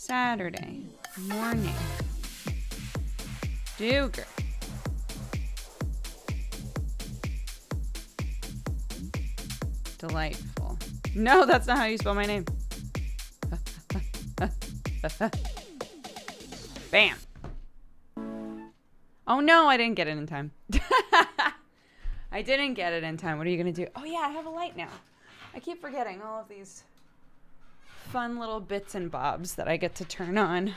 Saturday morning. Dooger. Delightful. No, that's not how you spell my name. Bam. Oh no, I didn't get it in time. I didn't get it in time. What are you going to do? Oh yeah, I have a light now. I keep forgetting all of these fun little bits and bobs that I get to turn on.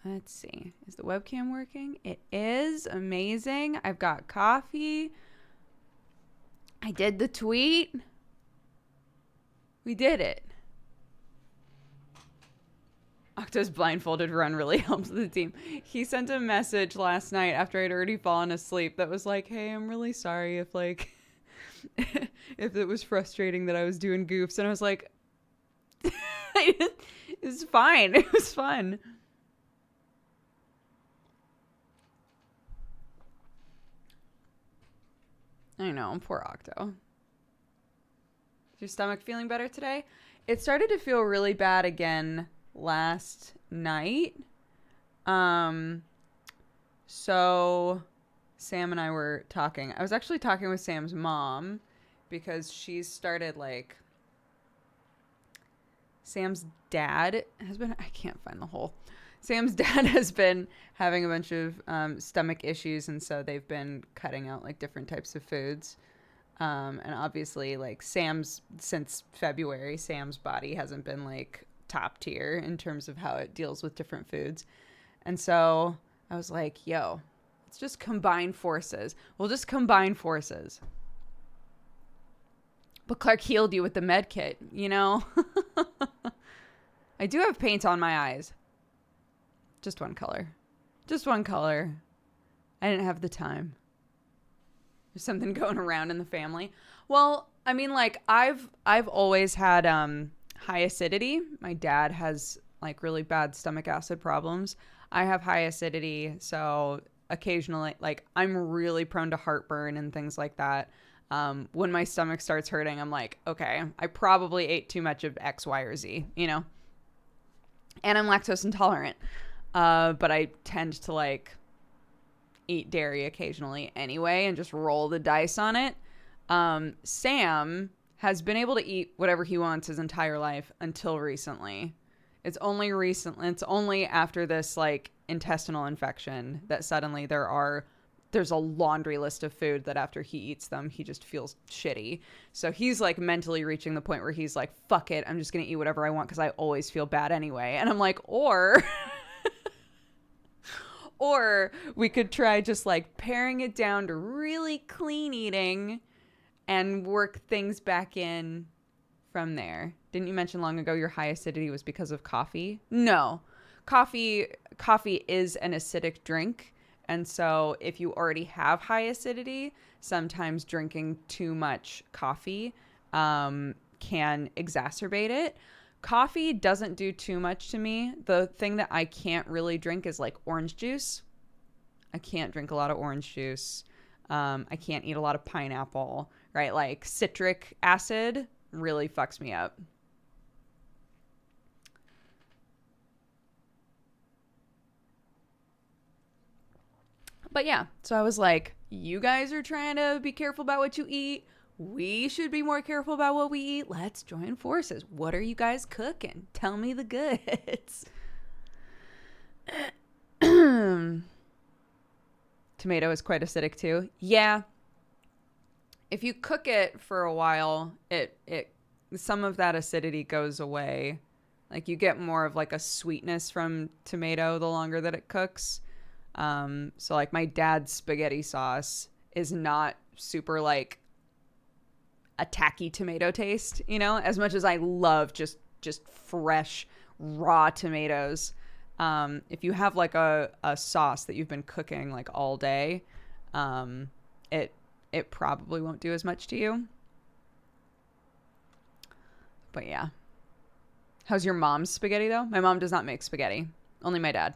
Let's see. Is the webcam working? It is. Amazing. I've got coffee. I did the tweet. We did it. Octo's blindfolded run really helps the team. He sent a message last night after I'd already fallen asleep that was like, hey, I'm really sorry if like if it was frustrating that I was doing goofs. And I was like, it's fine. It was fun. I know, poor Octo. Is your stomach feeling better today? It started to feel really bad again last night. So Sam and I were talking. I was actually talking with Sam's mom because she's started like Sam's dad has been, I can't find the hole. Sam's dad has been having a bunch of stomach issues, and so they've been cutting out like different types of foods. And obviously like since February, Sam's body hasn't been like top tier in terms of how it deals with different foods. And so I was like, yo, let's just combine forces. We'll just combine forces. But Clark healed you with the med kit, you know? I do have paint on my eyes. Just one color. Just one color. I didn't have the time. There's something going around in the family. Well, I mean, like, I've always had high acidity. My dad has, like, really bad stomach acid problems. I have high acidity, so occasionally, like, I'm really prone to heartburn and things like that. When my stomach starts hurting, I'm like, okay, I probably ate too much of X, Y, or Z, you know? And I'm lactose intolerant. But I tend to like eat dairy occasionally anyway and just roll the dice on it. Sam has been able to eat whatever he wants his entire life until recently. It's only after this like intestinal infection that suddenly there's a laundry list of food that after he eats them, he just feels shitty. So he's like mentally reaching the point where he's like, fuck it, I'm just going to eat whatever I want because I always feel bad anyway. And I'm like, or we could try just like paring it down to really clean eating and work things back in from there. Didn't you mention long ago your high acidity was because of coffee? No. Coffee is an acidic drink. And so if you already have high acidity, sometimes drinking too much coffee can exacerbate it. Coffee doesn't do too much to me. The thing that I can't really drink is like orange juice. I can't drink a lot of orange juice. I can't eat a lot of pineapple, right? Like citric acid really fucks me up. But yeah, so I was like, you guys are trying to be careful about what you eat. We should be more careful about what we eat. Let's join forces. What are you guys cooking? Tell me the goods. Tomato is quite acidic too. Yeah. If you cook it for a while, it some of that acidity goes away. Like you get more of like a sweetness from tomato the longer that it cooks. So like my dad's spaghetti sauce is not super like a tacky tomato taste, you know, as much as I love just fresh raw tomatoes. If you have like a sauce that you've been cooking like all day, it probably won't do as much to you. But yeah. How's your mom's spaghetti though? My mom does not make spaghetti. Only my dad.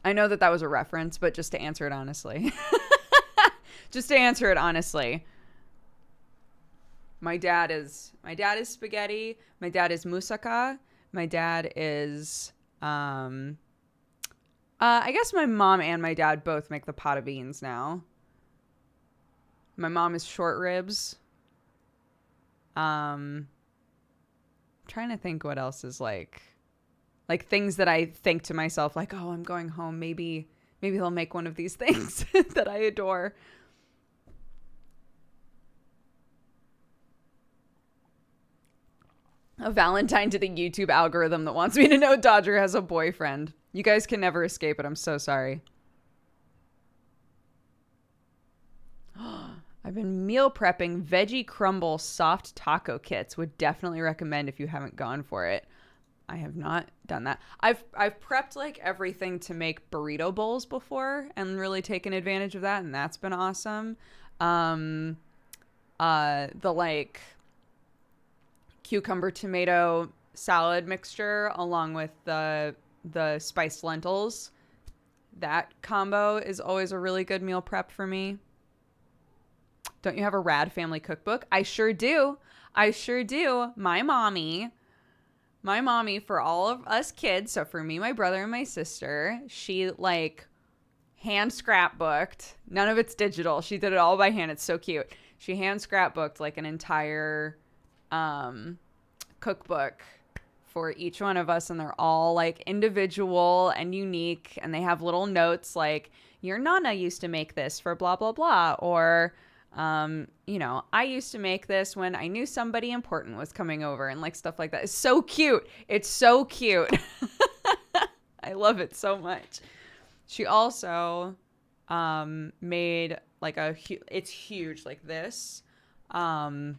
I know that was a reference, but just to answer it honestly. Just to answer it honestly. My dad is spaghetti. My dad is moussaka. My dad is I guess my mom and my dad both make the pot of beans now. My mom is short ribs. Trying to think what else is like things that I think to myself like, oh, I'm going home. Maybe they'll make one of these things that I adore. A Valentine to the YouTube algorithm that wants me to know Dodger has a boyfriend. You guys can never escape it. I'm so sorry. I've been meal prepping veggie crumble soft taco kits. Would definitely recommend if you haven't gone for it. I have not done that. I've prepped like everything to make burrito bowls before and really taken advantage of that, and that's been awesome. The like cucumber tomato salad mixture along with the spiced lentils, that combo is always a really good meal prep for me. Don't you have a rad family cookbook? I sure do. My mommy for all of us kids, so for me, my brother, and my sister, she like hand scrapbooked. None of it's digital. She did it all by hand. It's so cute. She hand scrapbooked like an entire cookbook for each one of us, and they're all like individual and unique, and they have little notes like, your nana used to make this for blah blah blah, or you know, I used to make this when I knew somebody important was coming over, and like stuff like that. It's so cute. I love it so much. She also made like it's huge like this a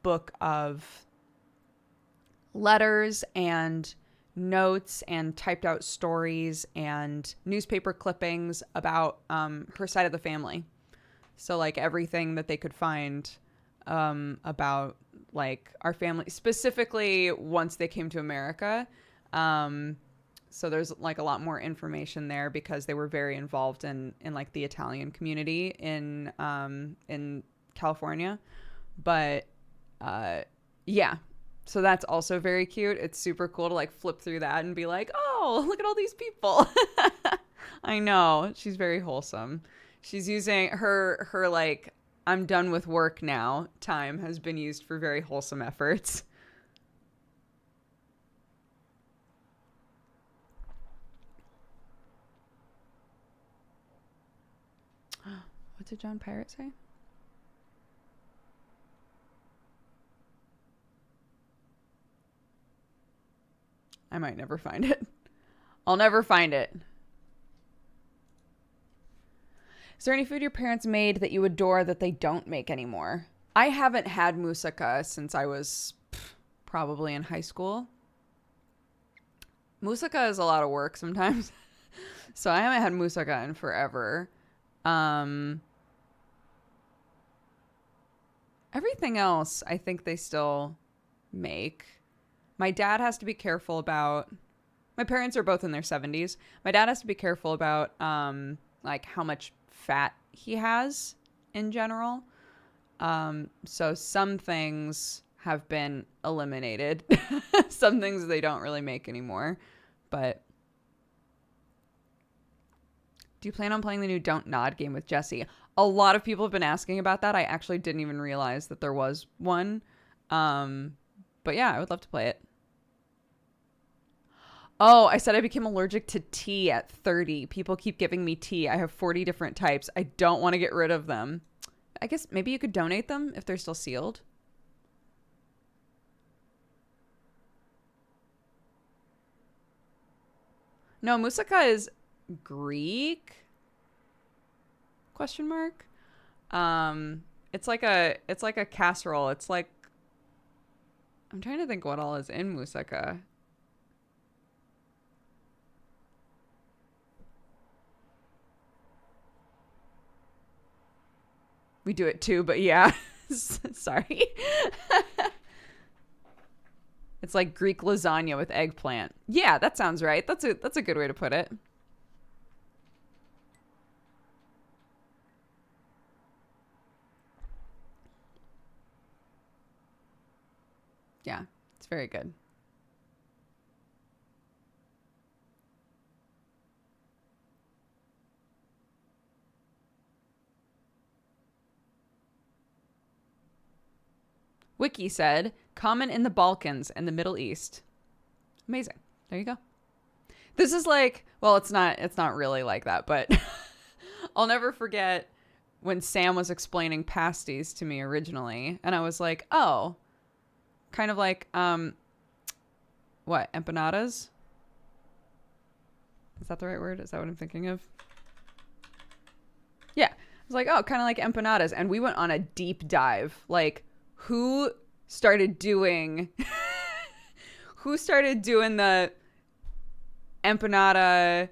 book of letters and notes and typed out stories and newspaper clippings about her side of the family. So like everything that they could find about like our family, specifically once they came to America. So there's like a lot more information there because they were very involved in like the Italian community in California. But yeah, so that's also very cute. It's super cool to like flip through that and be like, oh, look at all these people. I know. She's very wholesome. She's using her like, I'm done with work now time has been used for very wholesome efforts. What did John Pirate say? I might never find it. I'll never find it. Is there any food your parents made that you adore that they don't make anymore? I haven't had moussaka since I was probably in high school. Moussaka is a lot of work sometimes. So I haven't had moussaka in forever. Everything else, I think they still make. My dad has to be careful about... My parents are both in their 70s. My dad has to be careful about like how much fat he has in general. So some things have been eliminated. Some things they don't really make anymore. But do you plan on playing the new Don't Nod game with Jesse? A lot of people have been asking about that. I actually didn't even realize that there was one. But yeah, I would love to play it. Oh, I said I became allergic to tea at 30. People keep giving me tea. I have 40 different types. I don't want to get rid of them. I guess maybe you could donate them if they're still sealed. No, moussaka is Greek? Question mark? It's like a casserole. It's like, I'm trying to think what all is in moussaka. We do it too, but yeah. Sorry. It's like Greek lasagna with eggplant. Yeah, that sounds right. That's a good way to put it. Yeah, it's very good. Wiki said, common in the Balkans and the Middle East. Amazing. There you go. This is like, well, it's not really like that, but I'll never forget when Sam was explaining pasties to me originally, and I was like, oh, kind of like, what, empanadas? Is that the right word? Is that what I'm thinking of? Yeah. I was like, oh, kind of like empanadas. And we went on a deep dive. Like, who started doing the empanada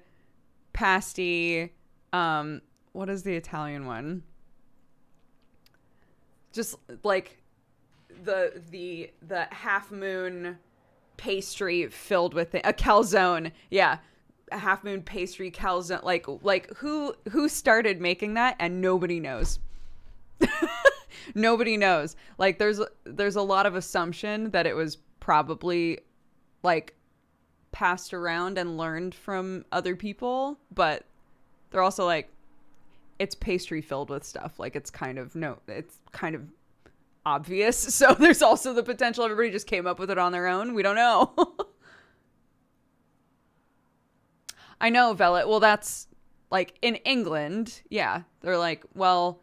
pasty, what is the Italian one? Just like the half moon pastry filled with a calzone. Yeah. A half moon pastry calzone. Like who started making that, and nobody knows. Nobody knows. Like there's a lot of assumption that it was probably like passed around and learned from other people, but they're also like, it's pastry filled with stuff. Like it's kind of obvious. So there's also the potential everybody just came up with it on their own. We don't know. I know, Velvet. Well, that's like in England. Yeah. They're like, well,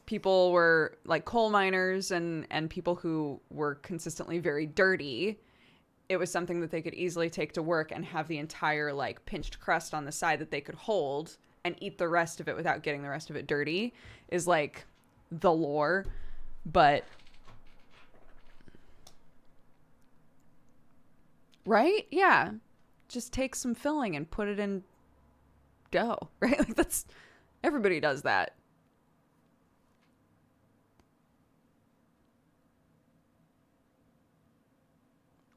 people were like coal miners and people who were consistently very dirty. It was something that they could easily take to work and have the entire like pinched crust on the side that they could hold and eat the rest of it without getting the rest of it dirty is like the lore. But right? Yeah. Just take some filling and put it in dough, right? Like that's, everybody does that.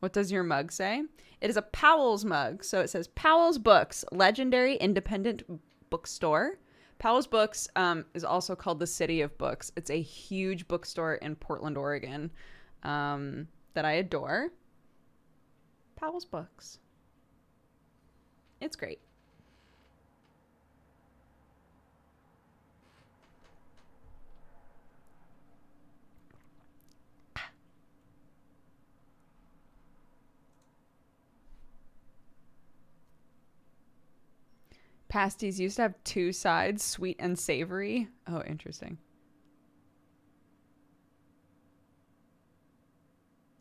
What does your mug say? It is a Powell's mug. So it says Powell's Books, legendary independent bookstore. Powell's Books is also called the City of Books. It's a huge bookstore in Portland, Oregon, that I adore. Powell's Books. It's great. Pasties used to have two sides, sweet and savory. Oh, interesting.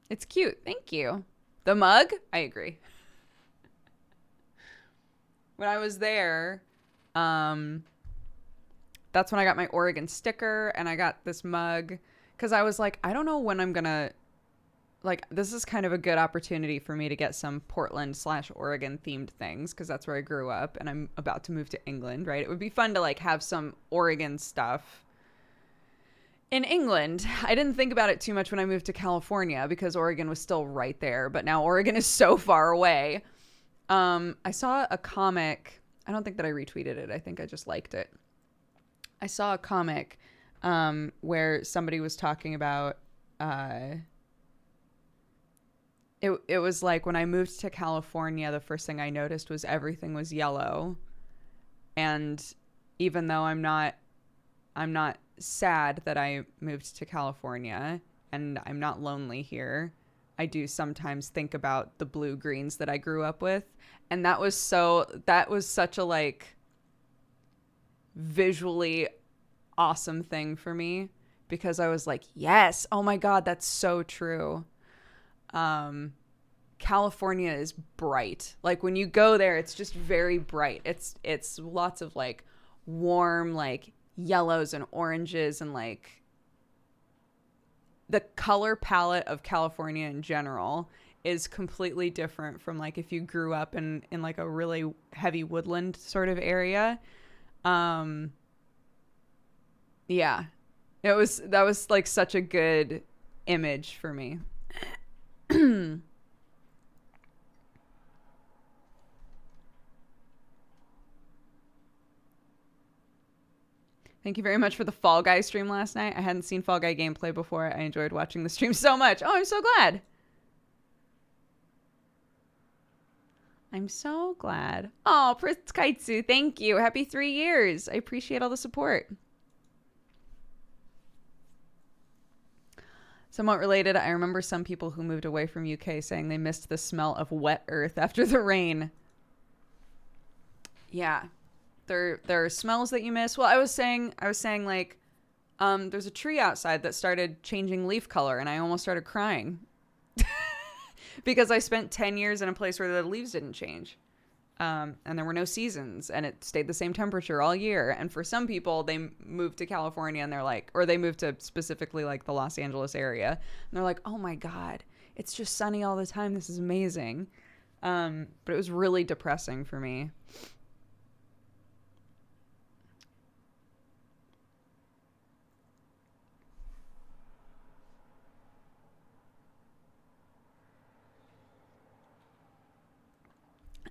It's cute. Thank you. The mug? I agree. When I was there, that's when I got my Oregon sticker and I got this mug because I was like, I don't know when I'm gonna, like, this is kind of a good opportunity for me to get some Portland/Oregon themed things because that's where I grew up and I'm about to move to England, right? It would be fun to like have some Oregon stuff in England. I didn't think about it too much when I moved to California because Oregon was still right there, but now Oregon is so far away. I saw a comic. I don't think that I retweeted it. I think I just liked it. I saw a comic where somebody was talking about it was like when I moved to California, the first thing I noticed was everything was yellow. And even though I'm not sad that I moved to California and I'm not lonely here, I do sometimes think about the blue greens that I grew up with. And that was such a like visually awesome thing for me because I was like, yes, oh my God, that's so true. California is bright. Like when you go there, it's just very bright. It's lots of like warm, like yellows and oranges and like the color palette of California in general is completely different from like if you grew up in like a really heavy woodland sort of area. Yeah, that was like such a good image for me. Thank you very much for the Fall Guy stream last night. I hadn't seen Fall Guy gameplay before. I enjoyed watching the stream so much. Oh, I'm so glad. I'm so glad. Oh, Prince Kaitsu, thank you. Happy 3 years. I appreciate all the support. Somewhat related, I remember some people who moved away from UK saying they missed the smell of wet earth after the rain. Yeah. There are smells that you miss. Well, I was saying like there's a tree outside that started changing leaf color and I almost started crying. Because I spent 10 years in a place where the leaves didn't change. And there were no seasons and it stayed the same temperature all year. And for some people, they moved to California and they're like, or they moved to specifically like the Los Angeles area. And they're like, oh my God, it's just sunny all the time. This is amazing. But it was really depressing for me.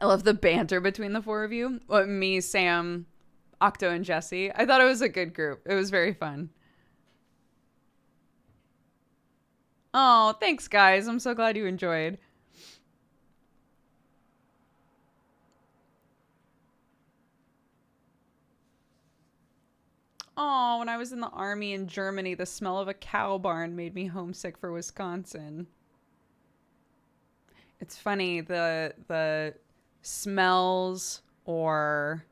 I love the banter between the four of you. Me, Sam, Octo, and Jesse. I thought it was a good group. It was very fun. Oh, thanks, guys. I'm so glad you enjoyed. Oh, when I was in the army in Germany, the smell of a cow barn made me homesick for Wisconsin. It's funny, the smells or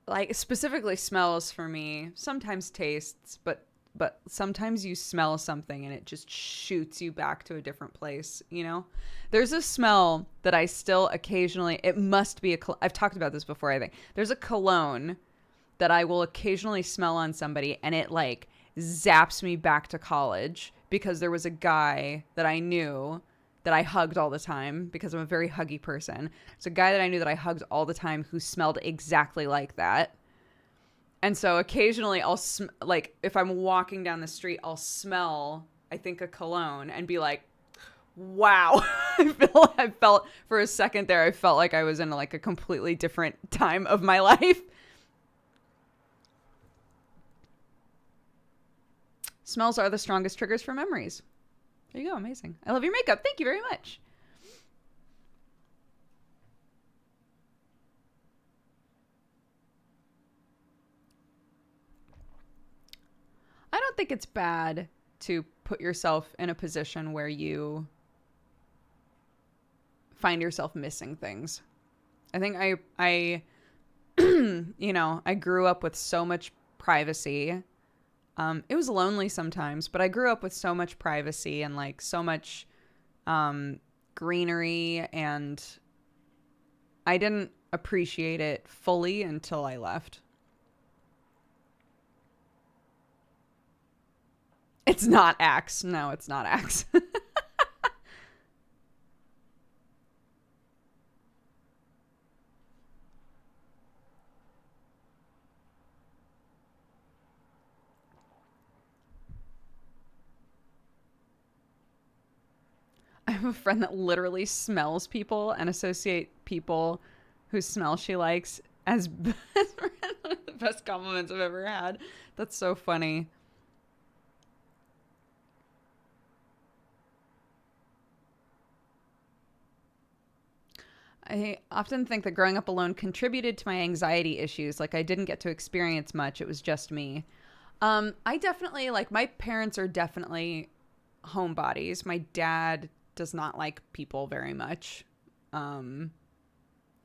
like specifically smells for me, sometimes tastes, but sometimes you smell something and it just shoots you back to a different place, you know? There's a smell that I still occasionally, it must be I've talked about this before, I think. There's a cologne that I will occasionally smell on somebody and it like zaps me back to college because there was a guy that I knew that I hugged all the time because I'm a very huggy person. It's a guy that I knew that I hugged all the time who smelled exactly like that. And so occasionally I'll like if I'm walking down the street, I'll smell, I think, a cologne and be like, wow. I felt for a second there, I felt like I was in like a completely different time of my life. Smells are the strongest triggers for memories. There you go. Amazing. I love your makeup. Thank you very much. I don't think it's bad to put yourself in a position where you find yourself missing things. I think I you know, I grew up with so much privacy. It was lonely sometimes, but I grew up with so much privacy and like so much greenery, and I didn't appreciate it fully until I left. It's not Axe. No, it's not Axe. I have a friend that literally smells people and associate people whose smell she likes as best friend. One of the best compliments I've ever had. That's so funny. I often think that growing up alone contributed to my anxiety issues. Like I didn't get to experience much. It was just me. I definitely like my parents are definitely homebodies. My dad does not like people very much.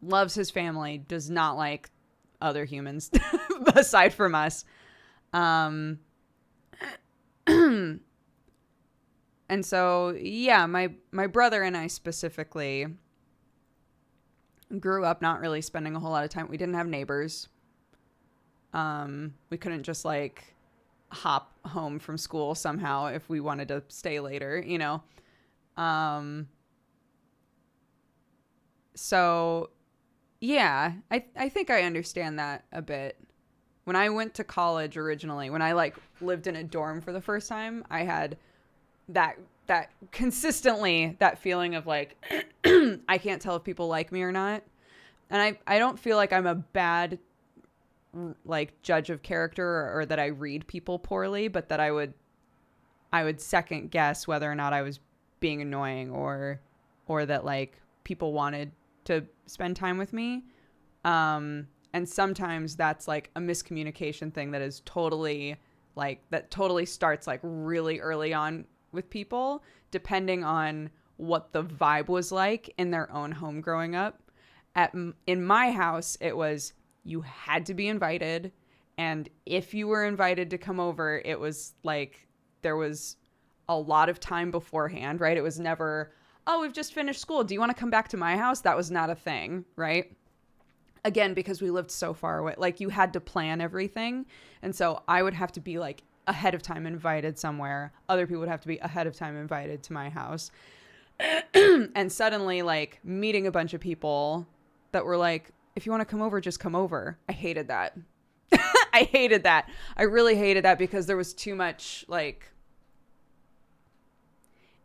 Loves his family, does not like other humans aside from us. Um, and so, yeah, my brother and I specifically grew up not really spending a whole lot of time. We didn't have neighbors. We couldn't just like hop home from school somehow if we wanted to stay later, you know? So yeah, I think I understand that a bit. When I went to college originally, when I like lived in a dorm for the first time, I had that consistently that feeling of like I can't tell if people like me or not. And I don't feel like I'm a bad like judge of character, or that I read people poorly, but that I would second guess whether or not I was being annoying, or that like people wanted to spend time with me. And sometimes that's like a miscommunication thing that is totally like, that totally starts like really early on with people, depending on what the vibe was like in their own home growing up. In my house, it was, you had to be invited. And if you were invited to come over, it was like, there was a lot of time beforehand, right? It was never, oh, we've just finished school, do you want to come back to my house? That was not a thing, right? Again, because we lived so far away, like you had to plan everything. And so I would have to be like ahead of time invited somewhere. Other people would have to be ahead of time invited to my house. And suddenly like meeting a bunch of people that were like, if you want to come over, just come over. I hated that. I hated that. I really hated that because there was too much, like,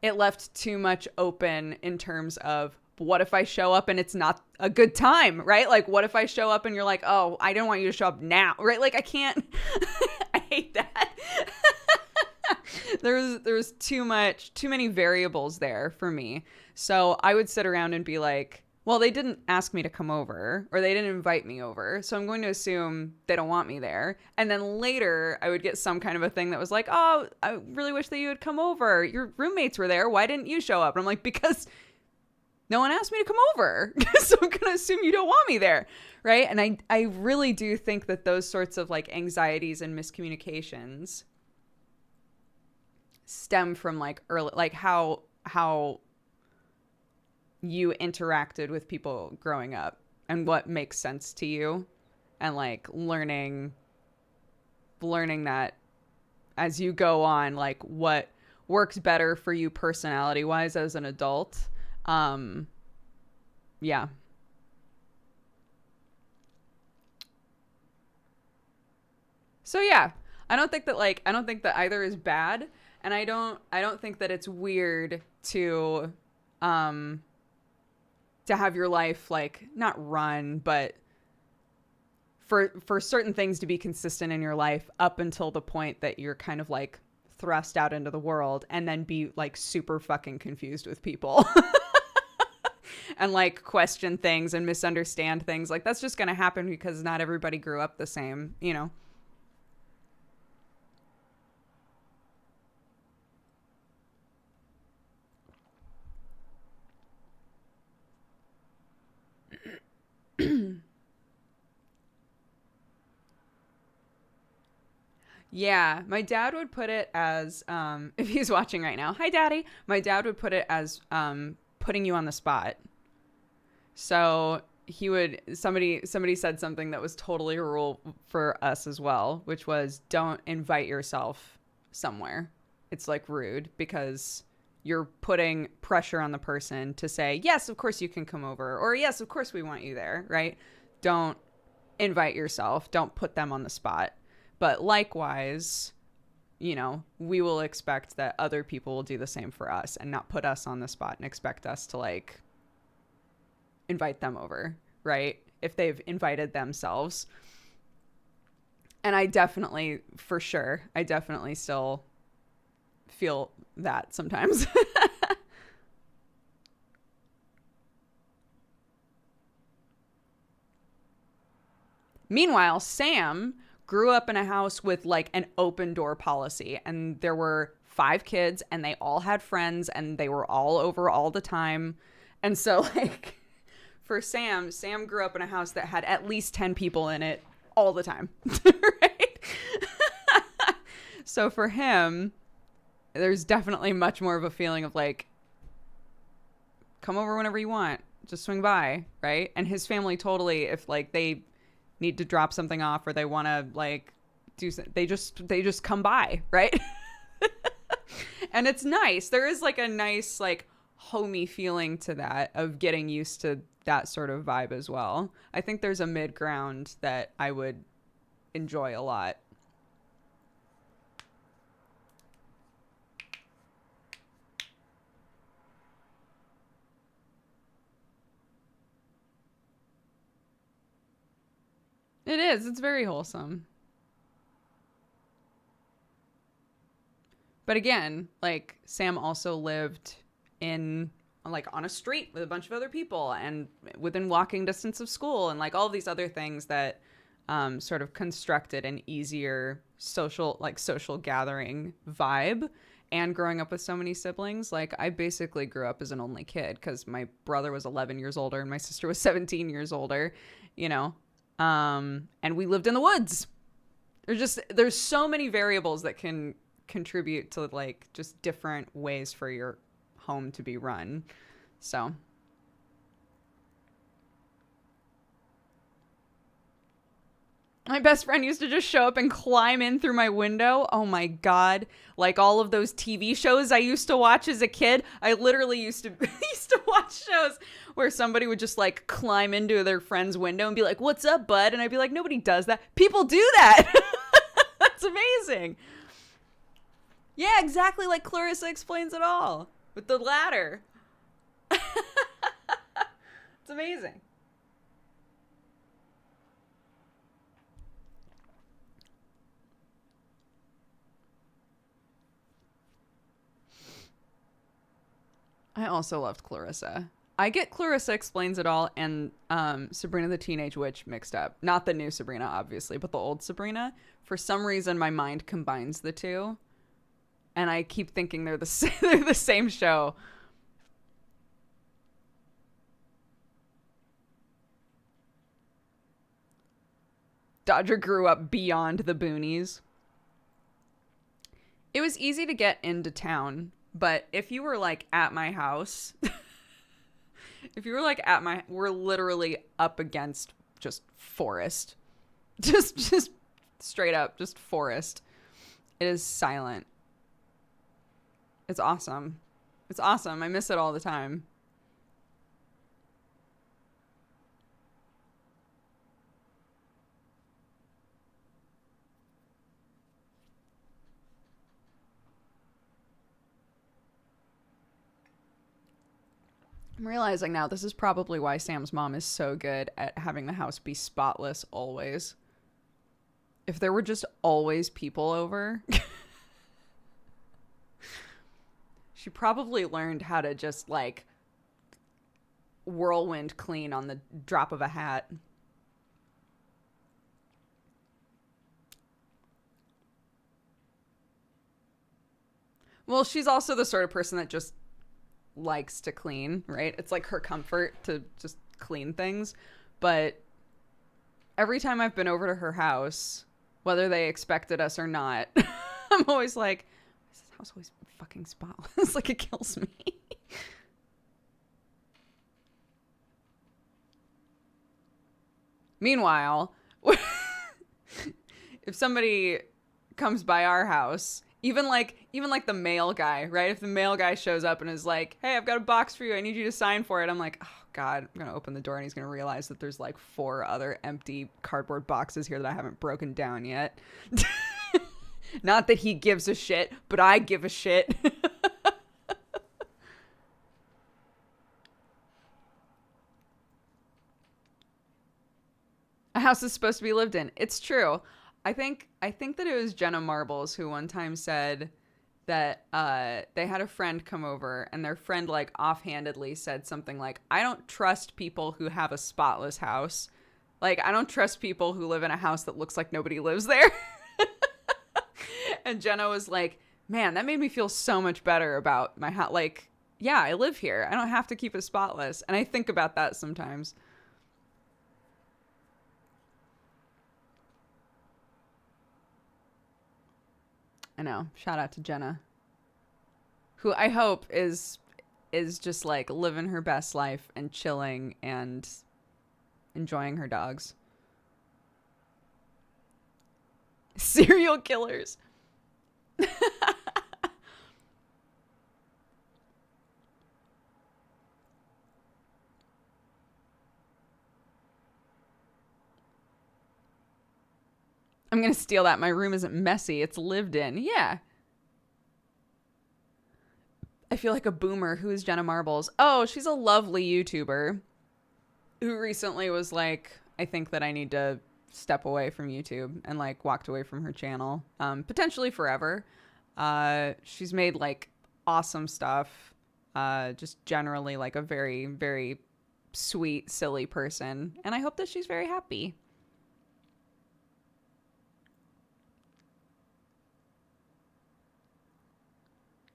it left too much open in terms of, what if I show up and it's not a good time, right? Like, what if I show up and you're like, oh, I don't want you to show up now, right? Like, I can't. I hate that. There was too many variables there for me. So I would sit around and be like, well, they didn't ask me to come over, or they didn't invite me over, so I'm going to assume they don't want me there. And then later I would get some kind of a thing that was like, oh, I really wish that you would come over. Your roommates were there. Why didn't you show up? And I'm like, because no one asked me to come over. So I'm going to assume you don't want me there. Right. And I really do think that those sorts of like anxieties and miscommunications stem from like early, like how you interacted with people growing up and what makes sense to you, and like learning that as you go on, like what works better for you personality wise as an adult. Yeah. So yeah, I don't think that either is bad, and I don't think that it's weird to have your life like not run, but for certain things to be consistent in your life up until the point that you're kind of like thrust out into the world, and then be like super fucking confused with people and like question things and misunderstand things. Like that's just going to happen because not everybody grew up the same, you know? Yeah, my dad would put it as, if he's watching right now, hi daddy, my dad would put it as putting you on the spot. So he would, somebody said something that was totally a rule for us as well, which was, don't invite yourself somewhere. It's like rude because you're putting pressure on the person to say, yes, of course you can come over, or yes, of course we want you there, right? Don't invite yourself. Don't put them on the spot. But likewise, you know, we will expect that other people will do the same for us and not put us on the spot and expect us to like invite them over, right? If they've invited themselves. And I definitely still feel that sometimes. Meanwhile, Sam grew up in a house with like an open door policy, and there were 5 kids and they all had friends and they were all over all the time. And so like for Sam grew up in a house that had at least 10 people in it all the time. Right? So for him, there's definitely much more of a feeling of like, come over whenever you want, just swing by, right? And his family totally, if like they need to drop something off or they want to like do, they just come by, right? And it's nice. There is like a nice like homey feeling to that, of getting used to that sort of vibe as well. I think there's a mid ground that I would enjoy a lot. It is. It's very wholesome. But again, like Sam also lived in like on a street with a bunch of other people and within walking distance of school, and like all these other things that sort of constructed an easier social gathering vibe. And growing up with so many siblings, like I basically grew up as an only kid because my brother was 11 years older and my sister was 17 years older, you know, and we lived in the woods. There's so many variables that can contribute to like just different ways for your home to be run. So my best friend used to just show up and climb in through my window. Oh my God. Like all of those TV shows I used to watch as a kid. I literally used to watch shows where somebody would just like climb into their friend's window and be like, "What's up, bud?" And I'd be like, "Nobody does that." People do that. That's amazing. Yeah, exactly like Clarissa Explains It All with the ladder. It's amazing. I also loved Clarissa. I get Clarissa Explains It All and Sabrina the Teenage Witch mixed up. Not the new Sabrina, obviously, but the old Sabrina. For some reason, my mind combines the two. And I keep thinking they're the same show. Dodger grew up beyond the boonies. It was easy to get into town, but if you were like at my house, we're literally up against just forest. Just straight up, just forest. It is silent. It's awesome. It's awesome. I miss it all the time. I'm realizing now this is probably why Sam's mom is so good at having the house be spotless always. If there were just always people over, she probably learned how to just like whirlwind clean on the drop of a hat. Well, she's also the sort of person that just likes to clean, right? It's like her comfort to just clean things. But every time I've been over to her house, whether they expected us or not, I'm always like, why is this house always fucking spotless? Like, it kills me. Meanwhile, if somebody comes by our house, even like the mail guy, right? If the mail guy shows up and is like, "Hey, I've got a box for you. I need you to sign for it." I'm like, "Oh God, I'm going to open the door and he's going to realize that there's like 4 other empty cardboard boxes here that I haven't broken down yet." Not that he gives a shit, but I give a shit. A house is supposed to be lived in. It's true. I think that it was Jenna Marbles who one time said that they had a friend come over and their friend like offhandedly said something like, "I don't trust people who have a spotless house. Like, I don't trust people who live in a house that looks like nobody lives there." And Jenna was like, "Man, that made me feel so much better about my house. Like, yeah, I live here. I don't have to keep it spotless." And I think about that sometimes. I know. Shout out to Jenna, who I hope is just like living her best life and chilling and enjoying her dogs. Serial killers. I'm going to steal that. My room isn't messy. It's lived in. Yeah. I feel like a boomer. Who is Jenna Marbles? Oh, she's a lovely YouTuber who recently was like, I think that I need to step away from YouTube, and like walked away from her channel. Potentially forever. She's made like awesome stuff. Just generally like a very, very sweet, silly person. And I hope that she's very happy.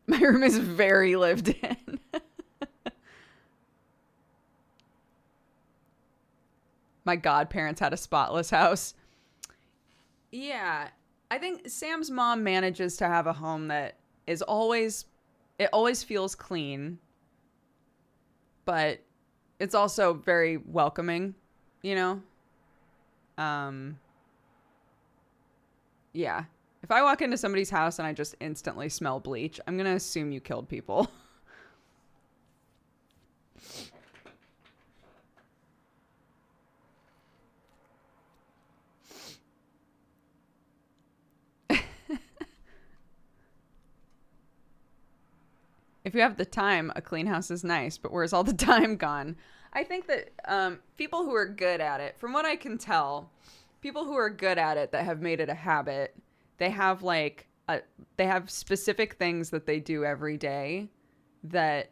My room is very lived in. My godparents had a spotless house. Yeah, I think Sam's mom manages to have a home that is always, it always feels clean, but it's also very welcoming, you know? Yeah. If I walk into somebody's house and I just instantly smell bleach, I'm going to assume you killed people. If you have the time, a clean house is nice, but where's all the time gone? I think that people who are good at it, from what I can tell, people who are good at it that have made it a habit, they have like they have specific things that they do every day that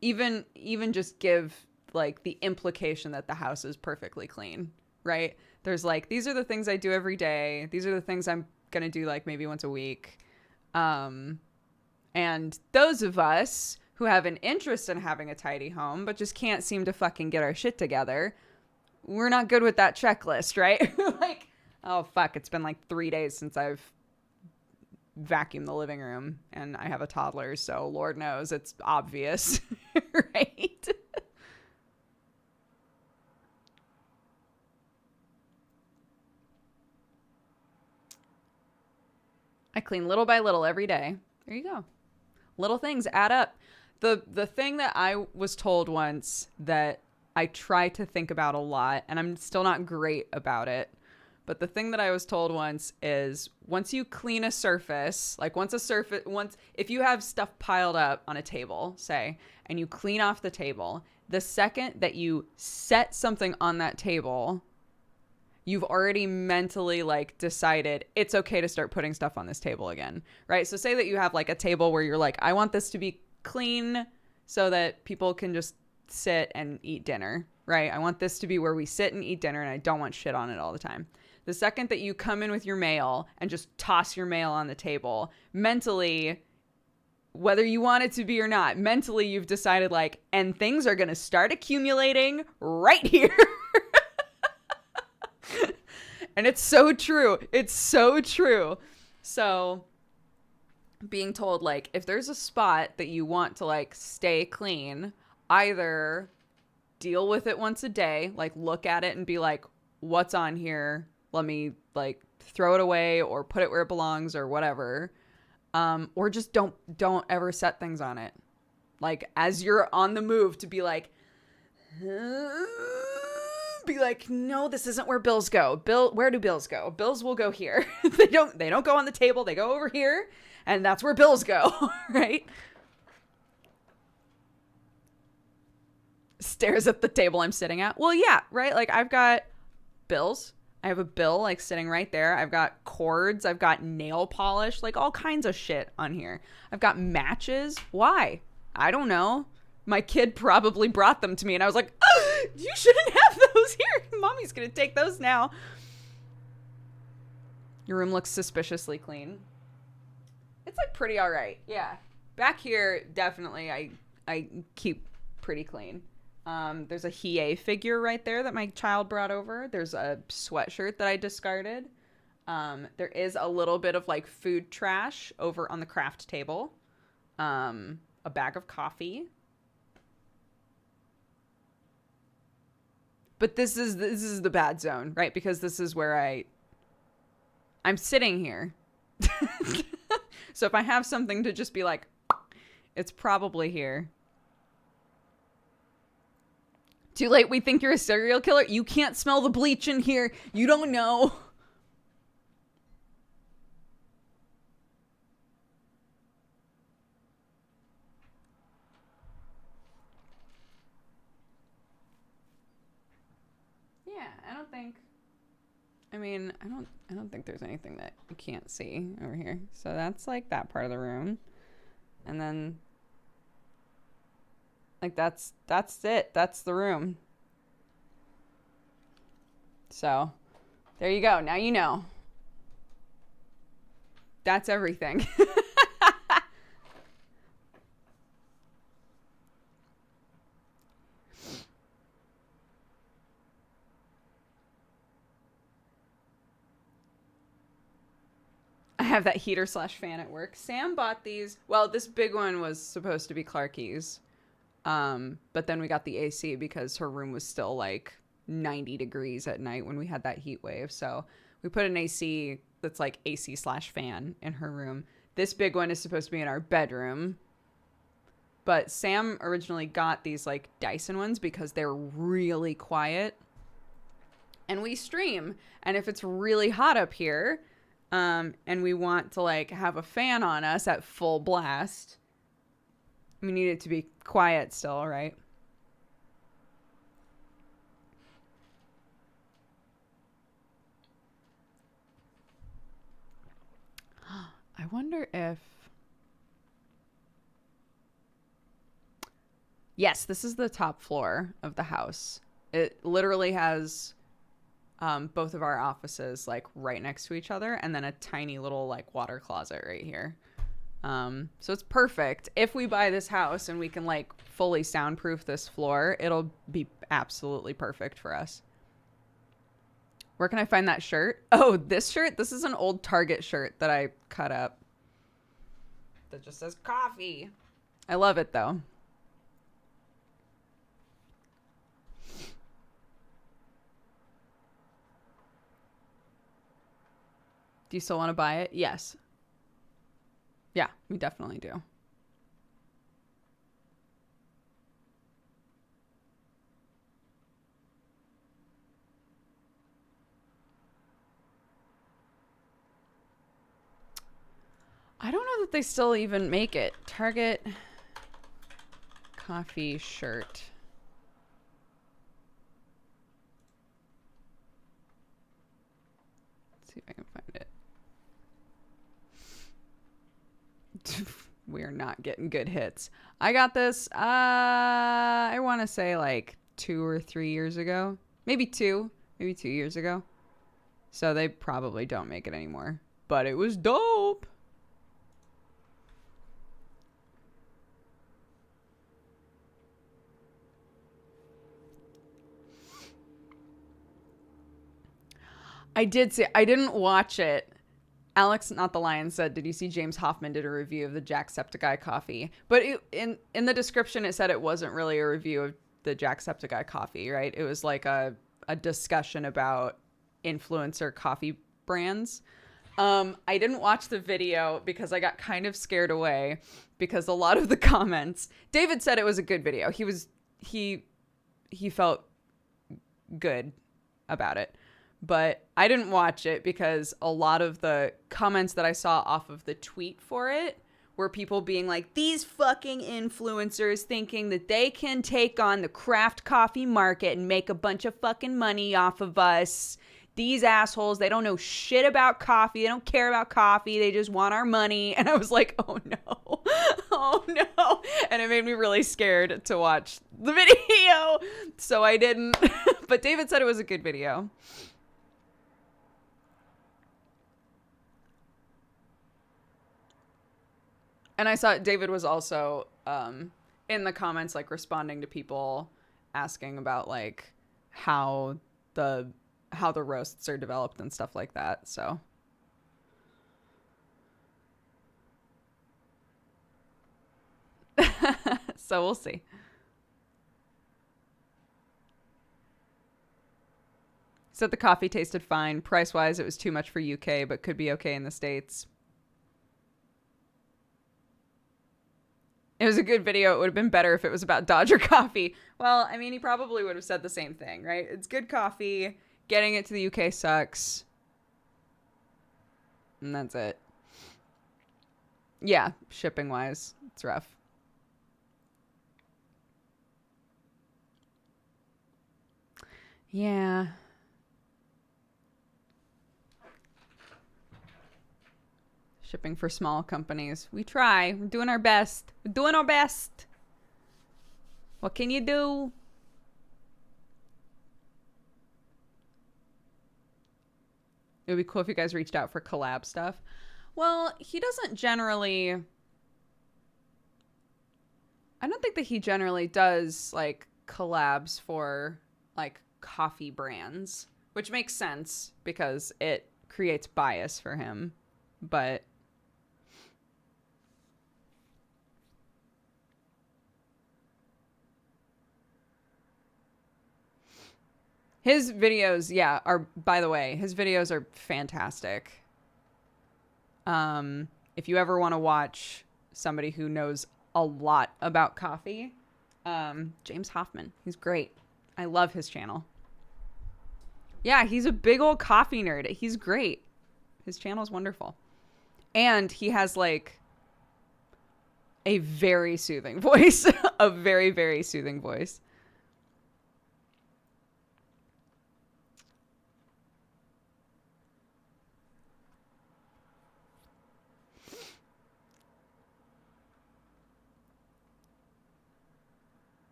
even just give like the implication that the house is perfectly clean, right? There's like, these are the things I do every day. These are the things I'm going to do like maybe once a week. And those of us who have an interest in having a tidy home, but just can't seem to fucking get our shit together, we're not good with that checklist, right? Like, oh, fuck, it's been like 3 days since I've vacuumed the living room, and I have a toddler, so Lord knows it's obvious, right? I clean little by little every day. There you go. Little things add up. The thing that I was told once that I try to think about a lot, and I'm still not great about it, but the thing that I was told once is once you clean a surface, like if you have stuff piled up on a table, say, and you clean off the table, the second that you set something on that table, you've already mentally like decided it's okay to start putting stuff on this table again, right? So say that you have like a table where you're like, I want this to be clean so that people can just sit and eat dinner, right? I want this to be where we sit and eat dinner and I don't want shit on it all the time. The second that you come in with your mail and just toss your mail on the table, mentally, whether you want it to be or not, mentally you've decided like, and things are going to start accumulating right here. And it's so true. It's so true. So being told like, if there's a spot that you want to like stay clean, either deal with it once a day, like look at it and be like, what's on here? Let me like throw it away or put it where it belongs or whatever. Or just don't ever set things on it. Like as you're on the move to be like, no, this isn't where bills go. Where do bills go? Bills will go here. They don't go on the table. They go over here, and that's where bills go, right? Stares at the table I'm sitting at. Well, yeah, right? Like I've got bills. I have a bill like sitting right there. I've got cords. I've got nail polish, like all kinds of shit on here. I've got matches. Why? I don't know. My kid probably brought them to me and I was like, oh, you shouldn't have those here. Mommy's going to take those now. Your room looks suspiciously clean. It's like pretty all right. Yeah. Back here, definitely I keep pretty clean. There's a Hiei figure right there that my child brought over. There's a sweatshirt that I discarded. There is a little bit of like food trash over on the craft table. A bag of coffee. But this is the bad zone, right? Because this is where I'm sitting here. So if I have something to just be like, it's probably here. Too late, we think you're a serial killer. You can't smell the bleach in here. You don't know. Yeah, I don't think there's anything that you can't see over here. So that's like that part of the room. And then Like that's it. That's the room. So, there you go. Now you know. That's everything. I have that heater slash fan at work. Sam bought these. Well, this big one was supposed to be Clarky's. But then we got the AC because her room was still like 90 degrees at night when we had that heat wave. So we put an AC that's like AC slash fan in her room. This big one is supposed to be in our bedroom. But Sam originally got these like Dyson ones because they're really quiet. And we stream. And if it's really hot up here, and we want to like have a fan on us at full blast, we need it to be quiet still, right? I wonder if... Yes, this is the top floor of the house. It literally has both of our offices like right next to each other, and then a tiny little like water closet right here. So it's perfect. If we buy this house and we can like fully soundproof this floor, it'll be absolutely perfect for us. Where can I find that shirt? Oh, this shirt? This is an old Target shirt that I cut up that just says coffee. I love it though. Do you still want to buy it? Yes. Yeah, we definitely do. I don't know that they still even make it. Target coffee shirt. Let's see if I can find it. We're not getting good hits. I got this, I want to say like 2 or 3 years ago. Maybe 2 years ago. So they probably don't make it anymore. But it was dope. I did see, I didn't watch it. Alex, not the lion, said, did you see James Hoffman did a review of the Jacksepticeye coffee? But in the description, it said it wasn't really a review of the Jacksepticeye coffee, right? It was like a discussion about influencer coffee brands. I didn't watch the video because I got kind of scared away because a lot of the comments, David said it was a good video. He felt good about it. But I didn't watch it because a lot of the comments that I saw off of the tweet for it were people being like, these fucking influencers thinking that they can take on the craft coffee market and make a bunch of fucking money off of us. These assholes, they don't know shit about coffee. They don't care about coffee. They just want our money. And I was like, oh no. Oh no. And it made me really scared to watch the video. So I didn't. But David said it was a good video. And I saw David was also in the comments, like responding to people asking about like how the roasts are developed and stuff like that. So so we'll see. Said the coffee tasted fine. Price wise, it was too much for UK, but could be okay in the States. It was a good video. It would have been better if it was about Dodger coffee. Well, I mean, he probably would have said the same thing, right? It's good coffee. Getting it to the UK sucks. And that's it. Yeah, shipping wise, it's rough. Yeah. Shipping for small companies. We try. We're doing our best. We're doing our best. What can you do? It would be cool if you guys reached out for collab stuff. Well, he doesn't generally... I don't think that he generally does, like, collabs for, like, coffee brands. Which makes sense, because it creates bias for him. But... his videos, yeah, are, by the way, his videos are fantastic. If you ever want to watch somebody who knows a lot about coffee, James Hoffman, he's great. I love his channel. Yeah, he's a big old coffee nerd. He's great. His channel is wonderful. And he has like a very soothing voice, a very, very soothing voice.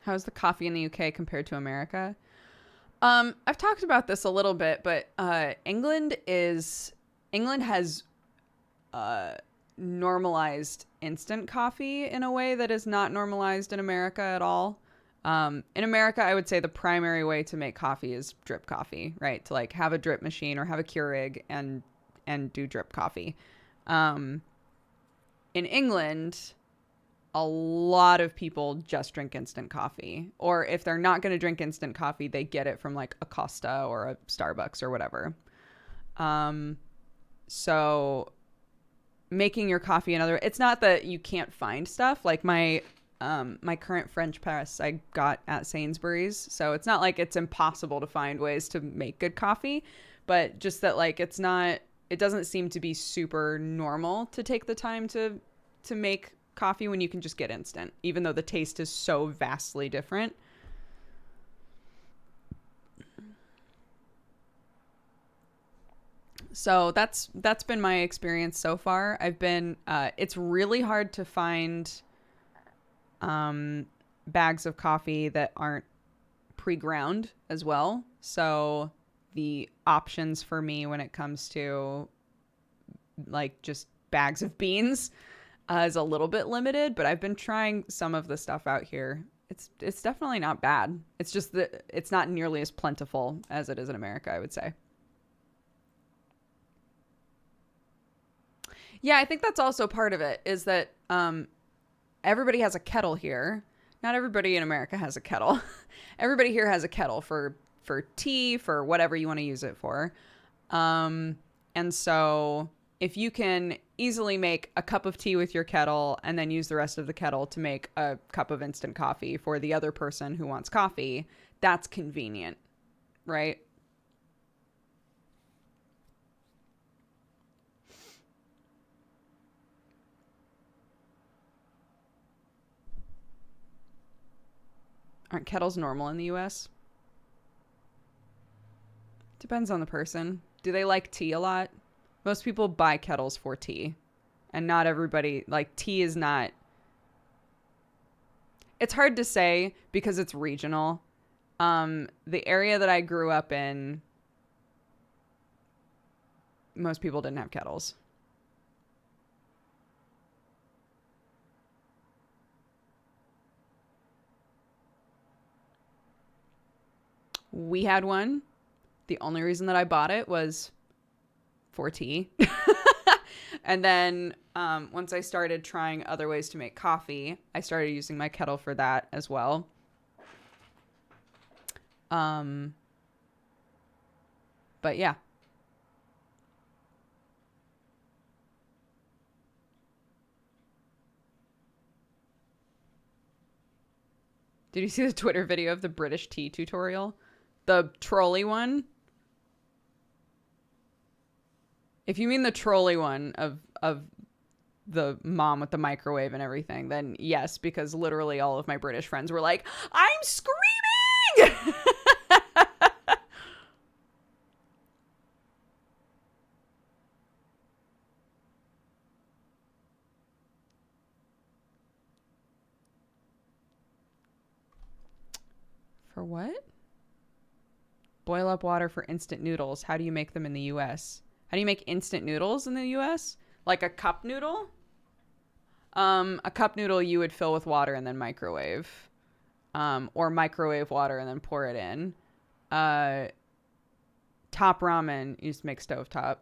How's the coffee in the UK compared to America? I've talked about this a little bit, but England has normalized instant coffee in a way that is not normalized in America at all. In America, I would say the primary way to make coffee is drip coffee, right? To like have a drip machine or have a Keurig and do drip coffee. In England, a lot of people just drink instant coffee. Or if they're not going to drink instant coffee, they get it from like a Costa or a Starbucks or whatever. So making your coffee another, it's not that you can't find stuff. Like my current French press I got at Sainsbury's. So it's not like it's impossible to find ways to make good coffee, but just that like it doesn't seem to be super normal to take the time to make coffee when you can just get instant, even though the taste is so vastly different. So that's been my experience so far. It's really hard to find bags of coffee that aren't pre-ground as well. So the options for me when it comes to like just bags of beans is a little bit limited, but I've been trying some of the stuff out here. It's definitely not bad. It's just that it's not nearly as plentiful as it is in America, I would say. Yeah, I think that's also part of it, is that everybody has a kettle here. Not everybody in America has a kettle. Everybody here has a kettle for tea, for whatever you want to use it for. And so if you can easily make a cup of tea with your kettle and then use the rest of the kettle to make a cup of instant coffee for the other person who wants coffee, that's convenient, right? Aren't kettles normal in the US? Depends on the person. Do they like tea a lot? Most people buy kettles for tea. And not everybody, like, tea is not... It's hard to say because it's regional. The area that I grew up in, most people didn't have kettles. We had one. The only reason that I bought it was for tea. And then once I started trying other ways to make coffee, I started using my kettle for that as well. But yeah. Did you see the Twitter video of the British tea tutorial? The trolley one? If you mean the trolley one of the mom with the microwave and everything, then yes, because literally all of my British friends were like, I'm screaming! For what? Boil up water for instant noodles. How do you make them in the US? How do you make instant noodles in the US? Like a cup noodle? A cup noodle you would fill with water and then microwave. Or microwave water and then pour it in. Top ramen, you just make stovetop.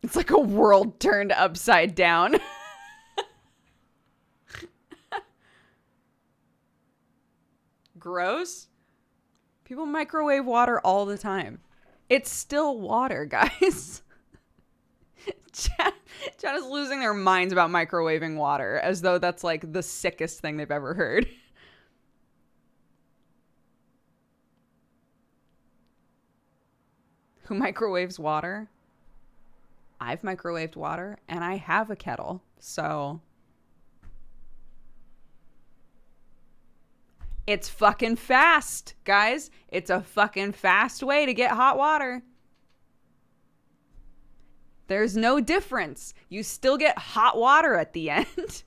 It's like a world turned upside down. Gross. People microwave water all the time. It's still water, guys. Chat is losing their minds about microwaving water as though that's like the sickest thing they've ever heard. Who microwaves water? I've microwaved water and I have a kettle, so it's fucking fast, guys. It's a fucking fast way to get hot water. There's no difference. You still get hot water at the end.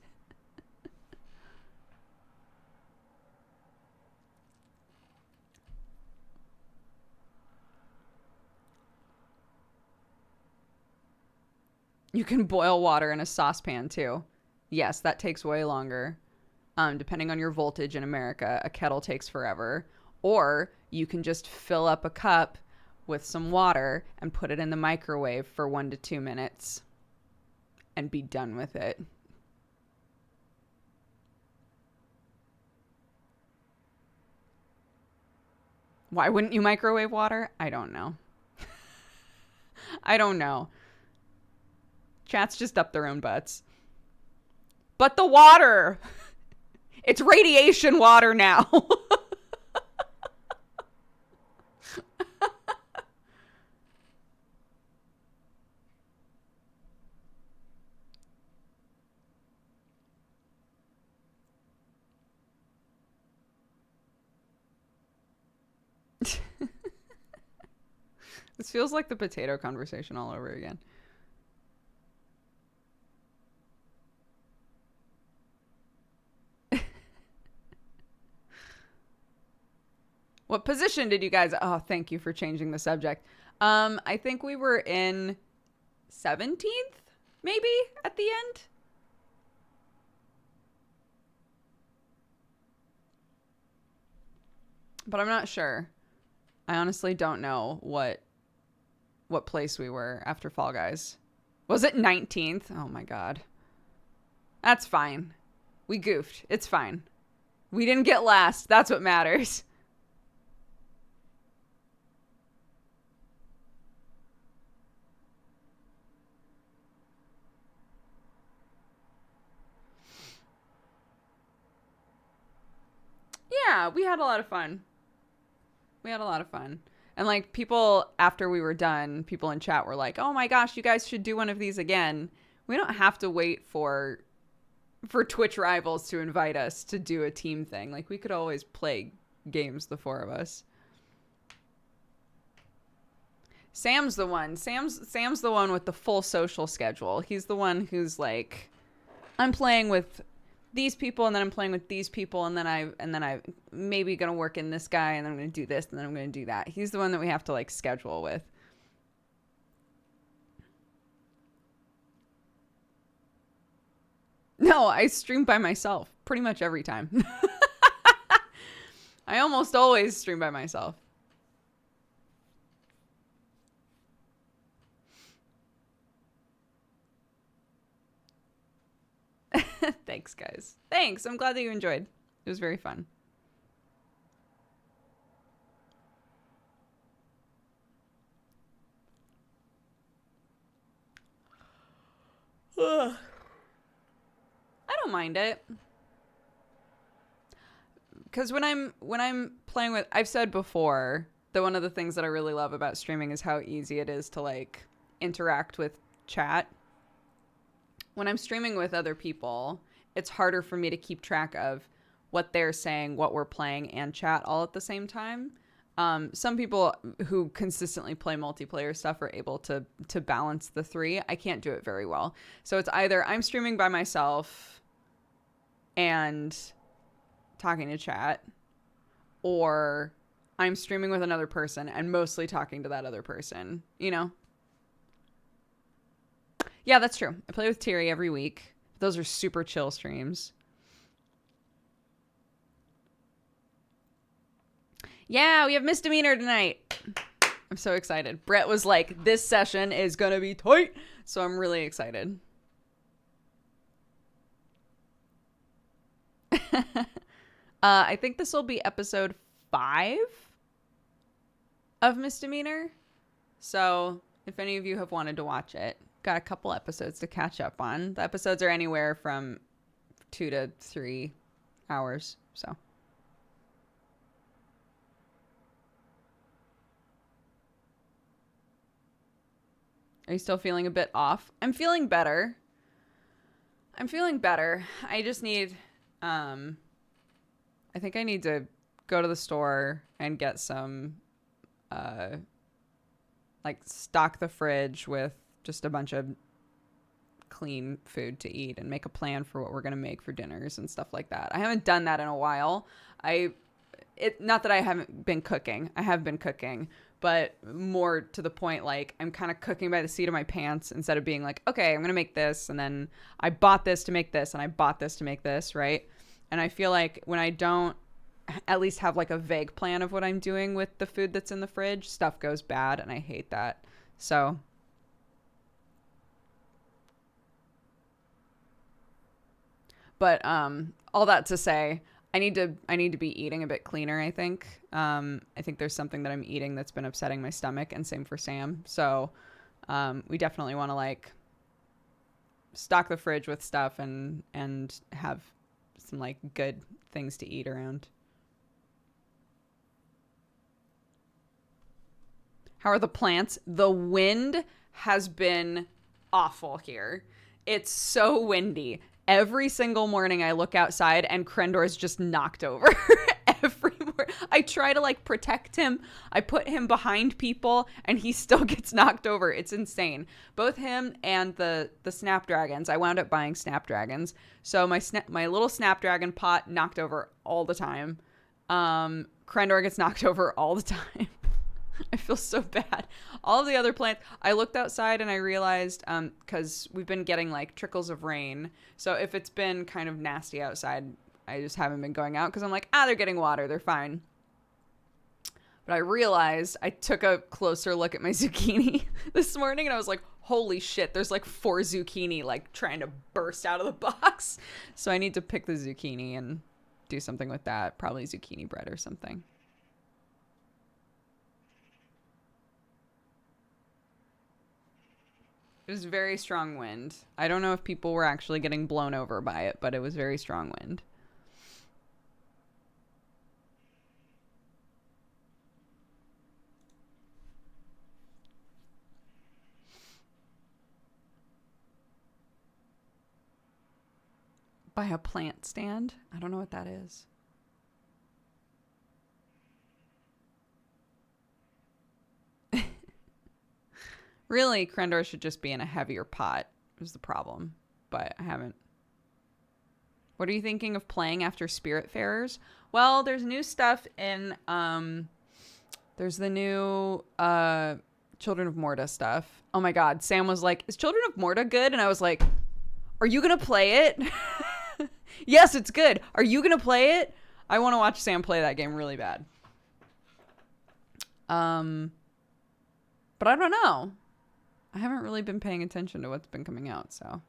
You can boil water in a saucepan too. Yes, that takes way longer. Depending on your voltage in America, a kettle takes forever. Or you can just fill up a cup with some water and put it in the microwave for 1 to 2 minutes and be done with it. Why wouldn't you microwave water? I don't know. I don't know. Chat's just up their own butts. But the water! It's radiation water now. This feels like the potato conversation all over again. What position did you guys... Oh, thank you for changing the subject. I think we were in 17th, maybe, at the end. But I'm not sure. I honestly don't know what place we were after Fall Guys. Was it 19th? Oh my god. That's fine. We goofed. It's fine. We didn't get last. That's what matters. Yeah, we had a lot of fun. We had a lot of fun. And like people, after we were done, people in chat were like, oh my gosh, you guys should do one of these again. We don't have to wait for Twitch rivals to invite us to do a team thing. Like we could always play games, the four of us. Sam's the one. Sam's the one with the full social schedule. He's the one who's like, I'm playing with these people and then I'm playing with these people and then I maybe gonna work in this guy and then I'm gonna do this and then I'm gonna do that. He's the one that we have to like schedule with. No, I stream by myself pretty much every time. I almost always stream by myself. Thanks, guys. Thanks. I'm glad that you enjoyed. It was very fun. I don't mind it. Because when I'm playing with, I've said before that one of the things that I really love about streaming is how easy it is to like interact with chat. When I'm streaming with other people, it's harder for me to keep track of what they're saying, what we're playing, and chat all at the same time. Some people who consistently play multiplayer stuff are able to balance the three. I can't do it very well. So it's either I'm streaming by myself and talking to chat, or I'm streaming with another person and mostly talking to that other person, you know? Yeah, that's true. I play with Thierry every week. Those are super chill streams. Yeah, we have misdemeanor tonight. I'm so excited. Brett was like, this session is going to be tight. So I'm really excited. I think this will be episode 5 of misdemeanor. So if any of you have wanted to watch it, got a couple episodes to catch up on. The episodes are anywhere from 2 to 3 hours. So. Are you still feeling a bit off? I'm feeling better. I just need, I think I need to go to the store and get some, like stock the fridge with just a bunch of clean food to eat and make a plan for what we're going to make for dinners and stuff like that. I haven't done that in a while. Not that I haven't been cooking. I have been cooking. But more to the point, like, I'm kind of cooking by the seat of my pants instead of being like, okay, I'm going to make this. And then I bought this to make this. And I bought this to make this, right? And I feel like when I don't at least have, like, a vague plan of what I'm doing with the food that's in the fridge, stuff goes bad. And I hate that. So. But all that to say, I need to be eating a bit cleaner, I think. I think there's something that I'm eating that's been upsetting my stomach, and same for Sam. So we definitely want to like stock the fridge with stuff and have some like good things to eat around. How are the plants? The wind has been awful here. It's so windy. Every single morning I look outside and Krendor's just knocked over. Every morning. I try to like protect him. I put him behind people and he still gets knocked over. It's insane. Both him and the snapdragons. I wound up buying snapdragons. So my little snapdragon pot knocked over all the time. Krendor gets knocked over all the time. I feel so bad. All of the other plants, I looked outside and I realized, because we've been getting like trickles of rain. So if it's been kind of nasty outside, I just haven't been going out because I'm like, they're getting water. They're fine. But I realized I took a closer look at my zucchini this morning and I was like, holy shit, there's like 4 zucchini like trying to burst out of the box. So I need to pick the zucchini and do something with that. Probably zucchini bread or something. It was very strong wind. I don't know if people were actually getting blown over by it, but it was very strong wind. By a plant stand? I don't know what that is. Really, Krendor should just be in a heavier pot is the problem, but I haven't. What are you thinking of playing after Spiritfarers? Well, there's new stuff in, there's the new Children of Morta stuff. Oh my god, Sam was like, is Children of Morta good? And I was like, are you going to play it? Yes, it's good. Are you going to play it? I want to watch Sam play that game really bad. But I don't know. I haven't really been paying attention to what's been coming out, so.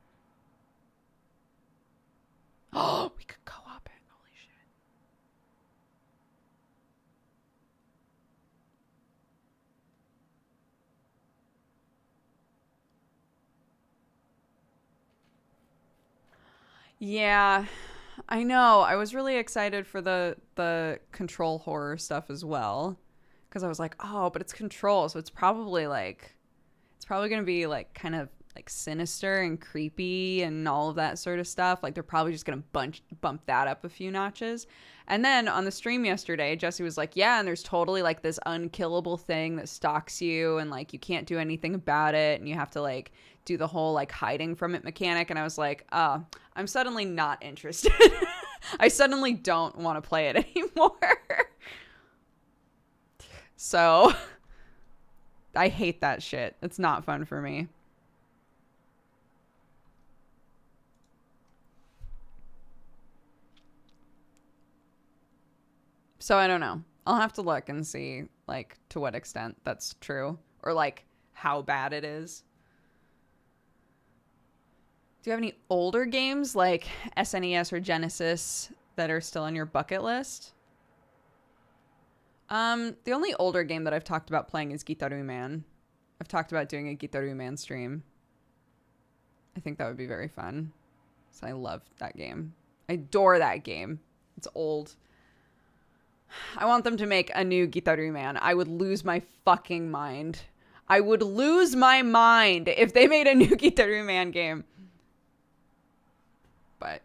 Oh, we could co-op it. Holy shit. Yeah, I know. I was really excited for the control horror stuff as well. Because I was like, oh, but it's control, so it's probably going to be like kind of like sinister and creepy and all of that sort of stuff. Like they're probably just going to bump that up a few notches. And then on the stream yesterday, Jesse was like, yeah, and there's totally like this unkillable thing that stalks you and like you can't do anything about it. And you have to like do the whole like hiding from it mechanic. And I was like, I'm suddenly not interested. I suddenly don't want to play it anymore. So I hate that shit. It's not fun for me. So I don't know. I'll have to look and see like to what extent that's true or like how bad it is. Do you have any older games like SNES or Genesis that are still on your bucket list? The only older game that I've talked about playing is Gitaru Man. I've talked about doing a Gitaru Man stream. I think that would be very fun. So I love that game. I adore that game. It's old. I want them to make a new Gitaru Man. I would lose my fucking mind. I would lose my mind if they made a new Gitaru Man game. But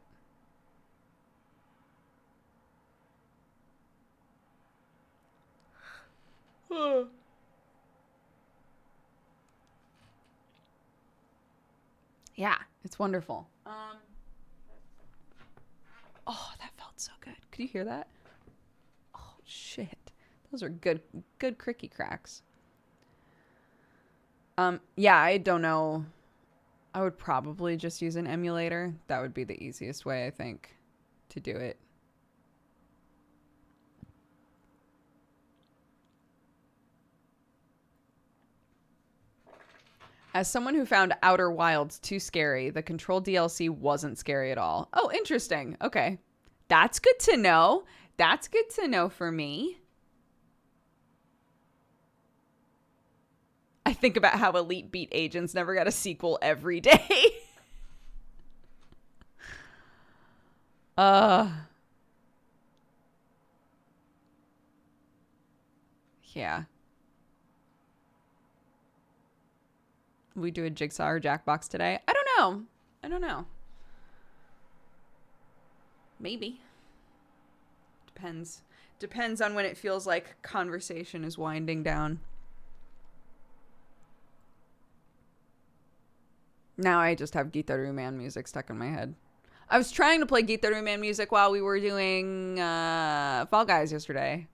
yeah, it's wonderful. Oh, that felt so good. Could you hear that? Oh shit. Those are good cricky cracks. Yeah, I don't know. I would probably just use an emulator. That would be the easiest way, I think, to do it. As someone who found Outer Wilds too scary, the Control DLC wasn't scary at all. Oh, interesting. Okay. That's good to know. That's good to know for me. I think about how Elite Beat Agents never got a sequel every day. Yeah. We do a Jigsaw or Jackbox today? I don't know. Maybe. Depends on when it feels like conversation is winding down. Now I just have Gitaru Man music stuck in my head. I was trying to play Gitaru Man music while we were doing Fall Guys yesterday.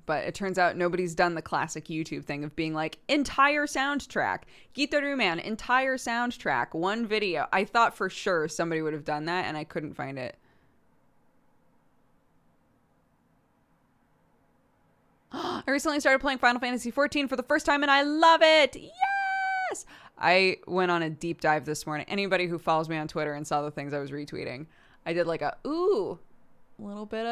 But it turns out nobody's done the classic YouTube thing of being like, entire soundtrack. Gitaru Man, entire soundtrack. One video. I thought for sure somebody would have done that, and I couldn't find it. I recently started playing Final Fantasy XIV for the first time, and I love it. Yes! I went on a deep dive this morning. Anybody who follows me on Twitter and saw the things I was retweeting, I did like a little bit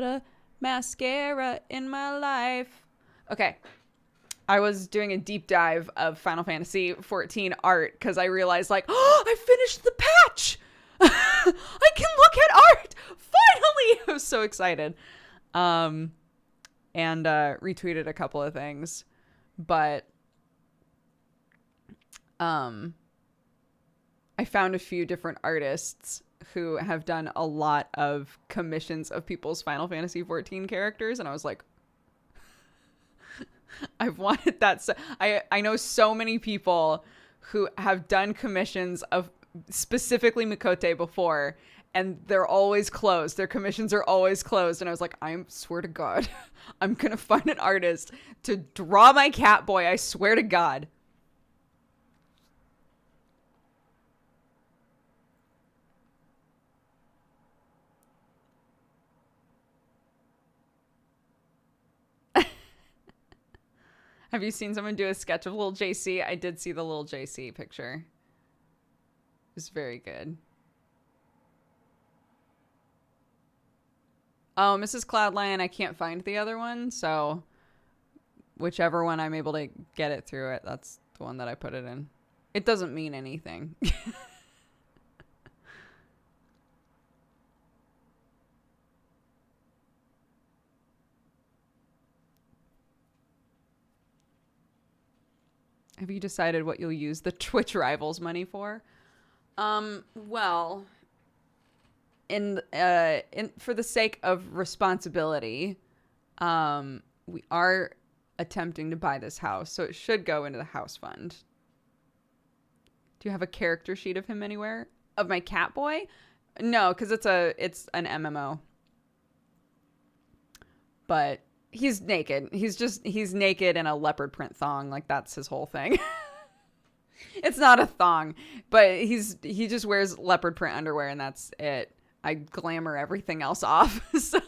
of mascara in my life. Okay. I was doing a deep dive of Final Fantasy XIV art because I realized like, oh, I finished the patch. I can look at art. Finally. I was so excited. And retweeted a couple of things, but I found a few different artists who have done a lot of commissions of people's Final Fantasy XIV characters, and I was like, I've wanted that. So I know so many people who have done commissions of specifically Mikote before, and they're always closed. Their commissions are always closed. And I was like, I swear to God, I'm going to find an artist to draw my Catboy. I swear to God. Have you seen someone do a sketch of little JC? I did see the little JC picture. It was very good. Oh, Mrs. Cloudlion, I can't find the other one, so whichever one I'm able to get it through it, that's the one that I put it in. It doesn't mean anything. Have you decided what you'll use the Twitch Rivals money for? Well, for the sake of responsibility, we are attempting to buy this house, so it should go into the house fund. Do you have a character sheet of him anywhere? Of my cat boy? No, because it's an MMO. But he's naked. He's naked in a leopard print thong. Like, that's his whole thing. It's not a thong, but he just wears leopard print underwear, and that's it. I glamour everything else off. So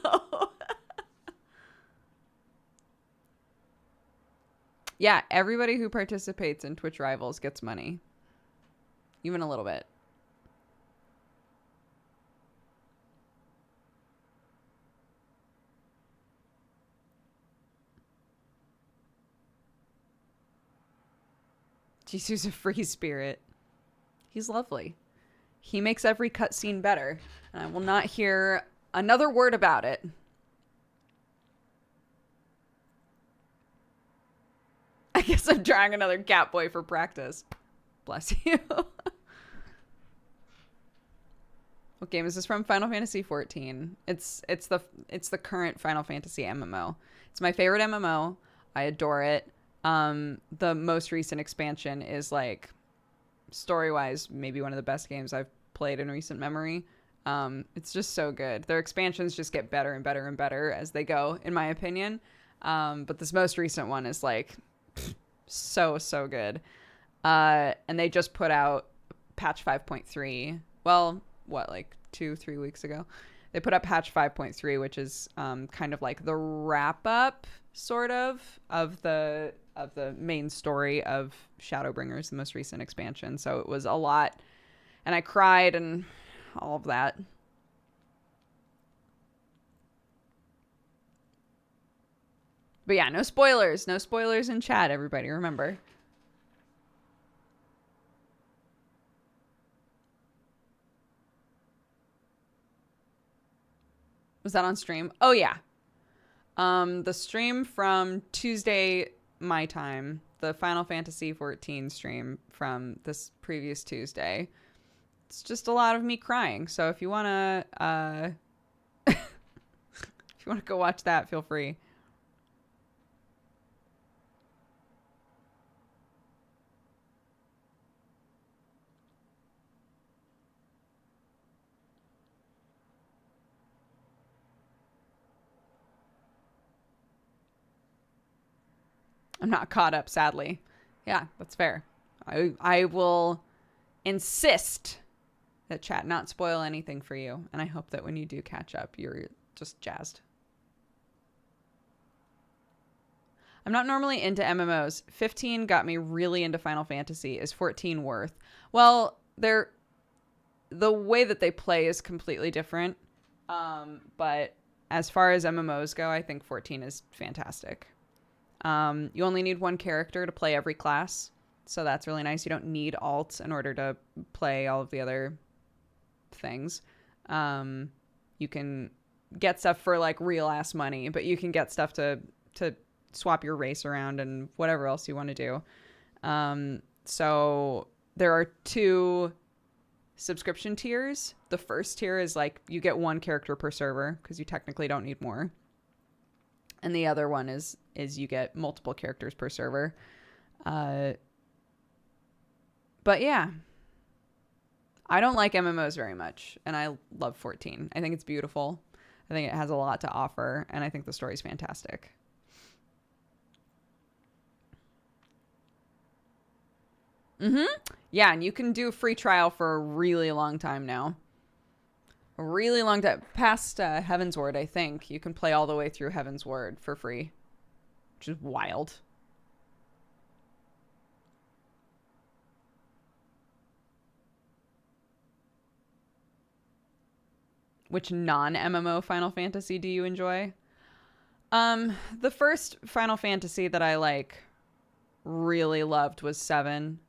yeah, everybody who participates in Twitch Rivals gets money. Even a little bit. Jisoo's a free spirit. He's lovely. He makes every cutscene better, and I will not hear another word about it. I guess I'm trying another cat boy for practice. Bless you. What game is this from? Final Fantasy XIV. It's the current Final Fantasy MMO. It's my favorite MMO. I adore it. The most recent expansion is, like, story-wise, maybe one of the best games I've played in recent memory. It's just so good. Their expansions just get better and better and better as they go, in my opinion. But this most recent one is, like, so good. And they just put out patch 5.3. Well, what, like 2-3 weeks ago? They put up patch 5.3, which is kind of like the wrap-up, sort of the main story of Shadowbringers, the most recent expansion. So it was a lot, and I cried and all of that. But yeah, no spoilers in chat, everybody, remember. Was that on stream? Oh yeah. The stream from Tuesday my time, the Final Fantasy XIV stream from this previous Tuesday. It's just a lot of me crying. So if you wanna if you wanna go watch that, feel free. I'm not caught up, sadly. Yeah, that's fair. I will insist that chat not spoil anything for you, and I hope that when you do catch up, you're just jazzed. I'm not normally into MMOs. 15 got me really into Final Fantasy. Is 14 worth? Well, the way that they play is completely different. But as far as MMOs go, I think 14 is fantastic. You only need one character to play every class, so that's really nice. You don't need alts in order to play all of the other things. You can get stuff for, like, real ass money, but you can get stuff to swap your race around and whatever else you want to do. So there are 2 subscription tiers. The first tier is, like, you get 1 character per server because you technically don't need more. And the other one is you get multiple characters per server. But yeah, I don't like MMOs very much, and I love 14. I think it's beautiful. I think it has a lot to offer, and I think the story's fantastic. Yeah, and you can do a free trial for a really long time now. A really long time. Past Heaven's Word, I think. You can play all the way through Heaven's Word for free. Which is wild. Which non-MMO Final Fantasy do you enjoy? The first Final Fantasy that I, like, really loved was 7.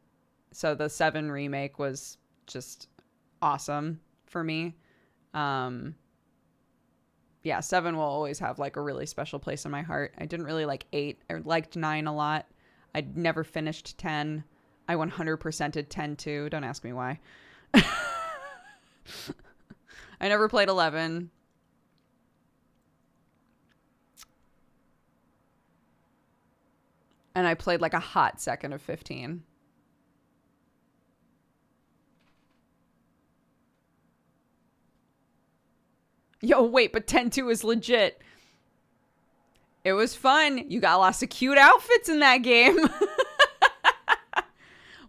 So the 7 remake was just awesome for me. Yeah, 7 will always have, like, a really special place in my heart. I didn't really like 8. I liked 9 a lot. I'd never finished 10. I 100%ed 10 too. Don't ask me why. I never played 11. And I played like a hot second of 15. Yo, wait, but 10-2 is legit. It was fun. You got lots of cute outfits in that game.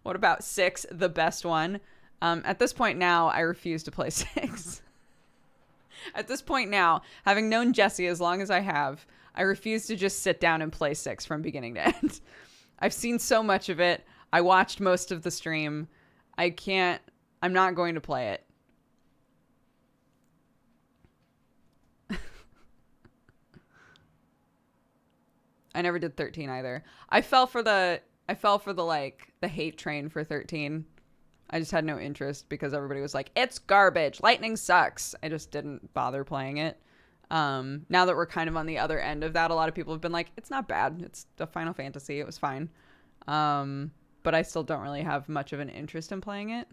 What about 6, the best one? At this point now, I refuse to play 6. At this point now, having known Jesse as long as I have, I refuse to just sit down and play 6 from beginning to end. I've seen so much of it. I watched most of the stream. I'm not going to play it. I never did 13 either. I fell for the like the hate train for 13. I just had no interest because everybody was like, it's garbage. Lightning sucks. I just didn't bother playing it. Now that we're kind of on the other end of that, a lot of people have been like, it's not bad. It's a Final Fantasy. It was fine. But I still don't really have much of an interest in playing it.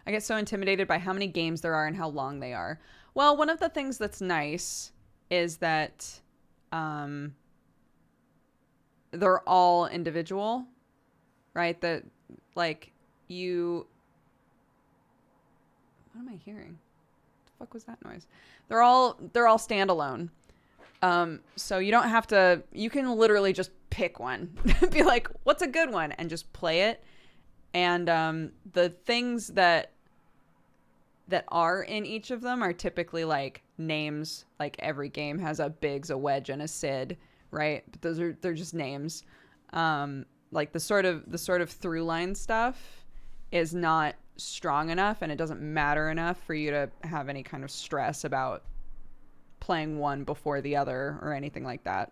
I get so intimidated by how many games there are and how long they are. Well, one of the things that's nice is that they're all individual, right? That like you... What am I hearing? What the fuck was that noise? They're all standalone. So you don't have to... You can literally just pick one. Be like, what's a good one? And just play it. And the things that are in each of them are typically like names. Like every game has a Biggs, a Wedge, and a Sid, right? But they're just names. Like the sort of through line stuff is not strong enough, and it doesn't matter enough for you to have any kind of stress about playing one before the other or anything like that.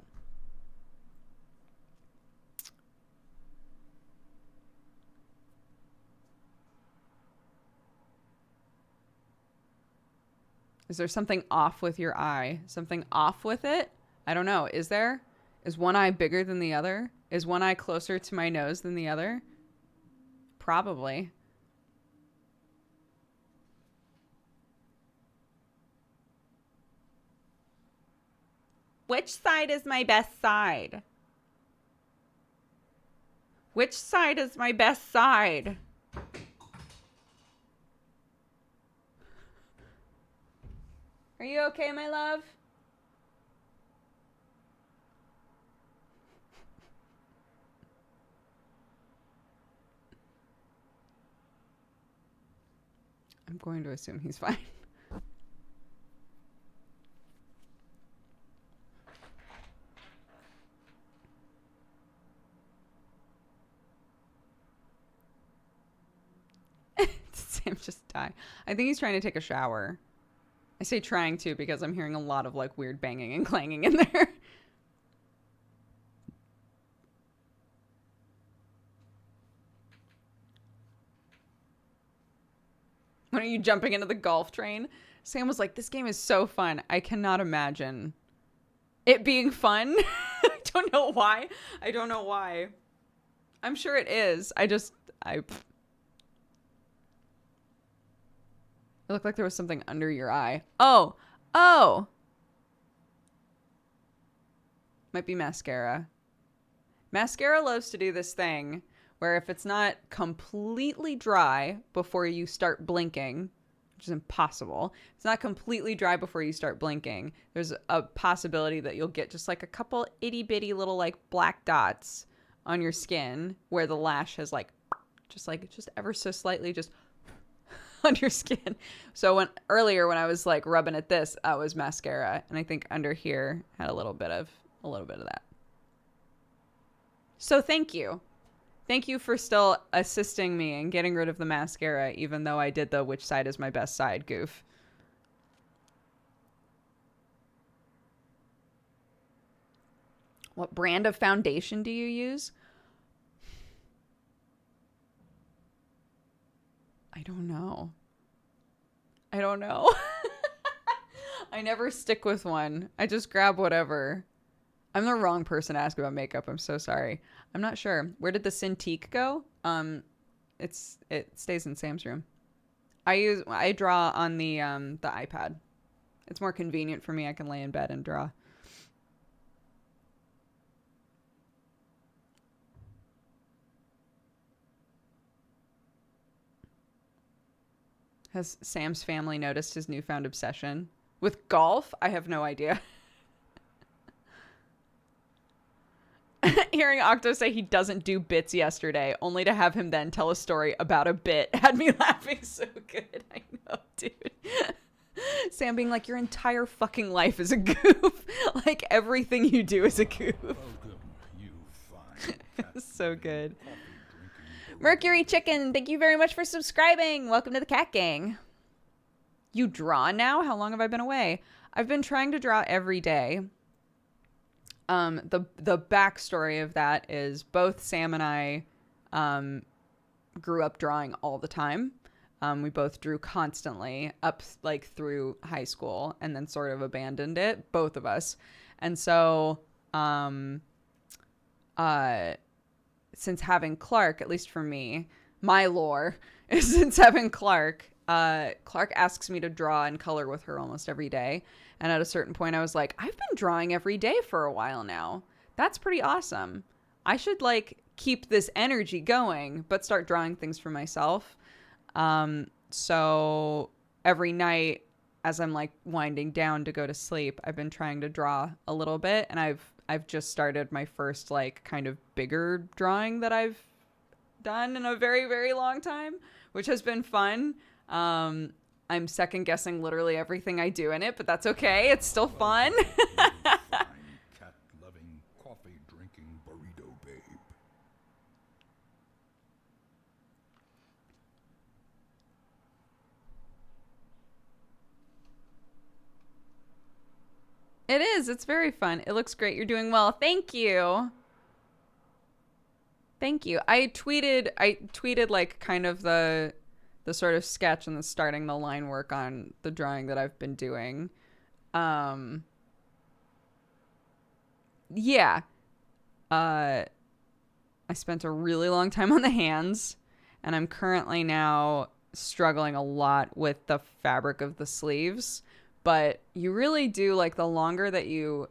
Is there something off with your eye? Something off with it? I don't know. Is there? Is one eye bigger than the other? Is one eye closer to my nose than the other? Probably. Which side is my best side? Which side is my best side? Are you okay, my love? I'm going to assume he's fine. Sam just died. I think he's trying to take a shower. I say trying to because I'm hearing a lot of like weird banging and clanging in there. When are you jumping into the golf train? Sam was like, this game is so fun. I cannot imagine it being fun. I don't know why. I'm sure it is. It looked like there was something under your eye. Oh. Might be mascara. Mascara loves to do this thing where if it's not completely dry before you start blinking, which is impossible, if it's not completely dry before you start blinking, there's a possibility that you'll get just like a couple itty bitty little like black dots on your skin where the lash has just ever so slightly just on your skin. So earlier when I was like rubbing at this, that was mascara, and I think under here had a little bit of that. So thank you for still assisting me in getting rid of the mascara, even though I did the which side is my best side goof. What brand of foundation do you use? I don't know. I don't know. I never stick with one. I just grab whatever. I'm the wrong person to ask about makeup. I'm so sorry. I'm not sure. Where did the Cintiq go? It stays in Sam's room. I draw on the iPad. It's more convenient for me. I can lay in bed and draw. Has Sam's family noticed his newfound obsession with golf? I have no idea. Hearing Octo say he doesn't do bits yesterday, only to have him then tell a story about a bit, had me laughing so good. I know, dude. Sam being like, your entire fucking life is a goof. Like, everything you do is a goof. So good. Mercury Chicken, thank you very much for subscribing. Welcome to the Cat Gang. You draw now? How long have I been away? I've been trying to draw every day. The backstory of that is both Sam and I grew up drawing all the time. We both drew constantly up like through high school and then sort of abandoned it, both of us. And so since having Clark, at least for me, my lore is since having Clark asks me to draw and color with her almost every day. And at a certain point I was like, I've been drawing every day for a while now. That's pretty awesome. I should like keep this energy going, but start drawing things for myself. So every night as I'm like winding down to go to sleep, I've been trying to draw a little bit, and I've just started my first like kind of bigger drawing that I've done in a very, very long time, which has been fun. I'm second guessing literally everything I do in it, but that's okay. It's still fun. Cat loving, coffee drinking burrito babe. It is. It's very fun. It looks great. You're doing well. Thank you. Thank you. I tweeted like kind of the sort of sketch and the starting the line work on the drawing that I've been doing. Yeah. I spent a really long time on the hands, and I'm currently now struggling a lot with the fabric of the sleeves. But you really do, like, the longer that you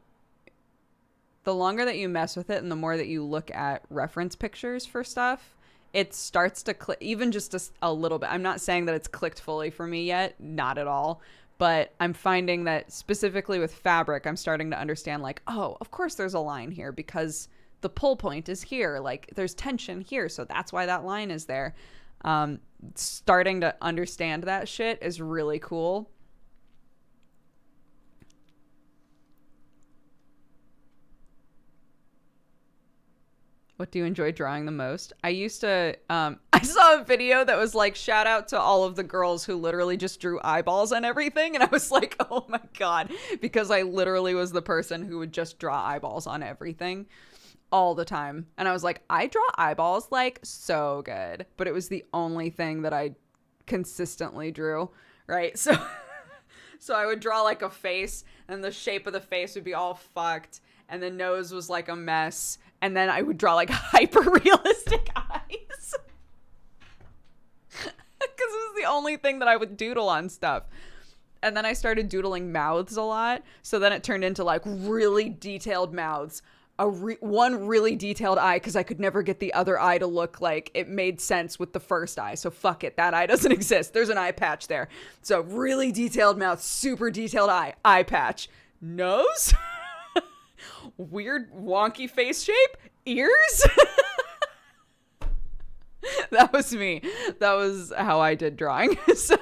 mess with it and the more that you look at reference pictures for stuff, it starts to click, even just a little bit. I'm not saying that it's clicked fully for me yet, not at all. But I'm finding that specifically with fabric, I'm starting to understand, like, oh, of course there's a line here because the pull point is here. Like, there's tension here, so that's why that line is there. Starting to understand that shit is really cool. What do you enjoy drawing the most? I used to, I saw a video that was like, shout out to all of the girls who literally just drew eyeballs and everything. And I was like, oh my God, because I literally was the person who would just draw eyeballs on everything all the time. And I was like, I draw eyeballs like so good, but it was the only thing that I consistently drew, right? So, so I would draw like a face and the shape of the face would be all fucked. And the nose was like a mess. And then I would draw like hyper realistic eyes. Because it was the only thing that I would doodle on stuff. And then I started doodling mouths a lot. So then it turned into like really detailed mouths. One really detailed eye, because I could never get the other eye to look like it made sense with the first eye. So fuck it. That eye doesn't exist. There's an eye patch there. So really detailed mouth, super detailed eye patch. Nose? Weird wonky face shape, ears. That was me. That was how I did drawing. So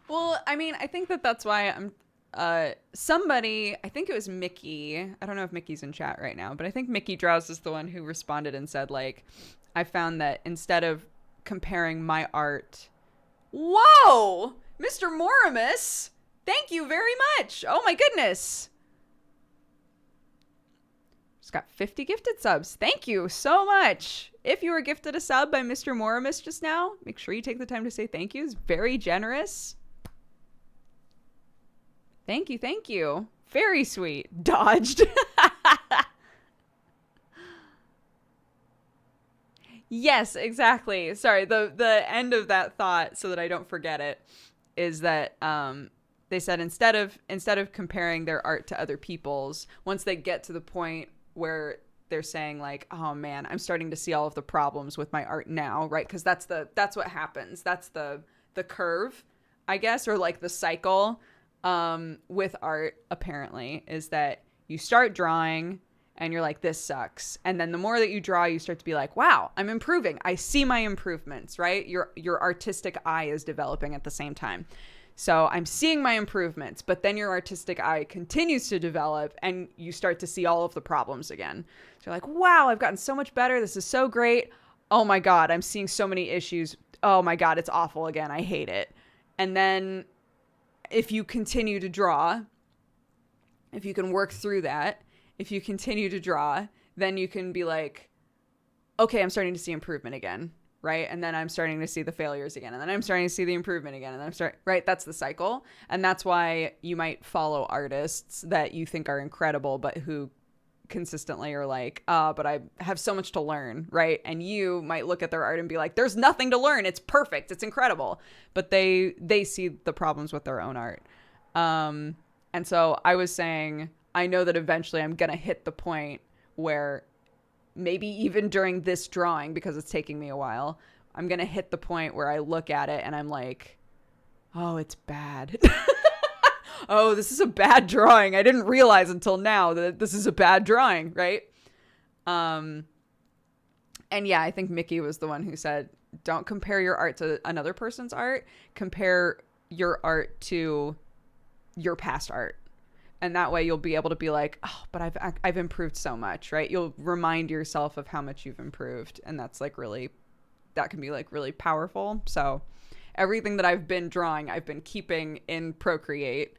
well, I mean, I think that's why I'm somebody, I think it was Mickey. I don't know if Mickey's in chat right now, but I think Mickey Draws is the one who responded and said, like, I found that instead of comparing my art, whoa, Mr. Morimus, thank you very much. Oh my goodness. Just got 50 gifted subs. Thank you so much. If you were gifted a sub by Mr. Morimus just now, make sure you take the time to say thank you. It's very generous. Thank you, thank you. Very sweet. Dodged. Yes, exactly. Sorry, the end of that thought, so that I don't forget it, is that they said instead of comparing their art to other people's, once they get to the point where they're saying like, oh man, I'm starting to see all of the problems with my art now, right? Because that's what happens. That's the curve, I guess, or like the cycle with art, apparently, is that you start drawing and you're like, this sucks. And then the more that you draw, you start to be like, wow, I'm improving. I see my improvements, right? Your artistic eye is developing at the same time. So I'm seeing my improvements, but then your artistic eye continues to develop and you start to see all of the problems again. So you're like, wow, I've gotten so much better. This is so great. Oh my God, I'm seeing so many issues. Oh my God, it's awful again. I hate it. And then if you continue to draw, if you can work through that, if you continue to draw, then you can be like, okay, I'm starting to see improvement again, right? And then I'm starting to see the failures again. And then I'm starting to see the improvement again. And then right? That's the cycle. And that's why you might follow artists that you think are incredible, but who consistently are like, but I have so much to learn, right? And you might look at their art and be like, there's nothing to learn. It's perfect. It's incredible. But they see the problems with their own art. And so I was saying, I know that eventually I'm going to hit the point where maybe even during this drawing, because it's taking me a while, I'm going to hit the point where I look at it and I'm like, oh, it's bad. Oh, this is a bad drawing. I didn't realize until now that this is a bad drawing, right? And yeah, I think Mickey was the one who said, don't compare your art to another person's art. Compare your art to your past art. And that way you'll be able to be like, oh, but I've improved so much, right? You'll remind yourself of how much you've improved. And that's like really, that can be like really powerful. So everything that I've been drawing, I've been keeping in Procreate.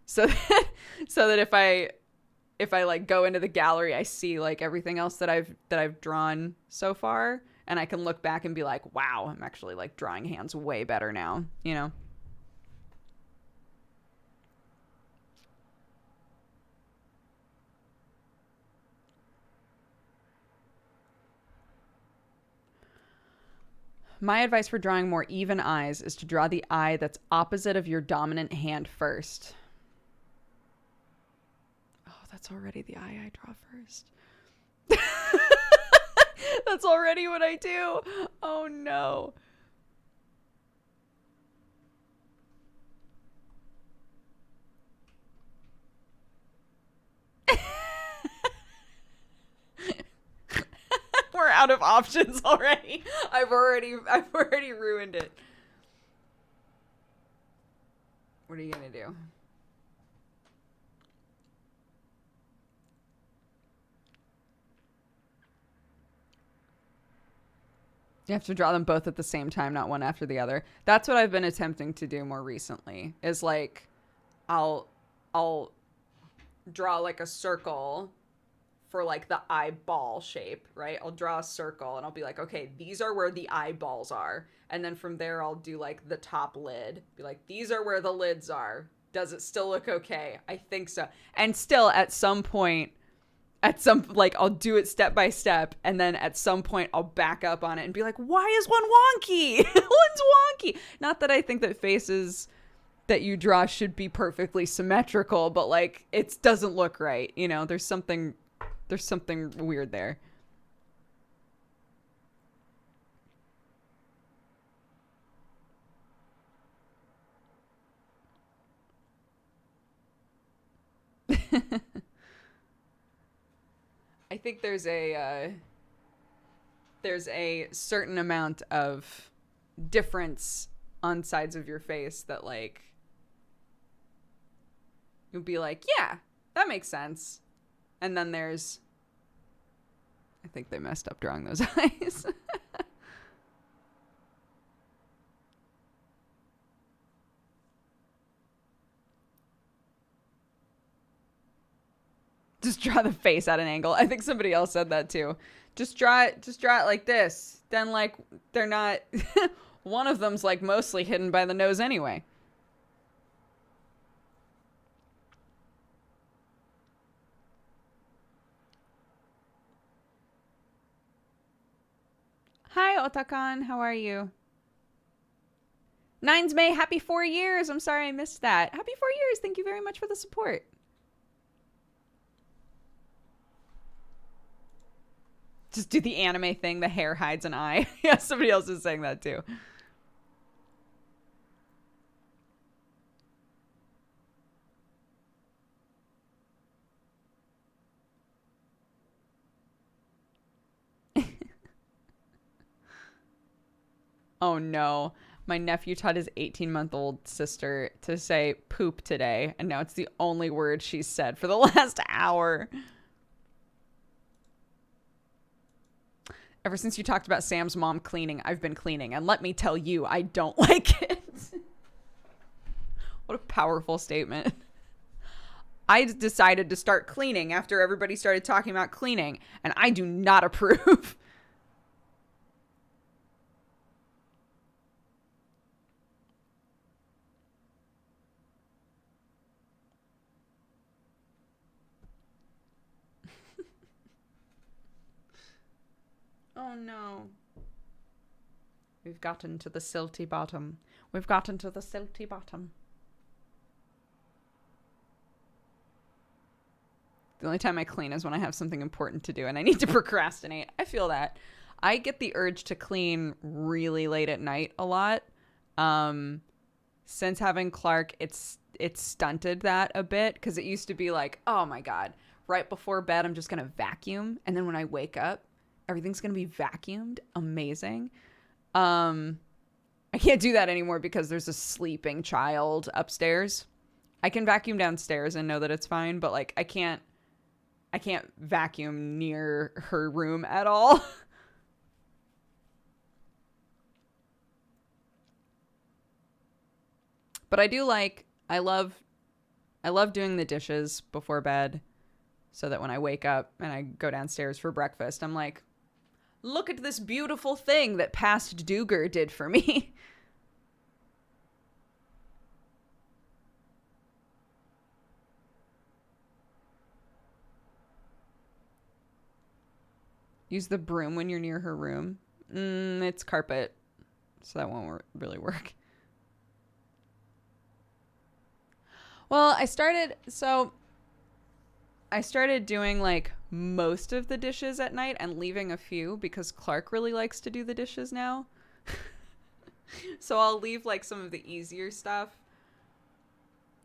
So that if I like go into the gallery, I see like everything else that I've drawn so far. And I can look back and be like, wow, I'm actually like drawing hands way better now, you know? My advice for drawing more even eyes is to draw the eye that's opposite of your dominant hand first. Oh, that's already the eye I draw first. That's already what I do. Oh, no. We're out of options already. I've already ruined it. What are you gonna do? You have to draw them both at the same time, not one after the other. That's what I've been attempting to do more recently. Is like, I'll draw like a circle for like the eyeball shape, right? I'll draw a circle and I'll be like, okay, these are where the eyeballs are. And then from there, I'll do like the top lid. Be like, these are where the lids are. Does it still look okay? I think so. And still at some point, like I'll do it step by step. And then at some point I'll back up on it and be like, why is one wonky? One's wonky. Not that I think that faces that you draw should be perfectly symmetrical, but like it doesn't look right. You know, there's something weird there. I think there's a certain amount of difference on sides of your face that like you'll be like, yeah, that makes sense. And then there's, I think they messed up drawing those eyes. Just draw the face at an angle. I think somebody else said that too. Just draw it like this. Then like they're not one of them's like mostly hidden by the nose anyway. Hi Otakan, how are you? Nines May, happy 4 years. I'm sorry I missed that. Happy 4 years. Thank you very much for the support. Just do the anime thing. The hair hides an eye. Yeah, somebody else is saying that too. Oh no. My nephew taught his 18-month-old sister to say poop today, and now it's the only word she's said for the last hour. Ever since you talked about Sam's mom cleaning, I've been cleaning, and let me tell you, I don't like it. What a powerful statement. I decided to start cleaning after everybody started talking about cleaning, and I do not approve. Oh no. We've gotten to the silty bottom. We've gotten to the silty bottom. The only time I clean is when I have something important to do and I need to procrastinate. I feel that. I get the urge to clean really late at night a lot. Since having Clark, it's stunted that a bit, because it used to be like, oh my God, right before bed, I'm just going to vacuum. And then when I wake up, everything's going to be vacuumed. Amazing. I can't do that anymore because there's a sleeping child upstairs. I can vacuum downstairs and know that it's fine, but like I can't vacuum near her room at all. But I love doing the dishes before bed, so that when I wake up and I go downstairs for breakfast, I'm like, look at this beautiful thing that past Dooger did for me. Use the broom when you're near her room. It's carpet, so that won't really work. Well, I started doing like most of the dishes at night and leaving a few because Clark really likes to do the dishes now. So I'll leave like some of the easier stuff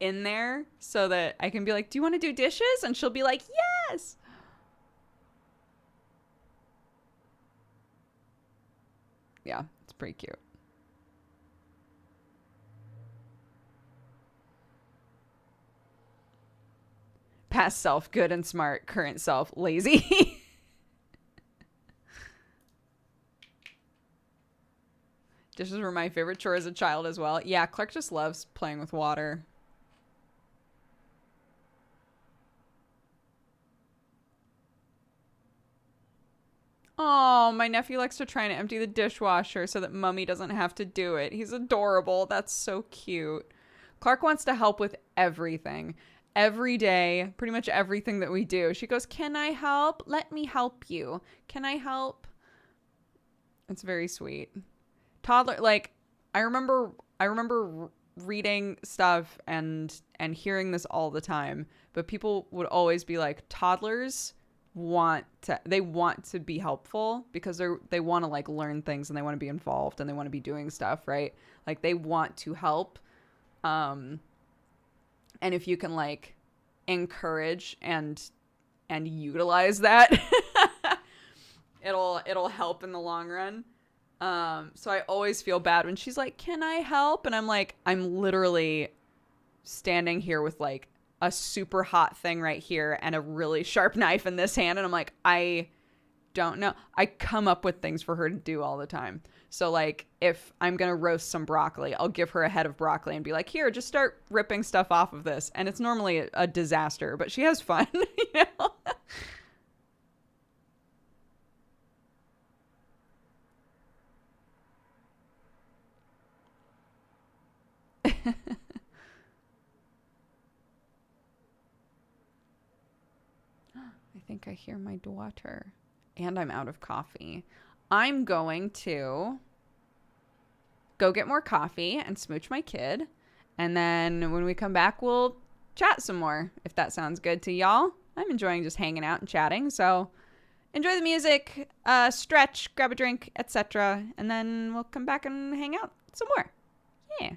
in there so that I can be like, do you want to do dishes? And she'll be like, yes. Yeah, it's pretty cute. Past self, good and smart. Current self, lazy. Dishes were my favorite chore as a child as well. Yeah, Clark just loves playing with water. Oh, my nephew likes to try and empty the dishwasher so that Mummy doesn't have to do it. He's adorable. That's so cute. Clark wants to help with everything. Every day, pretty much everything that we do. She goes, can I help? Let me help you. Can I help? It's very sweet. Toddler, like, I remember reading stuff and hearing this all the time, but people would always be like, toddlers want to be helpful because they want to like learn things and they want to be involved and they want to be doing stuff, right? Like they want to help. And if you can like encourage and utilize that, it'll help in the long run. So I always feel bad when she's like, can I help? And I'm like, I'm literally standing here with like a super hot thing right here and a really sharp knife in this hand. And I'm like, I don't know. I come up with things for her to do all the time. So like if I'm going to roast some broccoli, I'll give her a head of broccoli and be like, here, just start ripping stuff off of this. And it's normally a disaster, but she has fun, you know? I think I hear my daughter. And I'm out of coffee. I'm going to go get more coffee and smooch my kid. And then when we come back, we'll chat some more, if that sounds good to y'all. I'm enjoying just hanging out and chatting. So enjoy the music, stretch, grab a drink, etc. And then we'll come back and hang out some more. Yeah.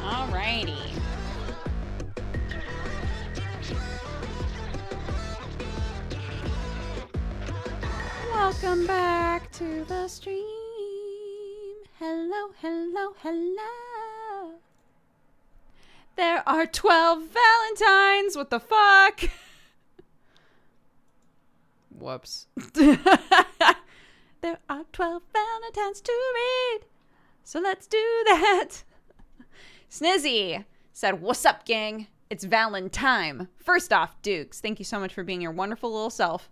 Alrighty. Welcome back to the stream. Hello, hello, hello. There are 12 valentines. What the fuck? Whoops. There are 12 valentines to read. So let's do that. Snizzy said, "What's up, gang? It's Valentine. First off, Dukes, thank you so much for being your wonderful little self.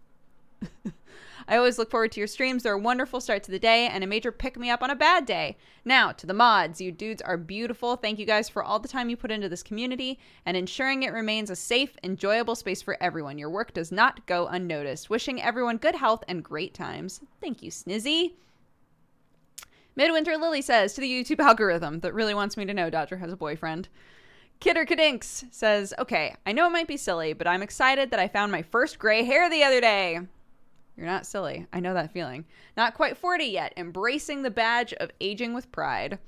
I always look forward to your streams. They're a wonderful start to the day and a major pick-me-up on a bad day. Now, to the mods. You dudes are beautiful. Thank you guys for all the time you put into this community and ensuring it remains a safe, enjoyable space for everyone. Your work does not go unnoticed. Wishing everyone good health and great times." Thank you, Snizzy. Midwinter Lily says, "To the YouTube algorithm that really wants me to know Dodger has a boyfriend." Kidder Kadinks says, "Okay, I know it might be silly, but I'm excited that I found my first gray hair the other day." You're not silly. I know that feeling. Not quite 40 yet. Embracing the badge of aging with pride.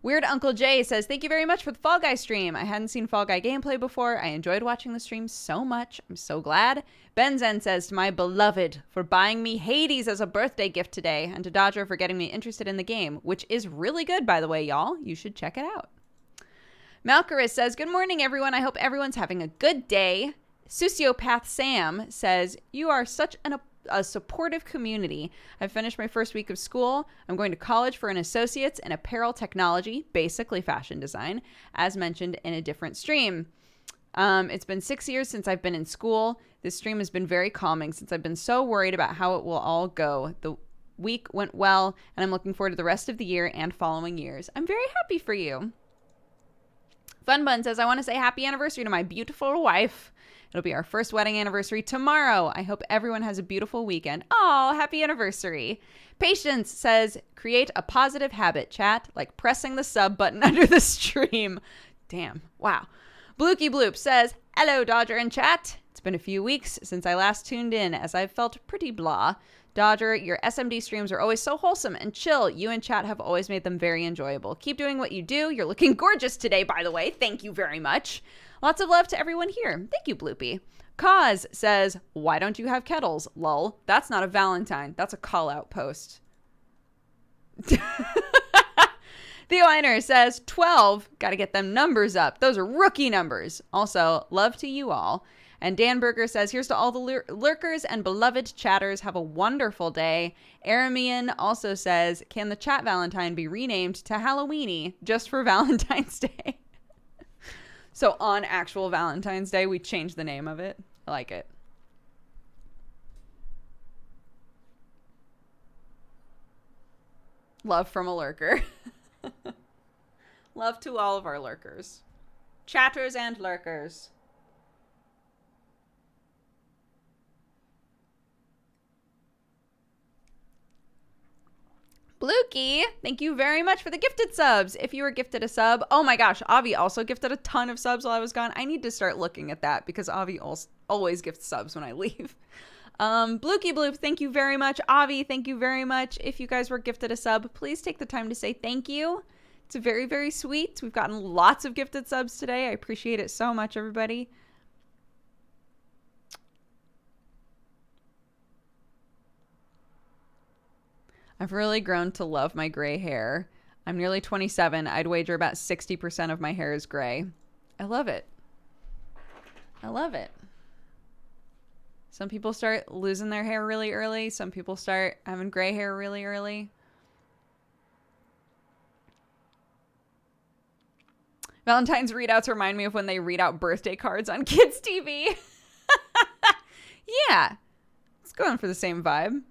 Weird Uncle Jay says, "Thank you very much for the Fall Guy stream. I hadn't seen Fall Guy gameplay before. I enjoyed watching the stream so much. I'm so glad." Ben Zen says, "To my beloved for buying me Hades as a birthday gift today, and to Dodger for getting me interested in the game, which is really good, by the way, y'all. You should check it out." Malcaris says, "Good morning, everyone. I hope everyone's having a good day." Sociopath Sam says, "You are such a supportive community. I've finished my first week of school. I'm going to college for an associate's in apparel technology, basically fashion design, as mentioned in a different stream. It's been 6 years since I've been in school. This stream has been very calming since I've been so worried about how it will all go. The week went well, and I'm looking forward to the rest of the year and following years." I'm very happy for you. Fun Bun says, "I want to say happy anniversary to my beautiful wife. It'll be our first wedding anniversary tomorrow. I hope everyone has a beautiful weekend." Oh, happy anniversary. Patience says, "Create a positive habit, chat, like pressing the sub button under the stream." Damn. Wow. Blooky Bloop says, "Hello, Dodger and chat. It's been a few weeks since I last tuned in as I've felt pretty blah. Dodger, your SMD streams are always so wholesome and chill. You and chat have always made them very enjoyable. Keep doing what you do. You're looking gorgeous today, by the way. Thank you very much. Lots of love to everyone here." Thank you, Bloopy. Cause says, "Why don't you have kettles? Lol. That's not a Valentine. That's a call-out post." Theo Einer says, 12. Gotta get them numbers up. Those are rookie numbers. Also, love to you all. And Dan Berger says, "Here's to all the lurkers and beloved chatters. Have a wonderful day." Aramian also says, "Can the chat Valentine be renamed to Halloweeny just for Valentine's Day?" So on actual Valentine's Day, we changed the name of it. I like it. Love from a lurker. Love to all of our lurkers. Chatters and lurkers. Blukey, thank you very much for the gifted subs. If you were gifted a sub, oh my gosh, Avi also gifted a ton of subs while I was gone. I need to start looking at that because Avi always gifts subs when I leave. Blukey Bloop, thank you very much. Avi, thank you very much. If you guys were gifted a sub, please take the time to say thank you. It's very, very sweet. We've gotten lots of gifted subs today. I appreciate it so much, everybody. I've really grown to love my gray hair. I'm nearly 27. I'd wager about 60% of my hair is gray. I love it. I love it. Some people start losing their hair really early. Some people start having gray hair really early. Valentine's readouts remind me of when they read out birthday cards on kids' TV. Yeah. It's going for the same vibe.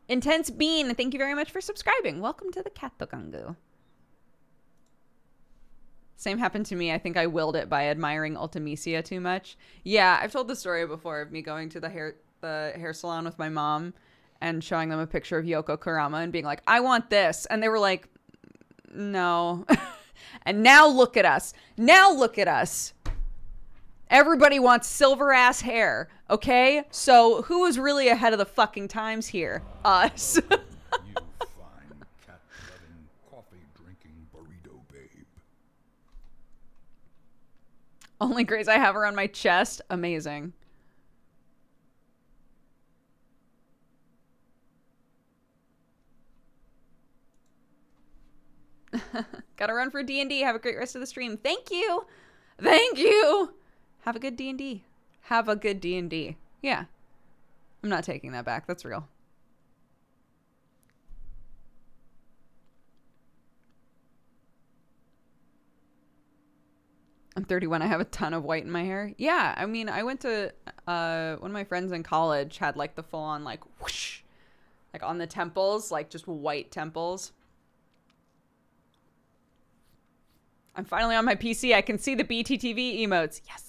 Intense Bean, thank you very much for subscribing. Welcome to the Katogangu. Same happened to me. I think I willed it by admiring Ultimisia too much. Yeah, I've told the story before of me going to the hair salon with my mom and showing them a picture of Yoko Kurama and being like, "I want this." And they were like, "No." And now look at us. Now look at us. Everybody wants silver ass hair, okay? So who was really ahead of the fucking times here? Us. You fine cat-loving, coffee-drinking burrito babe. Only grays I have are on my chest. Amazing. Gotta run for D&D. Have a great rest of the stream. Thank you. Thank you. Have a good D&D. Have a good D&D. Yeah. I'm not taking that back. That's real. I'm 31. I have a ton of white in my hair. Yeah. I mean, I went to, one of my friends in college had like the full on like whoosh, like on the temples, like just white temples. I'm finally on my PC. I can see the BTTV emotes. Yes.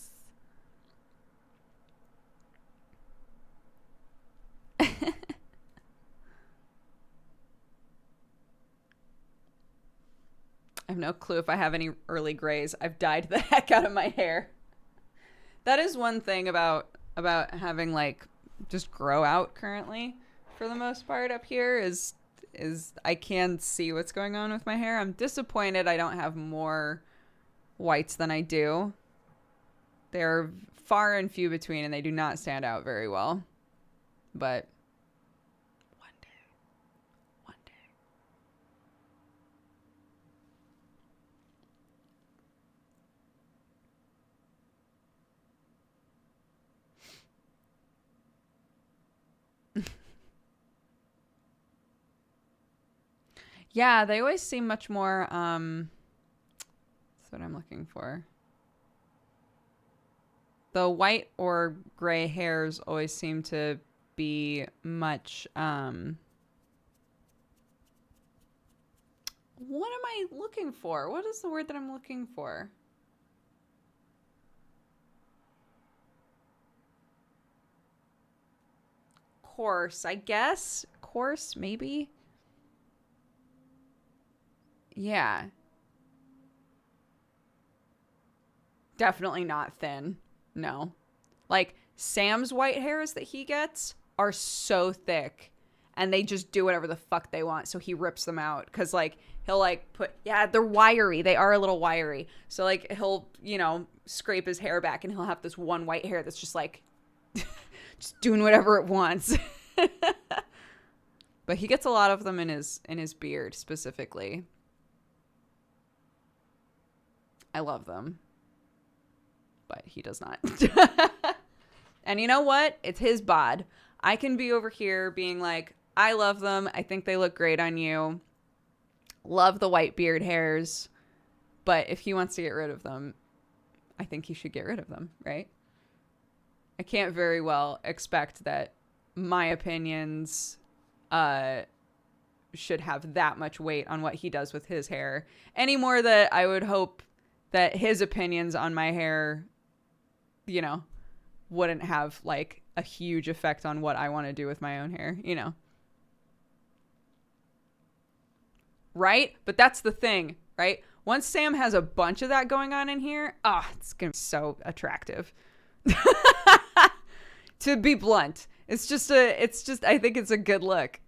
I have no clue if I have any early grays. I've dyed the heck out of my hair. That is one thing about having like just grow out currently for the most part up here is I can see what's going on with my hair. I'm disappointed I don't have more whites than I do. They're far and few between and they do not stand out very well. But one day. Yeah, they always seem much more, that's what I'm looking for. The white or gray hairs always seem to be much, what am I looking for? What is the word that I'm looking for? Coarse, I guess. Coarse, maybe. Yeah. Definitely not thin. No. Like, Sam's white hairs that he gets are so thick. And they just do whatever the fuck they want. So he rips them out. Because, like, he'll, like, yeah, they're wiry. They are a little wiry. So, like, he'll, you know, scrape his hair back. And he'll have this one white hair that's just, like, just doing whatever it wants. But he gets a lot of them in his beard, specifically. I love them. But he does not. And you know what? It's his bod. I can be over here being like, I love them. I think they look great on you. Love the white beard hairs. But if he wants to get rid of them, I think he should get rid of them, right? I can't very well expect that my opinions should have that much weight on what he does with his hair. Any more that I would hope that his opinions on my hair, you know, wouldn't have like a huge effect on what I want to do with my own hair, you know. Right? But that's the thing, right? Once Sam has a bunch of that going on in here, it's going to be so attractive. To be blunt. I think it's a good look.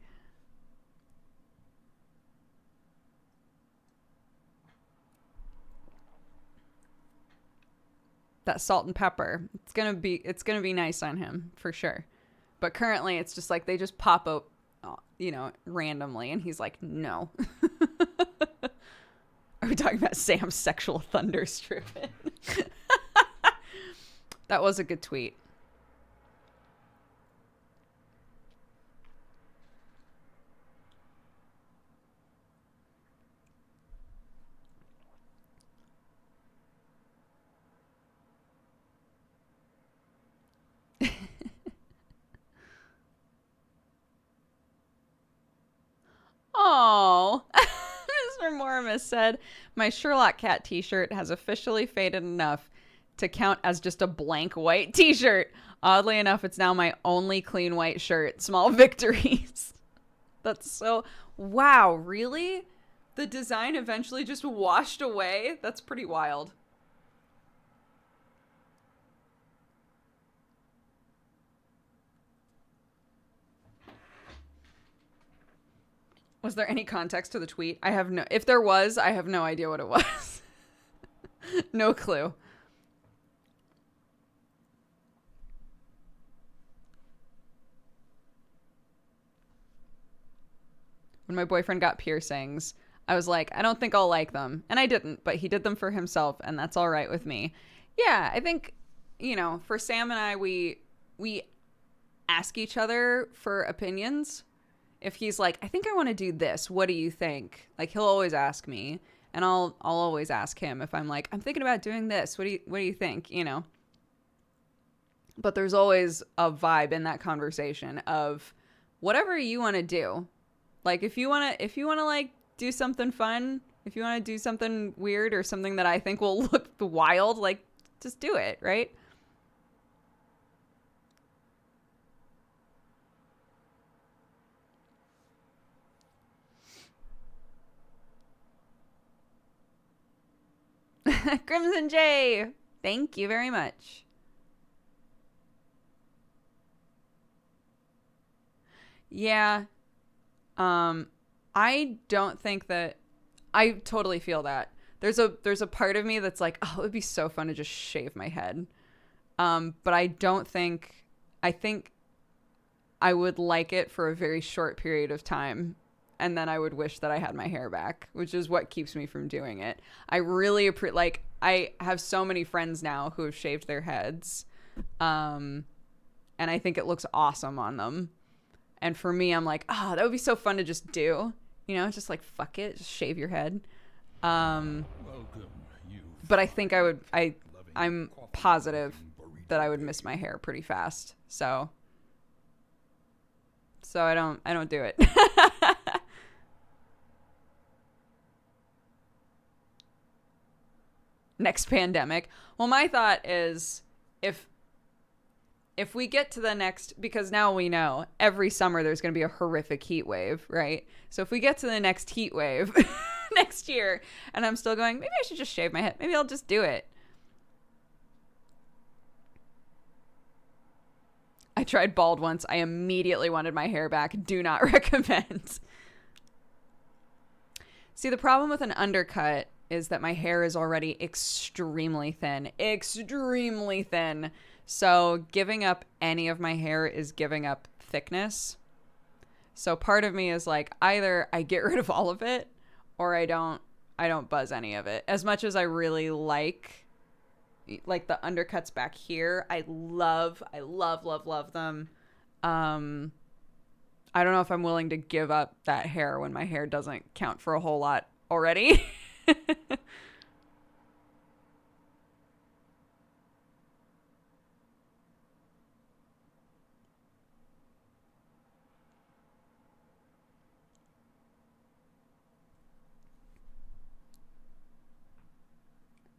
That salt and pepper. It's gonna be nice on him for sure. But currently it's just like they just pop up, you know, randomly, and he's like, no. Are we talking about Sam's sexual thunderstripping? That was a good tweet. Oh, Mr. Mormus said, my Sherlock Cat t-shirt has officially faded enough to count as just a blank white t-shirt. Oddly enough, it's now my only clean white shirt. Small victories. That's so... Wow, really? The design eventually just washed away? That's pretty wild. Was there any context to the tweet? If there was, I have no idea what it was. No clue. When my boyfriend got piercings, I was like, I don't think I'll like them. And I didn't, but he did them for himself, and that's all right with me. Yeah, I think, for Sam and I, we ask each other for opinions. If he's like, I think I want to do this, what do you think? Like, he'll always ask me, and I'll always ask him if I'm like, I'm thinking about doing this. What do you think? But there's always a vibe in that conversation of whatever you want to do. Like, if you want to like do something fun, if you want to do something weird or something that I think will look wild, like, just do it, right? Crimson J, thank you very much. Yeah. I don't think that I totally feel that. There's a part of me that's like, oh, it would be so fun to just shave my head. But I think I would like it for a very short period of time. And then I would wish that I had my hair back, which is what keeps me from doing it. I really I have so many friends now who have shaved their heads. And I think it looks awesome on them. And for me, I'm like, that would be so fun to just do. Just like, fuck it, just shave your head. But I think I'm positive that I would miss my hair pretty fast. So I don't do it. Next pandemic. Well, my thought is if we get to the next, because now we know every summer there's going to be a horrific heat wave, right? So if we get to the next heat wave next year and I'm still going, maybe I should just shave my head. Maybe I'll just do it. I tried bald once. I immediately wanted my hair back. Do not recommend. See, the problem with an undercut is that my hair is already extremely thin. Extremely thin. So giving up any of my hair is giving up thickness. So part of me is like, either I get rid of all of it or I don't buzz any of it. As much as I really like the undercuts back here, I love them. I don't know if I'm willing to give up that hair when my hair doesn't count for a whole lot already.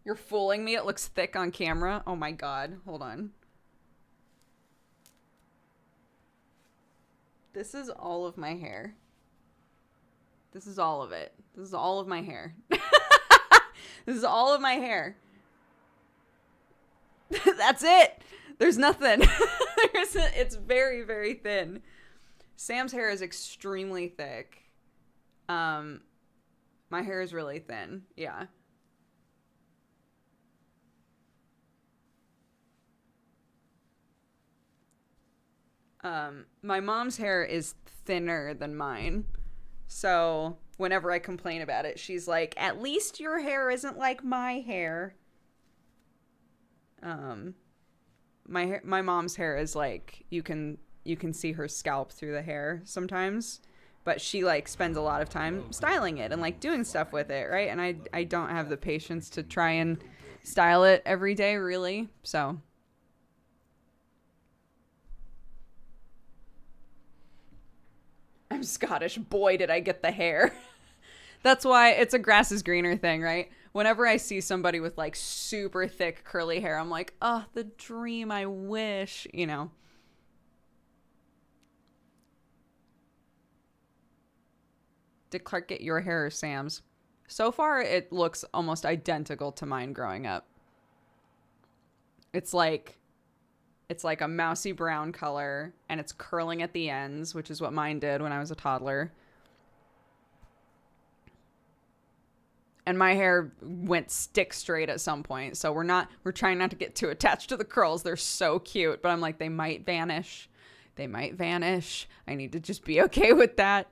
You're fooling me. It looks thick on camera. Oh my God. Hold on. This is all of my hair. This is all of it. This is all of my hair. This is all of my hair. That's it. There's nothing. It's very, very thin. Sam's hair is extremely thick. My hair is really thin. Yeah. My mom's hair is thinner than mine. So whenever I complain about it, she's like, at least your hair isn't like my hair. My mom's hair is like, you can see her scalp through the hair sometimes, but she like spends a lot of time styling it and like doing stuff with it, right? And I don't have the patience to try and style it every day, really. So I'm Scottish. Boy, did I get the hair. That's why it's a grass is greener thing, right? Whenever I see somebody with like super thick curly hair, I'm like, oh, the dream, I wish, Did Clark get your hair or Sam's? So far, it looks almost identical to mine growing up. It's like a mousy brown color, and it's curling at the ends, which is what mine did when I was a toddler. And my hair went stick straight at some point. So we're trying not to get too attached to the curls. They're so cute. But I'm like, they might vanish. They might vanish. I need to just be okay with that.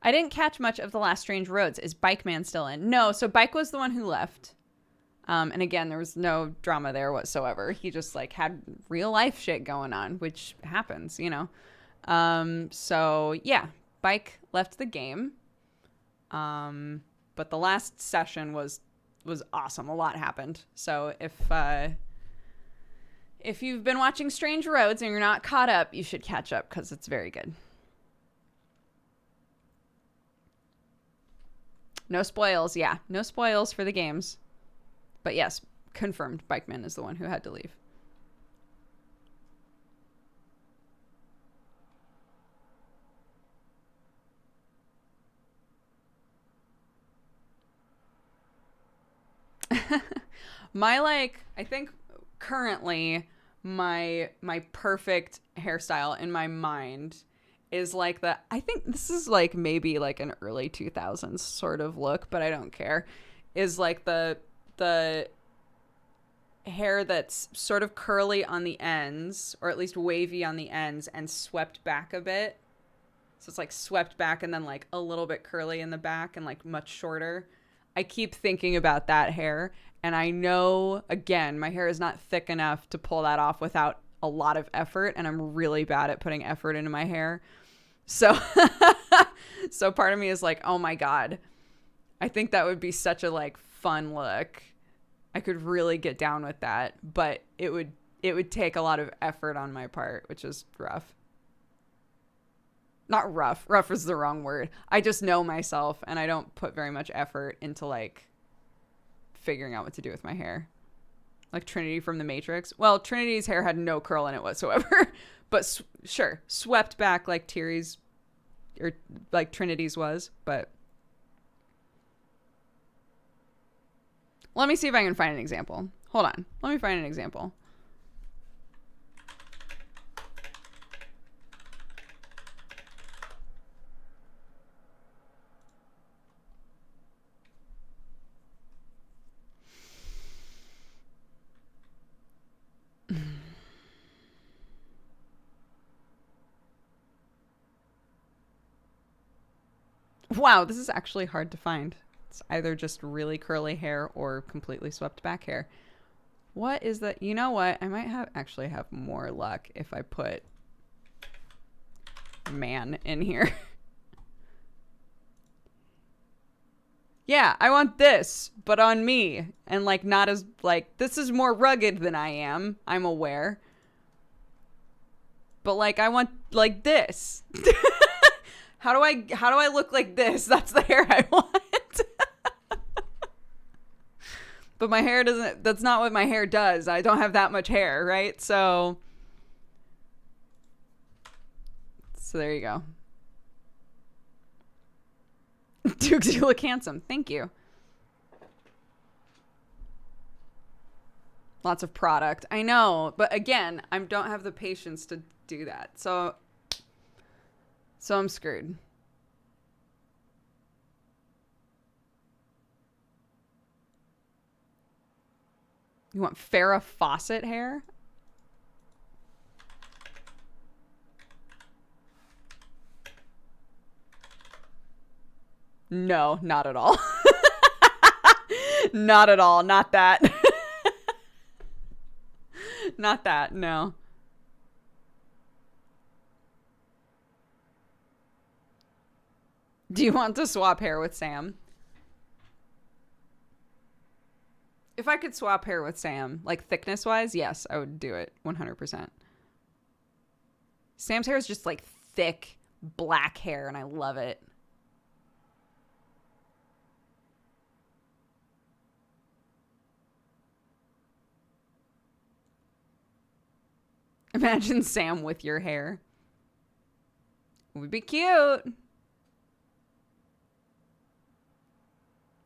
I didn't catch much of the last Strange Roads. Is Bike Man still in? No, so Bike was the one who left. And again, there was no drama there whatsoever. He just like had real life shit going on, which happens, you know. So yeah, Bike left the game. But the last session was awesome. A lot happened. So if you've been watching Strange Roads and you're not caught up, you should catch up because it's very good. No spoils, yeah. No spoils for the games. But yes, confirmed Bikeman is the one who had to leave. I think currently my perfect hairstyle in my mind is like I think this is like maybe like an early 2000s sort of look, but I don't care. Is like the hair that's sort of curly on the ends, or at least wavy on the ends, and swept back a bit. So it's like swept back and then like a little bit curly in the back and like much shorter. I keep thinking about that hair, and I know, again, my hair is not thick enough to pull that off without a lot of effort, and I'm really bad at putting effort into my hair. So so part of me is like, oh my God, I think that would be such a like fun look. I could really get down with that, but it would take a lot of effort on my part, which is rough. Not rough. Rough is the wrong word. I just know myself, and I don't put very much effort into like figuring out what to do with my hair. Like Trinity from The Matrix. Well, Trinity's hair had no curl in it whatsoever. But sure, swept back like Tiri's or like Trinity's was. But let me see if I can find an example. Hold on. Let me find an example. Wow, this is actually hard to find. It's either just really curly hair or completely swept back hair. What is that? You know what? I might actually have more luck if I put man in here. Yeah, I want this, but on me. And like not as like, this is more rugged than I am. I'm aware. But like, I want like this. How do I look like this? That's the hair I want. But my hair doesn't, that's not what my hair does. I don't have that much hair, right? So there you go. Dukes, you look handsome. Thank you. Lots of product. I know, but again, I don't have the patience to do that. So I'm screwed. You want Farrah Fawcett hair? No, not at all. Not at all. Not that. Not that. No. Do you want to swap hair with Sam? If I could swap hair with Sam, like thickness wise, yes, I would do it 100%. Sam's hair is just like thick black hair, and I love it. Imagine Sam with your hair. It would be cute.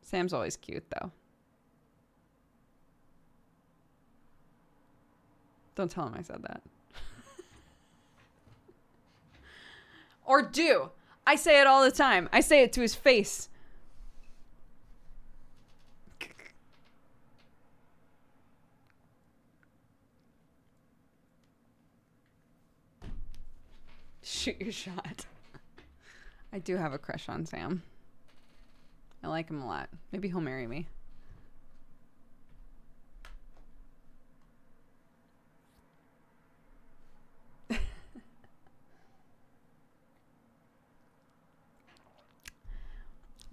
Sam's always cute, though. Don't tell him I said that. Or do. I say it all the time. I say it to his face. Shoot your shot. I do have a crush on Sam. I like him a lot. Maybe he'll marry me.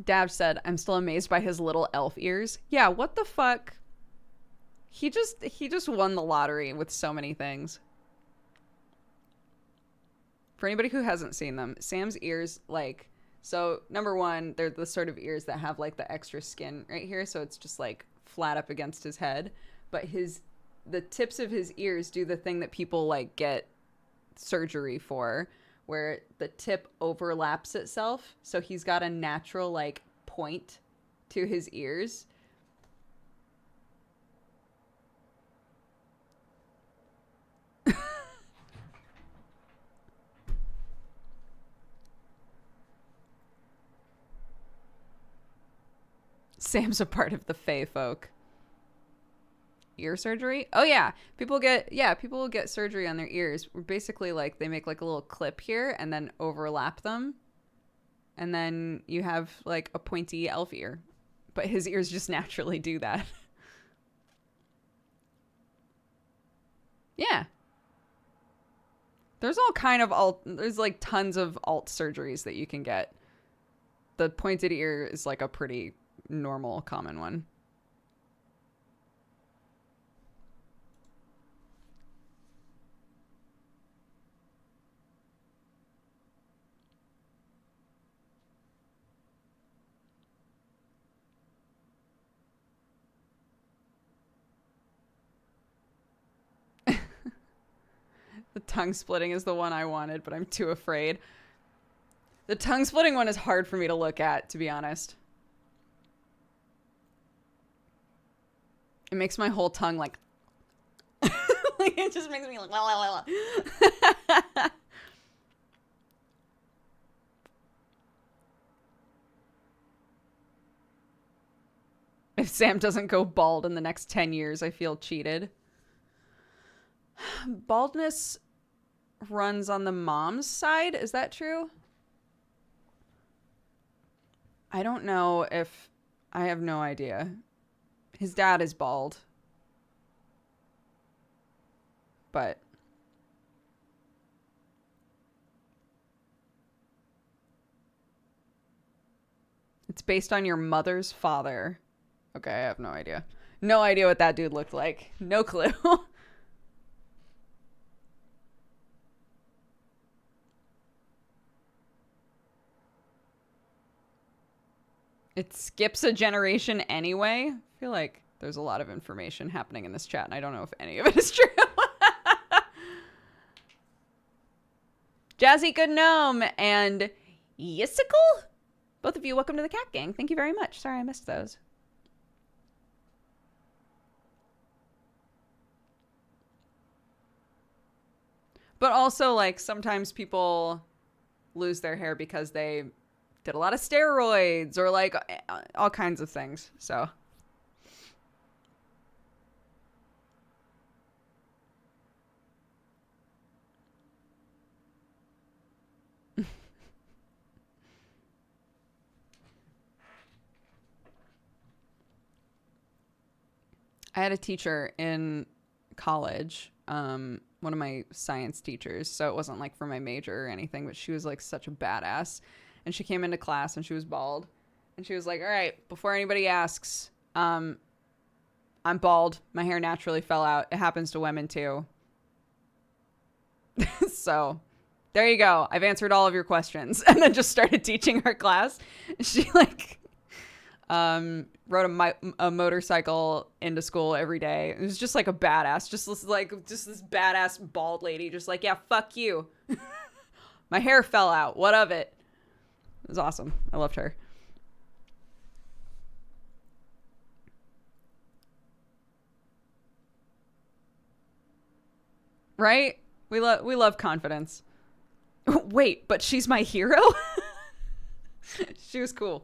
Dab said, I'm still amazed by his little elf ears. Yeah, what the fuck? He just won the lottery with so many things. For anybody who hasn't seen them, Sam's ears, like, so number one, they're the sort of ears that have like the extra skin right here, so it's just like flat up against his head. But the tips of his ears do the thing that people like get surgery for, where the tip overlaps itself. So he's got a natural like point to his ears. Sam's a part of the Fae folk. Ear surgery? Oh yeah, people will get surgery on their ears. Basically, like they make like a little clip here and then overlap them, and then you have like a pointy elf ear. But his ears just naturally do that. Yeah. There's all kind of there's like tons of alt surgeries that you can get. The pointed ear is like a pretty normal, common one. The tongue splitting is the one I wanted, but I'm too afraid. The tongue splitting one is hard for me to look at, to be honest. It makes my whole tongue like... like it just makes me like... La, la, la. If Sam doesn't go bald in the next 10 years, I feel cheated. Baldness runs on the mom's side. Is that true? I don't know if... I have no idea. His dad is bald. But... it's based on your mother's father. Okay, I have no idea. No idea what that dude looked like. No clue. It skips a generation anyway. I feel like there's a lot of information happening in this chat, and I don't know if any of it is true. Jazzy Good Gnome and Yissicle? Both of you, welcome to the Cat Gang. Thank you very much. Sorry I missed those. But also, like, sometimes people lose their hair because they did a lot of steroids or, like, all kinds of things. So... I had a teacher in college, one of my science teachers, so it wasn't like for my major or anything, but she was like such a badass. And she came into class and she was bald. And she was like, all right, before anybody asks, I'm bald. My hair naturally fell out. It happens to women too. So there you go. I've answered all of your questions. And then just started teaching her class. She like... rode a motorcycle into school every day. It was just like a badass, just this badass bald lady, just like, yeah, fuck you. My hair fell out. What of it? It was awesome. I loved her. Right? We love confidence. Wait, but she's my hero? She was cool.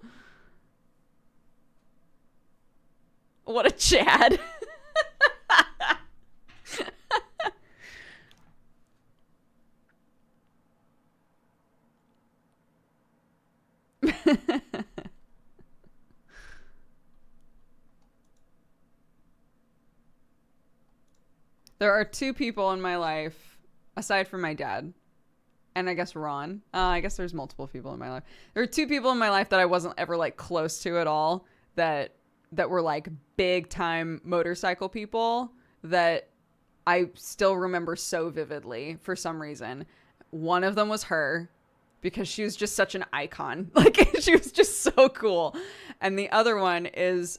What a Chad. There are two people in my life, aside from my dad, and I guess Ron. I guess there's multiple people in my life. There are two people in my life that I wasn't ever like close to at all that were like big time motorcycle people that I still remember so vividly for some reason. One of them was her because she was just such an icon. Like she was just so cool. And the other one is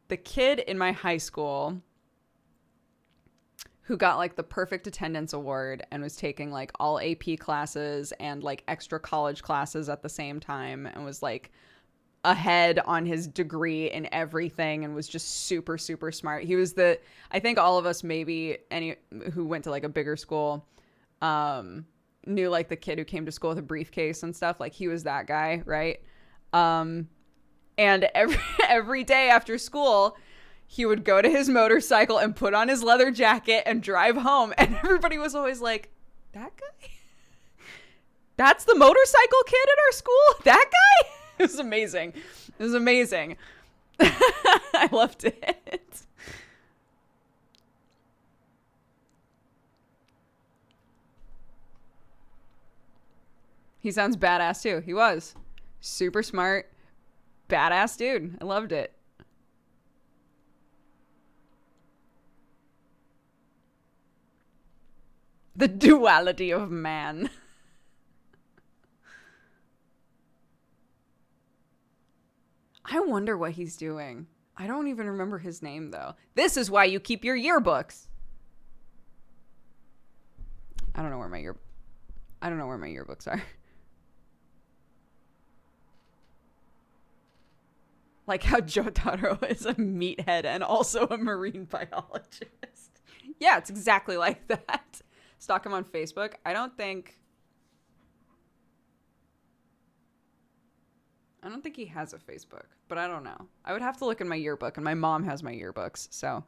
the kid in my high school who got like the perfect attendance award and was taking like all AP classes and like extra college classes at the same time and was like ahead on his degree in everything and was just super, super smart. He was I think all of us, maybe any who went to like a bigger school, knew like the kid who came to school with a briefcase and stuff. Like he was that guy. Right. And every day after school, he would go to his motorcycle and put on his leather jacket and drive home. And everybody was always like, that guy? That's the motorcycle kid at our school? That guy? It was amazing. It was amazing. I loved it. He sounds badass too. He was super smart, badass dude. I loved it. The duality of man. I wonder what he's doing. I don't even remember his name though. This is why you keep your yearbooks. I don't know where my yearbooks are. Like how Jotaro is a meathead and also a marine biologist. Yeah, it's exactly like that. Stalk him on Facebook. I don't think he has a Facebook, but I don't know. I would have to look in my yearbook, and my mom has my yearbooks, so.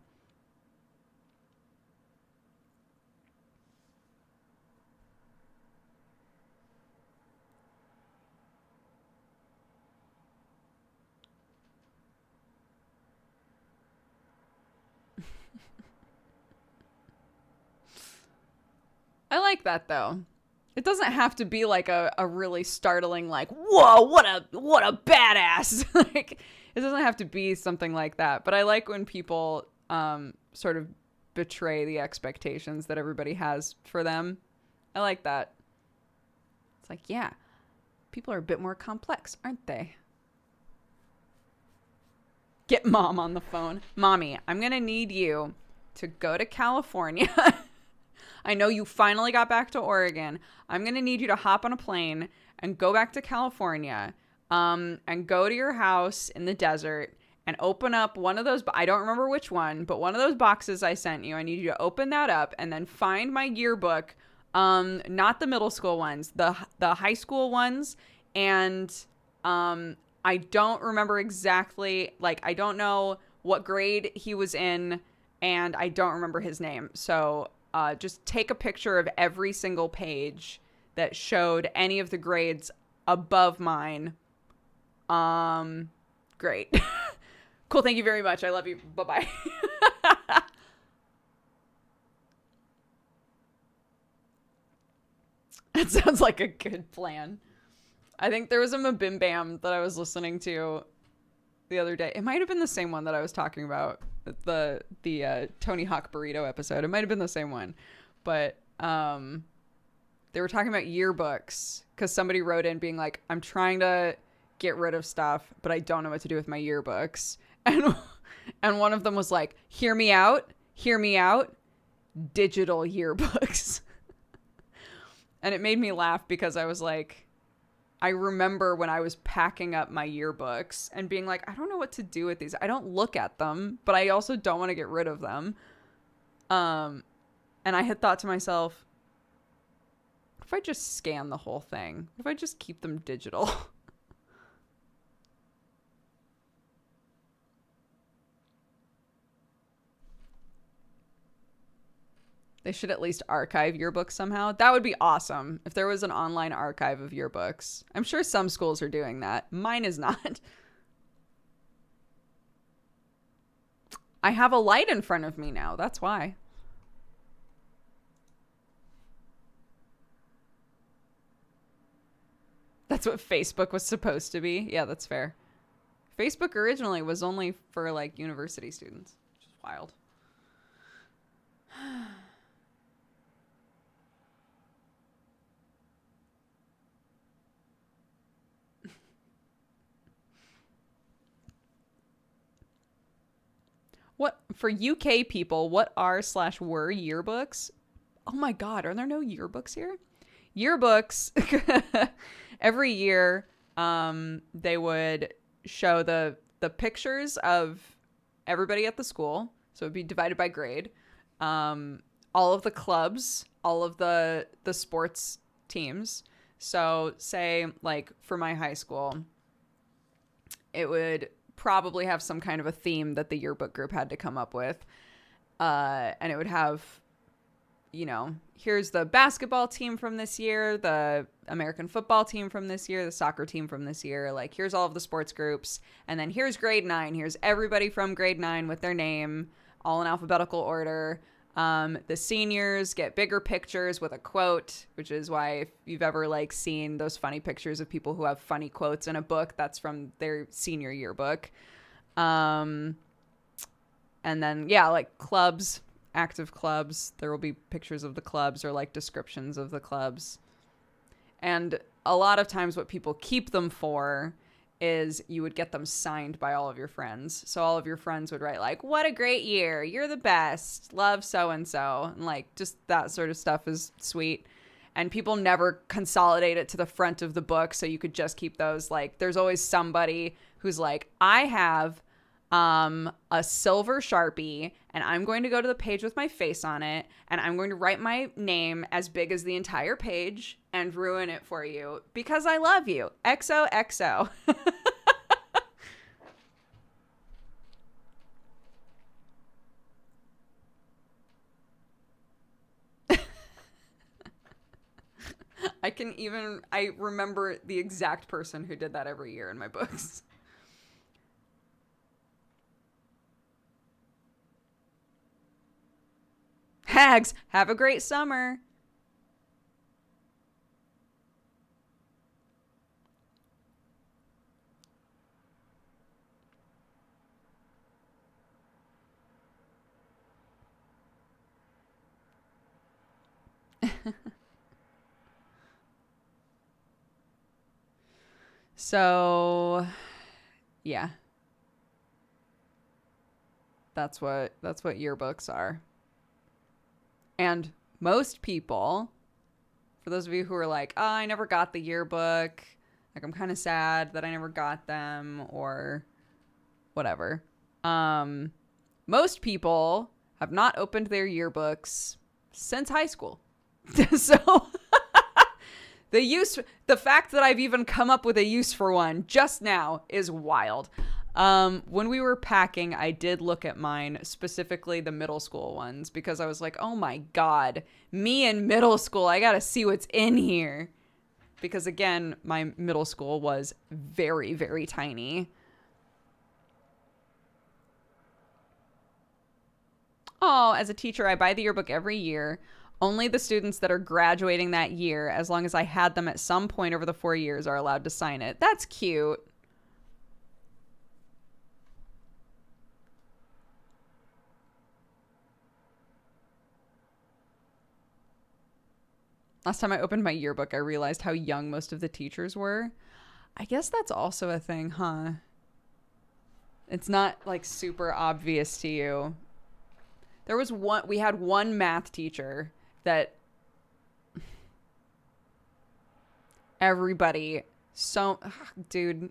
I like that though. It doesn't have to be like a really startling, like, whoa, what a badass. Like, it doesn't have to be something like that. But I like when people sort of betray the expectations that everybody has for them. I like that. It's like, yeah, people are a bit more complex, aren't they? Get mom on the phone. Mommy, I'm going to need you to go to California. I know you finally got back to Oregon. I'm going to need you to hop on a plane and go back to California and go to your house in the desert and open up one of those. I don't remember which one, but one of those boxes I sent you. I need you to open that up and then find my yearbook. Not the middle school ones, the high school ones. And I don't remember exactly, like, I don't know what grade he was in and I don't remember his name. So just take a picture of every single page that showed any of the grades above mine. Great. Cool. Thank you very much. I love you. Bye-bye. That sounds like a good plan. I think there was a Mabimbam that I was listening to the other day. It might have been the same one that I was talking about, the Tony Hawk Burrito episode. It might have been the same one, but they were talking about yearbooks because somebody wrote in being like, I'm trying to get rid of stuff, but I don't know what to do with my yearbooks. And one of them was like, hear me out, digital yearbooks. And it made me laugh because I was like, I remember when I was packing up my yearbooks and being like, I don't know what to do with these. I don't look at them, but I also don't want to get rid of them. And I had thought to myself, what if I just scan the whole thing? What if I just keep them digital? They should at least archive yearbooks somehow. That would be awesome if there was an online archive of yearbooks. I'm sure some schools are doing that. Mine is not. I have a light in front of me now. That's why. That's what Facebook was supposed to be. Yeah, that's fair. Facebook originally was only for like university students, which is wild. What for UK people, what are/were yearbooks? Oh my god, are there no yearbooks here? Yearbooks every year they would show the pictures of everybody at the school. So it'd be divided by grade. All of the clubs, all of the sports teams. So say like for my high school, it would probably have some kind of a theme that the yearbook group had to come up with. And it would have, you know, here's the basketball team from this year, the American football team from this year, the soccer team from this year. Like, here's all of the sports groups. And then here's grade 9. Here's everybody from grade 9 with their name, all in alphabetical order. The seniors get bigger pictures with a quote, which is why if you've ever like seen those funny pictures of people who have funny quotes in a book, that's from their senior yearbook. And then, yeah, like clubs, active clubs, there will be pictures of the clubs or like descriptions of the clubs. And a lot of times what people keep them for is you would get them signed by all of your friends. So all of your friends would write like, what a great year. You're the best. Love so-and-so. And like just that sort of stuff is sweet. And people never consolidate it to the front of the book. So you could just keep those. Like there's always somebody who's like, I have a silver Sharpie and I'm going to go to the page with my face on it and I'm going to write my name as big as the entire page and ruin it for you because I love you. XOXO. I remember the exact person who did that every year in my books. Hags, have a great summer. So, yeah. That's what yearbooks are. And most people, for those of you who are like, oh, I never got the yearbook, like I'm kind of sad that I never got them or whatever. Most people have not opened their yearbooks since high school. So the fact that I've even come up with a use for one just now is wild. When we were packing, I did look at mine, specifically the middle school ones, because I was like, oh my God, me in middle school, I gotta see what's in here. Because again, my middle school was very, very tiny. Oh, as a teacher, I buy the yearbook every year. Only the students that are graduating that year, as long as I had them at some point over the 4 years, are allowed to sign it. That's cute. Last time I opened my yearbook, I realized how young most of the teachers were. I guess that's also a thing, huh? It's not like super obvious to you. We had one math teacher that everybody dude.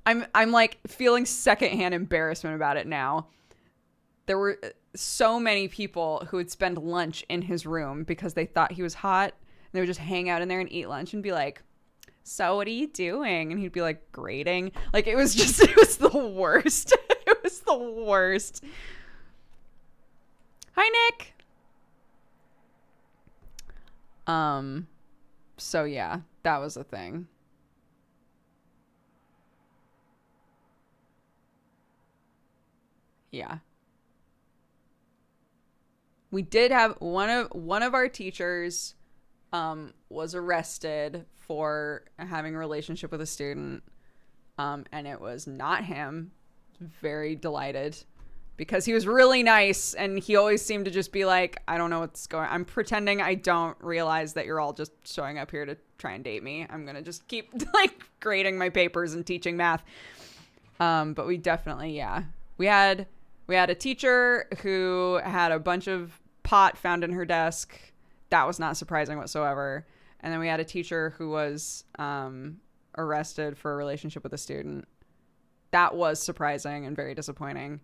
I'm like feeling secondhand embarrassment about it now. there were so many people who would spend lunch in his room because they thought he was hot. And they would just hang out in there and eat lunch and be like, so what are you doing? And he'd be like, grading. Like, it was the worst. It was the worst. Hi, Nick. So yeah, that was a thing. Yeah. We did have one of our teachers was arrested for having a relationship with a student. And it was not him. Very delighted because he was really nice and he always seemed to just be like, I don't know what's going on. I'm pretending I don't realize that you're all just showing up here to try and date me. I'm going to just keep like grading my papers and teaching math. But we definitely, yeah, we had a teacher who had a bunch of pot found in her desk. That was not surprising whatsoever. And then we had a teacher who was arrested for a relationship with a student. That was surprising and very disappointing.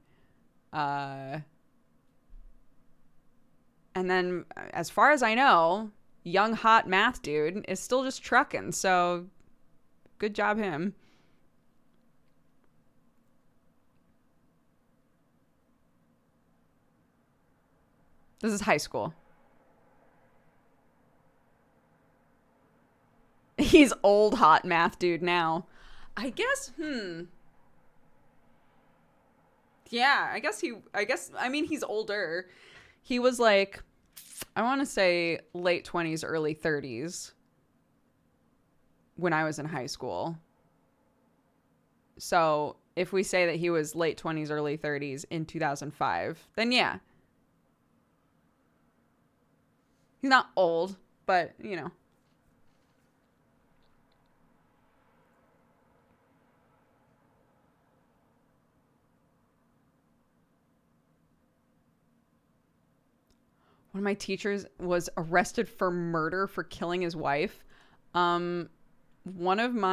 And then, as far as I know, young hot math dude is still just trucking. So, good job him. This is high school. He's old hot math dude now. I guess, yeah, I mean, he's older. He was like, I want to say late 20s, early 30s when I was in high school. So if we say that he was late 20s, early 30s in 2005, then yeah. He's not old, but, you know. One of my teachers was arrested for murder for killing his wife. One of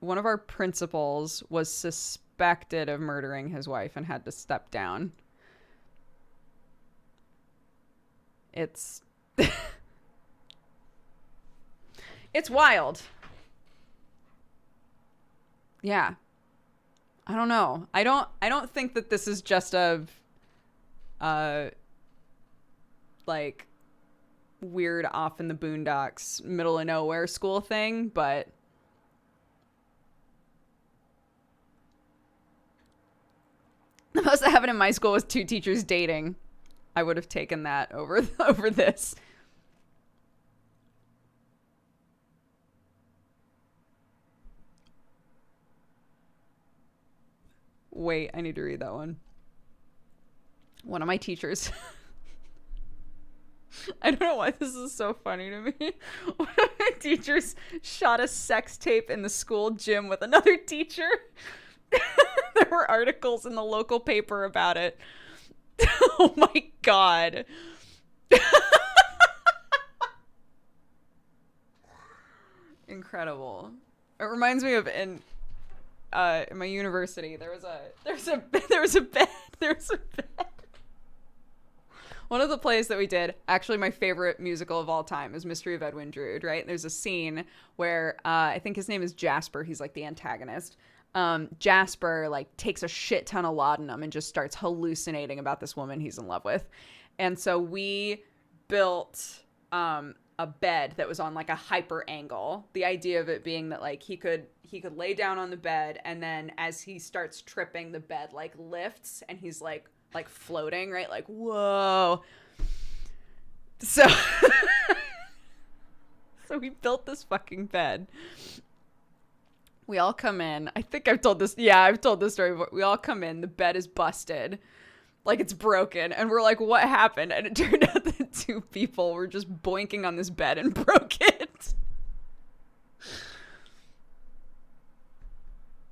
our principals was suspected of murdering his wife and had to step down. It's it's wild. Yeah. I don't know. I don't think that this is just a like weird off in the boondocks, middle of nowhere school thing, but the most that happened in my school was 2 teachers dating. I would have taken that over this. Wait, I need to read that one. One of my teachers I don't know why this is so funny to me. One of my teachers shot a sex tape in the school gym with another teacher. There were articles in the local paper about it. Oh my God. Incredible. It reminds me of in my university, there was a bed. One of the plays that we did, actually my favorite musical of all time, is Mystery of Edwin Drood, right? There's a scene where I think his name is Jasper. He's like the antagonist. Jasper like takes a shit ton of laudanum and just starts hallucinating about this woman he's in love with. And so we built a bed that was on like a hyper angle. The idea of it being that like he could lay down on the bed, and then as he starts tripping, the bed like lifts and he's like floating, right? Like, whoa. So so we built this fucking bed. We all come in. I think I've told this. Yeah, I've told this story before. We all come in. The bed is busted. Like, it's broken. And we're like, what happened? And it turned out that 2 people were just boinking on this bed and broke it.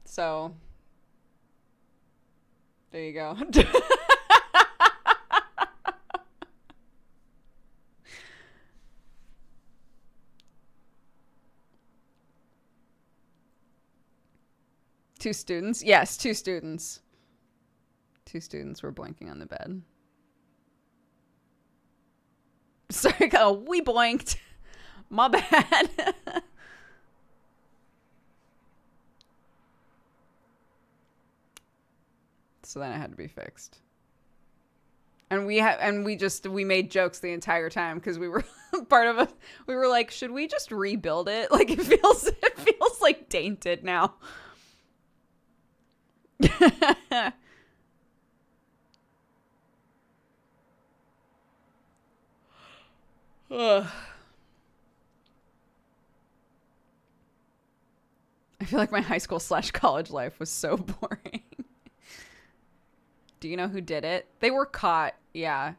So, there you go. Two students? Yes, 2 students. 2 students were boinking on the bed. Sorry, we boinked. My bad. So then it had to be fixed. And we made jokes the entire time because we were we were like, should we just rebuild it? Like it feels like dainted now. Ugh. I feel like my high school / college life was so boring. Do you know who did it? They were caught. Yeah.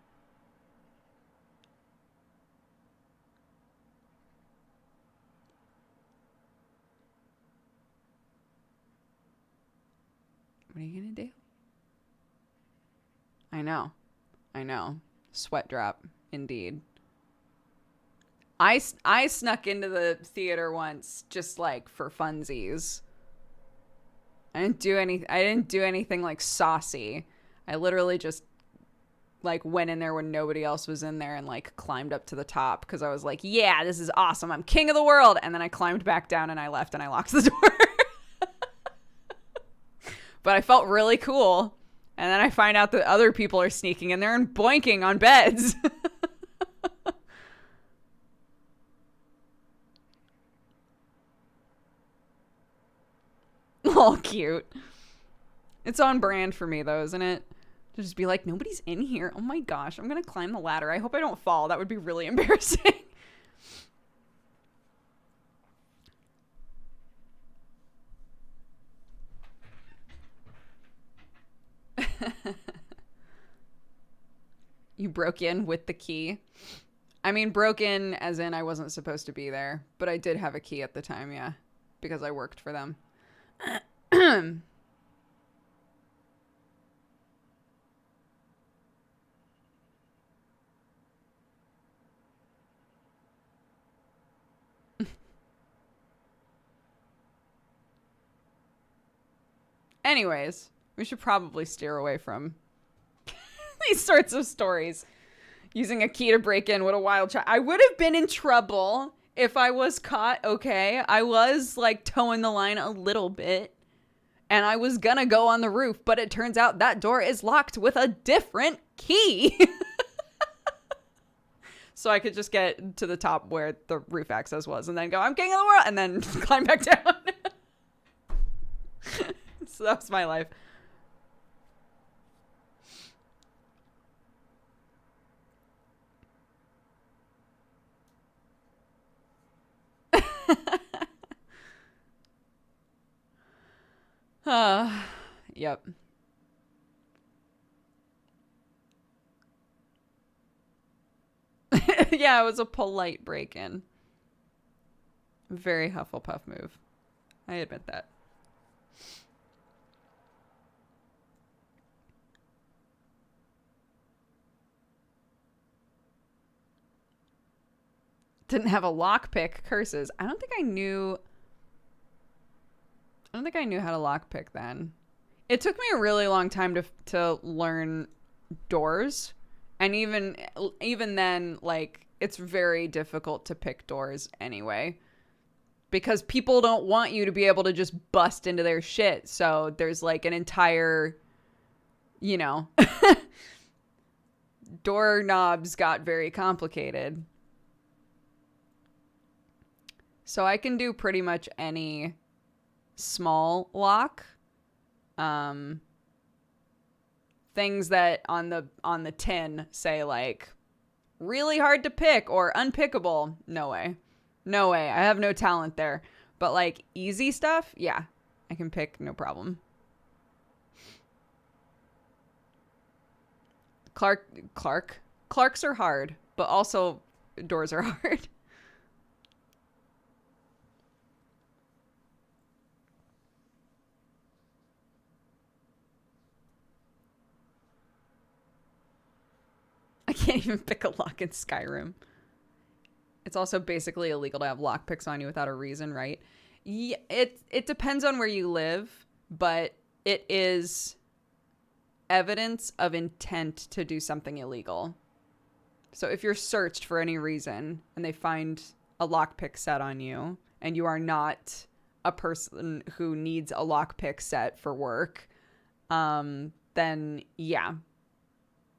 What are you going to do? I know. Sweat drop, indeed. I snuck into the theater once just like for funsies. I didn't do anything like saucy. I literally just like went in there when nobody else was in there and like climbed up to the top because I was like, yeah, this is awesome. I'm king of the world. And then I climbed back down and I left and I locked the door. But I felt really cool. And then I find out that other people are sneaking in there and boinking on beds. All cute. It's on brand for me though, isn't it? To just be like, nobody's in here. Oh my gosh, I'm gonna climb the ladder. I hope I don't fall. That would be really embarrassing. You broke in with the key. I mean, broke in as in I wasn't supposed to be there, but I did have a key at the time, yeah, because I worked for them. Anyways, we should probably steer away from these sorts of stories. Using a key to break in, what a wild child. I would have been in trouble if I was caught, okay? I was like towing the line a little bit. And I was gonna go on the roof, but it turns out that door is locked with a different key. So I could just get to the top where the roof access was and then go, I'm king of the world, and then climb back down. So that was my life. Yep. Yeah, it was a polite break-in. Very Hufflepuff move. I admit that. Didn't have a lockpick. Curses. I don't think I knew how to lockpick then. It took me a really long time to learn doors. And even then, like, it's very difficult to pick doors anyway. Because people don't want you to be able to just bust into their shit. So there's like an entire, doorknobs got very complicated. So I can do pretty much any small lock. Things that on the tin say like really hard to pick or unpickable. No way. I have no talent there. But like easy stuff, yeah, I can pick no problem. Clarks are hard, but also doors are hard. I can't even pick a lock in Skyrim. It's also basically illegal to have lockpicks on you without a reason, right? Yeah, it depends on where you live, but it is evidence of intent to do something illegal. So if you're searched for any reason and they find a lockpick set on you and you are not a person who needs a lockpick set for work, then yeah,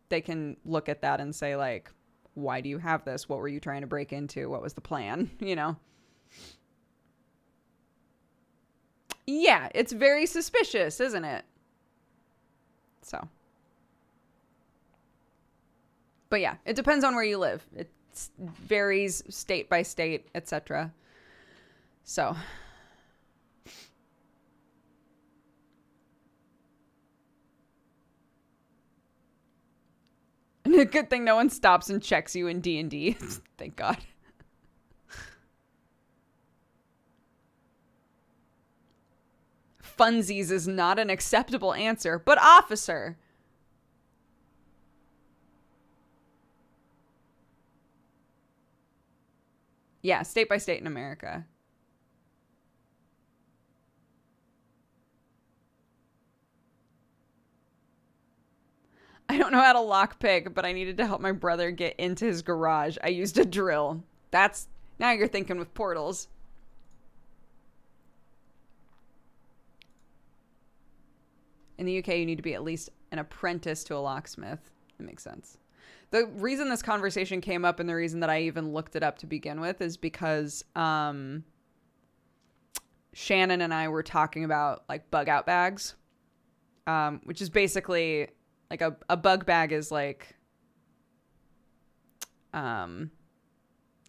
they can look at that and say, like, why do you have this? What were you trying to break into? What was the plan? You know? Yeah, it's very suspicious, isn't it? So. But yeah, it depends on where you live. It varies state by state, etc. So. Good thing no one stops and checks you in D&D. Thank God. Funsies is not an acceptable answer, but officer. Yeah, state by state in America. I don't know how to lockpick, but I needed to help my brother get into his garage. I used a drill. That's... Now you're thinking with portals. In the UK, you need to be at least an apprentice to a locksmith. That makes sense. The reason this conversation came up and the reason that I even looked it up to begin with is because Shannon and I were talking about, like, bug out bags, which is basically... Like a bug bag is like,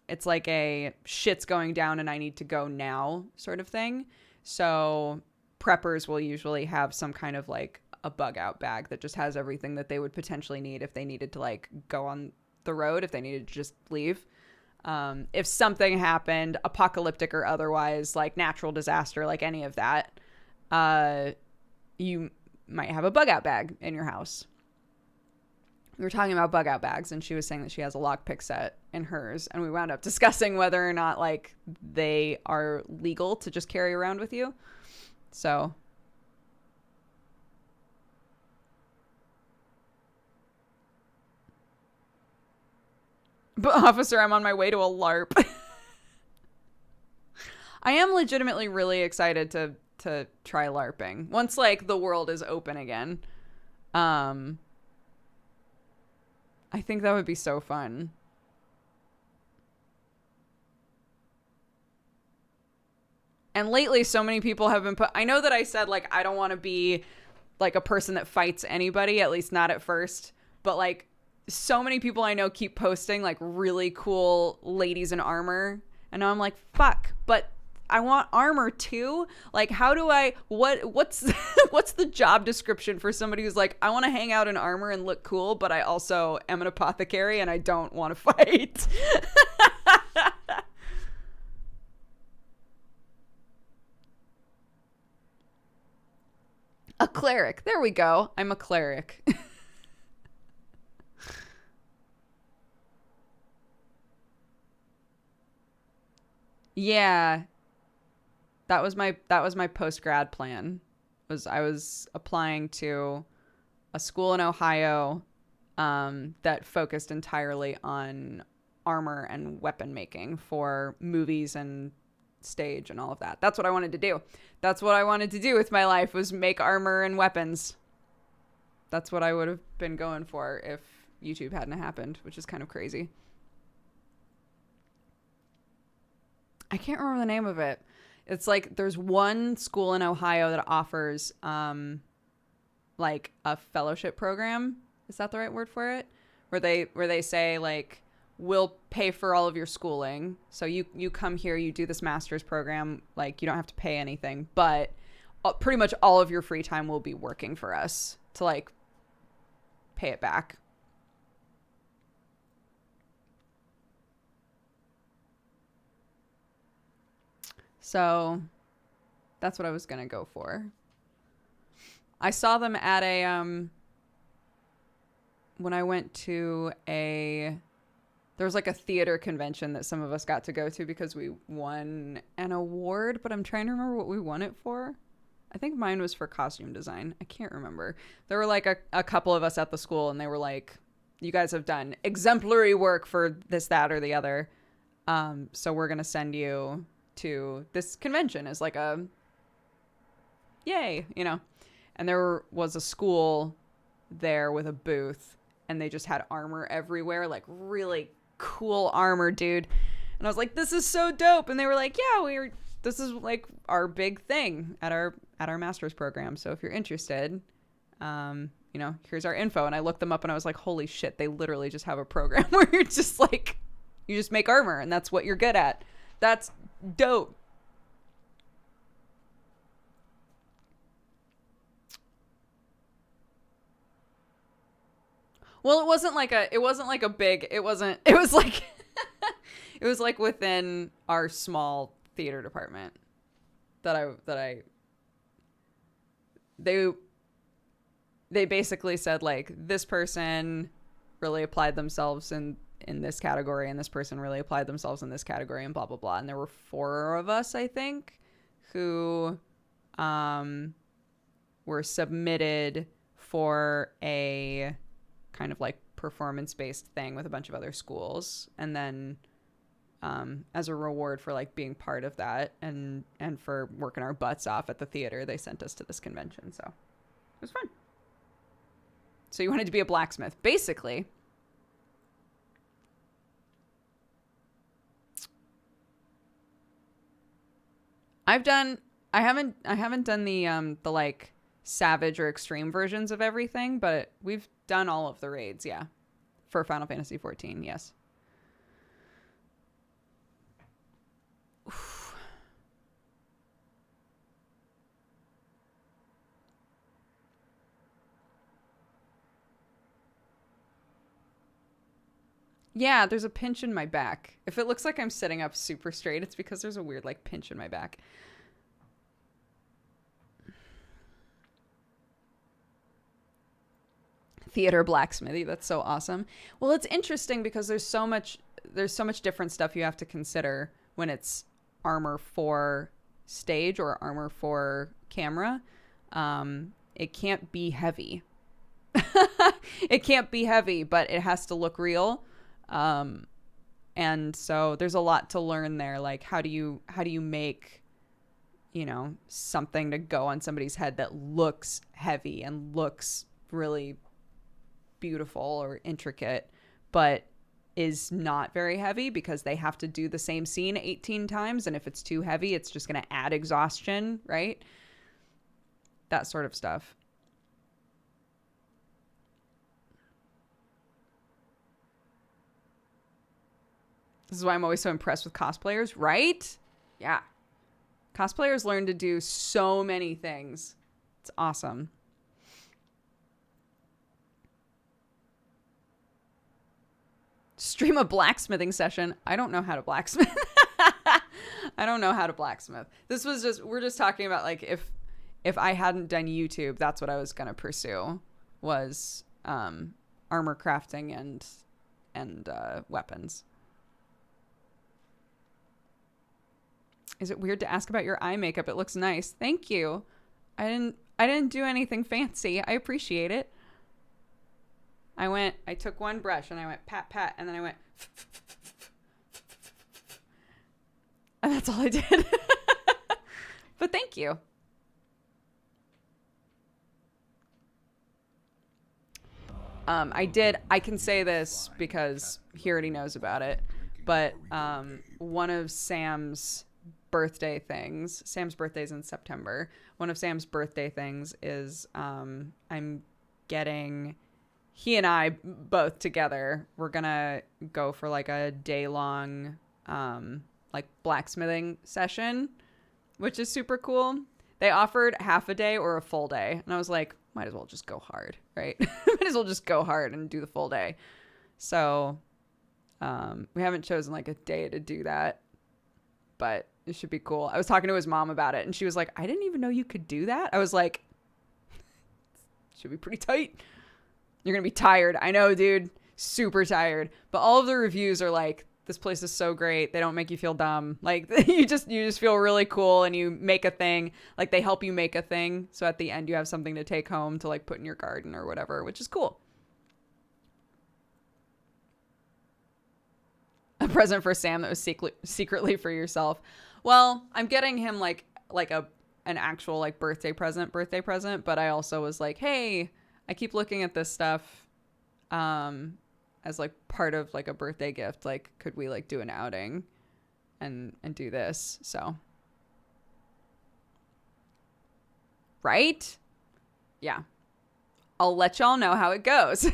it's like a shit's going down and I need to go now sort of thing. So preppers will usually have some kind of like a bug out bag that just has everything that they would potentially need if they needed to like go on the road, if they needed to just leave. If something happened, apocalyptic or otherwise, like natural disaster, like any of that, you might have a bug out bag in your house. We were talking about bug out bags and she was saying that she has a lockpick set in hers, and we wound up discussing whether or not like they are legal to just carry around with you. So but officer, I'm on my way to a LARP. I am legitimately really excited to try LARPing once like the world is open again. I think that would be so fun. And lately so many people have been I know that I said like I don't want to be like a person that fights anybody, at least not at first, but like so many people I know keep posting like really cool ladies in armor, and now I'm like, fuck, but I want armor too. Like, how do I, what's the job description for somebody who's like, I want to hang out in armor and look cool, but I also am an apothecary and I don't want to fight. A cleric. There we go. I'm a cleric. Yeah. That was my post-grad plan. I was applying to a school in Ohio that focused entirely on armor and weapon making for movies and stage and all of that. That's what I wanted to do. That's what I wanted to do with my life, was make armor and weapons. That's what I would have been going for if YouTube hadn't happened, which is kind of crazy. I can't remember the name of it. It's like there's one school in Ohio that offers like a fellowship program. Is that the right word for it? Where they say like, we'll pay for all of your schooling. So you come here, you do this master's program, like you don't have to pay anything, but pretty much all of your free time will be working for us to like pay it back. So that's what I was going to go for. I saw them at a, when I went to there was like a theater convention that some of us got to go to because we won an award, but I'm trying to remember what we won it for. I think mine was for costume design. I can't remember. There were like a couple of us at the school, and they were like, you guys have done exemplary work for this, that, or the other. So we're going to send you to this convention as like a yay, you know. And there was a school there with a booth, and they just had armor everywhere, like really cool armor, dude. And I was like, this is so dope. And they were like, yeah, this is like our big thing at our master's program. So if you're interested, you know, here's our info. And I looked them up, and I was like, holy shit, they literally just have a program where you're just like, you just make armor, and that's what you're good at. That's dope. Well, it was like it was like, it was like within our small theater department they basically said like, this person really applied themselves in this category, and this person really applied themselves in this category, and blah, blah, blah. And there were 4 of us, I think, who, were submitted for a kind of like performance-based thing with a bunch of other schools, and then as a reward for like being part of that and for working our butts off at the theater, they sent us to this convention. So it was fun. So you wanted to be a blacksmith, basically. I haven't done the like savage or extreme versions of everything, but we've done all of the raids, yeah. For Final Fantasy XIV, yes. Oof. Yeah, there's a pinch in my back. If it looks like I'm sitting up super straight, it's because there's a weird like pinch in my back. Theater blacksmithy, that's so awesome. Well, it's interesting because there's so much different stuff you have to consider when it's armor for stage or armor for camera. It can't be heavy. It can't be heavy, but it has to look real. And so there's a lot to learn there. Like, how do you make, you know, something to go on somebody's head that looks heavy and looks really beautiful or intricate, but is not very heavy, because they have to do the same scene 18 times. And if it's too heavy, it's just going to add exhaustion, right? That sort of stuff. This is why I'm always so impressed with cosplayers, right? Yeah. Cosplayers learn to do so many things. It's awesome. Stream a blacksmithing session. I don't know how to blacksmith. I don't know how to blacksmith. We're just talking about like, if I hadn't done YouTube, that's what I was going to pursue, was armor crafting and weapons. Is it weird to ask about your eye makeup? It looks nice. Thank you. I didn't do anything fancy. I appreciate it. I took one brush and I went pat, pat, and then I went and that's all I did. But thank you. I can say this because he already knows about it, but one of Sam's birthday things, Sam's birthday's in September. One of Sam's birthday things is I'm getting... He and I both together, we're gonna go for like a day-long like blacksmithing session, which is super cool. They offered half a day or a full day, and I was like, might as well just go hard, right? Might as well just go hard and do the full day. So we haven't chosen like a day to do that, but it should be cool. I was talking to his mom about it, and she was like, I didn't even know you could do that. I was like, should be pretty tight. You're going to be tired. I know, dude. Super tired. But all of the reviews are like, this place is so great. They don't make you feel dumb. Like you just feel really cool, and you make a thing. Like they help you make a thing. So at the end you have something to take home to like put in your garden or whatever, which is cool. A present for Sam that was secretly for yourself. Well, I'm getting him like an actual like birthday present, but I also was like, hey, I keep looking at this stuff as like part of like a birthday gift. Like, could we like do an outing and do this? So, right? Yeah. I'll let y'all know how it goes.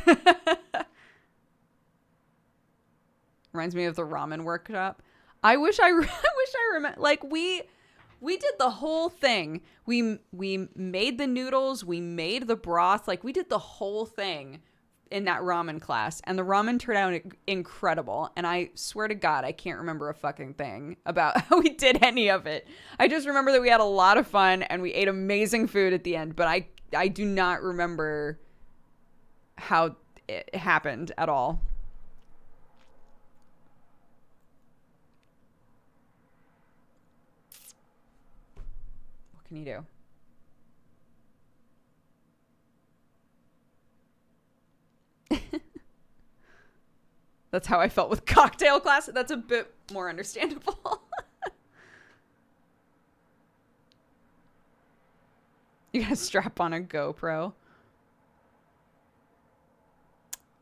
Reminds me of the ramen workshop. I wish I remember. Like we did the whole thing. We made the noodles. We made the broth. Like we did the whole thing in that ramen class, and the ramen turned out incredible. And I swear to God, I can't remember a fucking thing about how we did any of it. I just remember that we had a lot of fun and we ate amazing food at the end. But I do not remember how it happened at all. Can you do? That's how I felt with cocktail class. That's a bit more understandable. You gotta strap on a GoPro.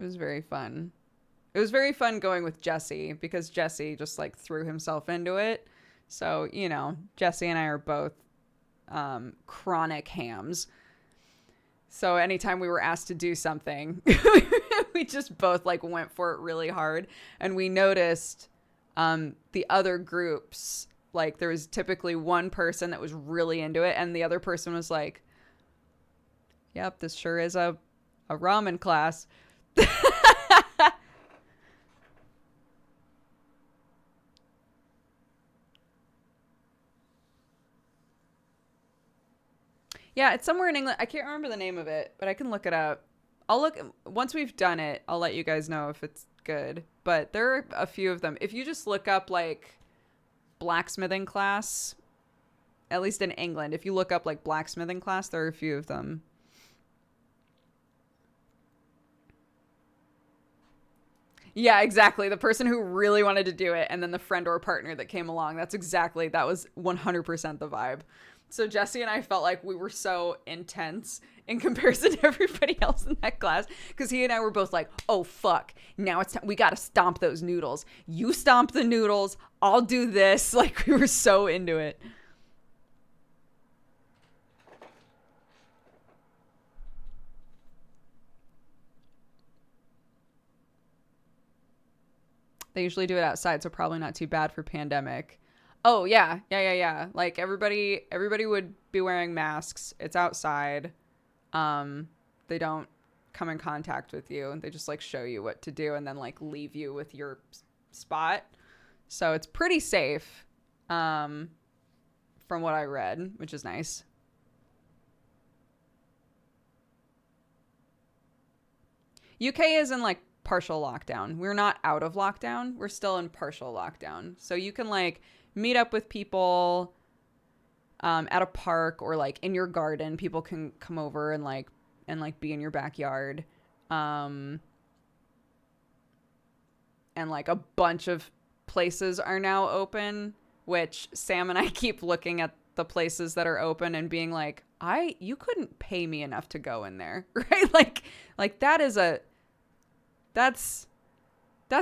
It was very fun. It was very fun going with Jesse because Jesse just like threw himself into it. So, you know, Jesse and I are both chronic hams. So anytime we were asked to do something, we just both like went for it really hard. And we noticed the other groups, like there was typically one person that was really into it, and the other person was like, yep, this sure is a ramen class. Yeah, it's somewhere in England. I can't remember the name of it, but I can look it up. I'll look once we've done it. I'll let you guys know if it's good. But there are a few of them. If you just look up like blacksmithing class, at least in England, if you look up like blacksmithing class, there are a few of them. Yeah, exactly. The person who really wanted to do it, and then the friend or partner that came along. That was 100% the vibe. So Jesse and I felt like we were so intense in comparison to everybody else in that class, because he and I were both like, oh, fuck. Now it's time. We got to stomp those noodles. You stomp the noodles. I'll do this. Like, we were so into it. They usually do it outside, so probably not too bad for pandemic. Oh, yeah. Like, everybody would be wearing masks. It's outside. They don't come in contact with you. They just, like, show you what to do and then, like, leave you with your spot. So it's pretty safe, from what I read, which is nice. UK is in, like, partial lockdown. We're not out of lockdown. We're still in partial lockdown. So you can, like, meet up with people at a park or like in your garden. People can come over and be in your backyard. And like a bunch of places are now open, which Sam and I keep looking at the places that are open and being like, you couldn't pay me enough to go in there, right? Like that's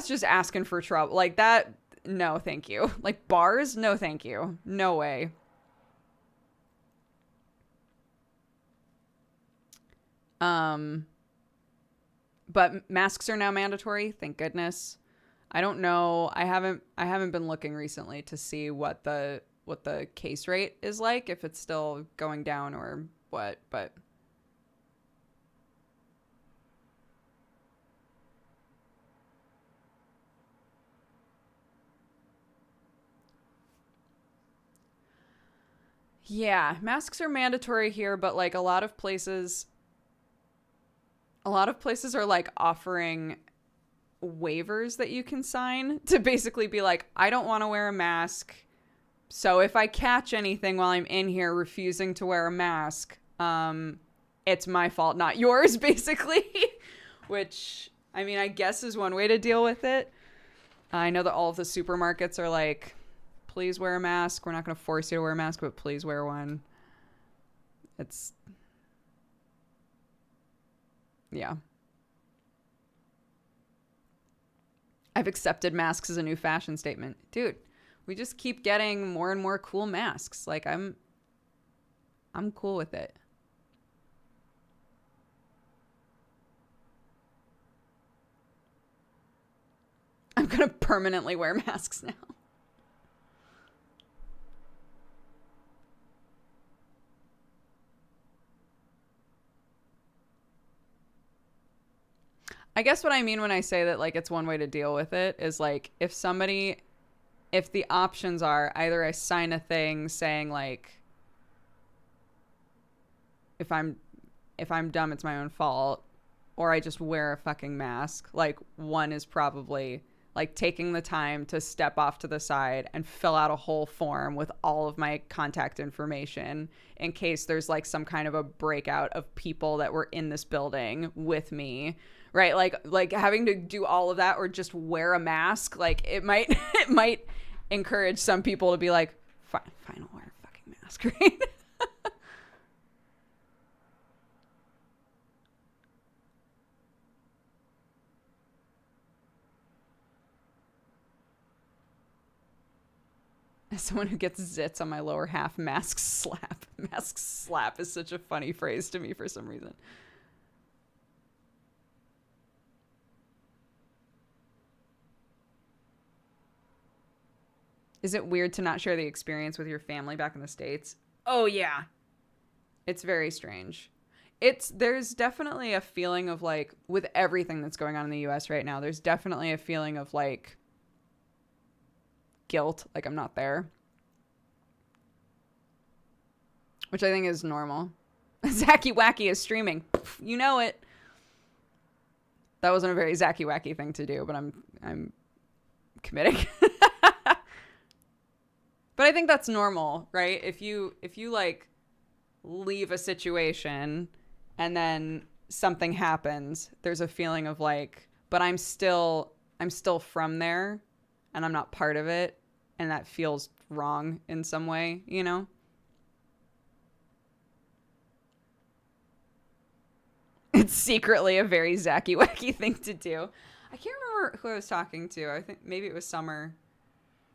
just asking for trouble. Like that. No, thank you. Like bars? No, thank you. No way. But masks are now mandatory. Thank goodness. I don't know. I haven't been looking recently to see what the case rate is like, if it's still going down or what, but yeah, masks are mandatory here, but like a lot of places are like offering waivers that you can sign to basically be like, I don't want to wear a mask. So if I catch anything while I'm in here refusing to wear a mask, it's my fault, not yours, basically. Which, I mean, I guess is one way to deal with it. I know that all of the supermarkets are like, please wear a mask. We're not going to force you to wear a mask, but please wear one. It's, yeah. I've accepted masks as a new fashion statement. Dude, we just keep getting more and more cool masks. Like, I'm cool with it. I'm going to permanently wear masks now. I guess what I mean when I say that, like, it's one way to deal with it is, like, if the options are either I sign a thing saying, like, if I'm dumb, it's my own fault, or I just wear a fucking mask, like, one is probably, like, taking the time to step off to the side and fill out a whole form with all of my contact information in case there's, like, some kind of a breakout of people that were in this building with me. Right, like having to do all of that or just wear a mask, like it might encourage some people to be like, fine, I'll wear a fucking mask, right? As someone who gets zits on my lower half, mask slap. Mask slap is such a funny phrase to me for some reason. Is it weird to not share the experience with your family back in the States? Oh, yeah. It's very strange. There's definitely a feeling of, like, with everything that's going on in the US right now, there's definitely a feeling of, like, guilt, like I'm not there. Which I think is normal. Zacky Wacky is streaming. You know it. That wasn't a very Zacky Wacky thing to do, but I'm committing. But I think that's normal, right? If you like leave a situation and then something happens, there's a feeling of like, but I'm still from there and I'm not part of it, and that feels wrong in some way, you know? It's secretly a very Zacky Wacky thing to do. I can't remember who I was talking to. I think maybe it was Summer.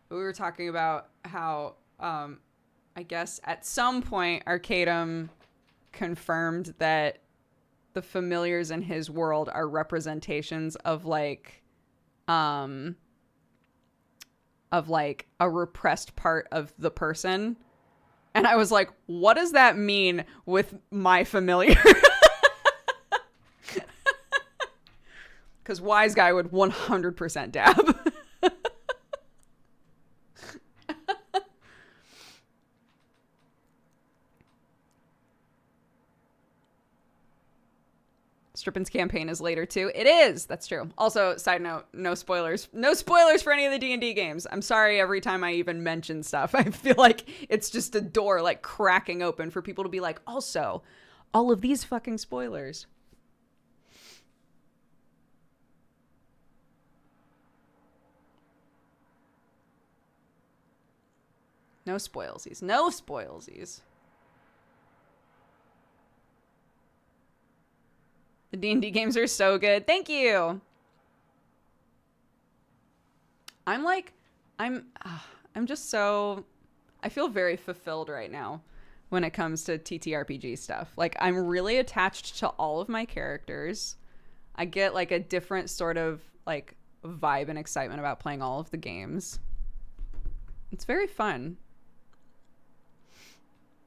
We were talking about how, I guess at some point, Arcadum confirmed that the familiars in his world are representations of like a repressed part of the person. And I was like, what does that mean with my familiar? Because Wise Guy would 100% dab. Strippin's campaign is later too. It is. That's true. Also, side note, no spoilers. No spoilers for any of the D&D games. I'm sorry every time I even mention stuff. I feel like it's just a door like cracking open for people to be like, also, all of these fucking spoilers. No spoilsies. No spoilsies. The D&D games are so good. Thank you. I'm just so, I feel very fulfilled right now when it comes to TTRPG stuff. Like, I'm really attached to all of my characters. I get like a different sort of like vibe and excitement about playing all of the games. It's very fun.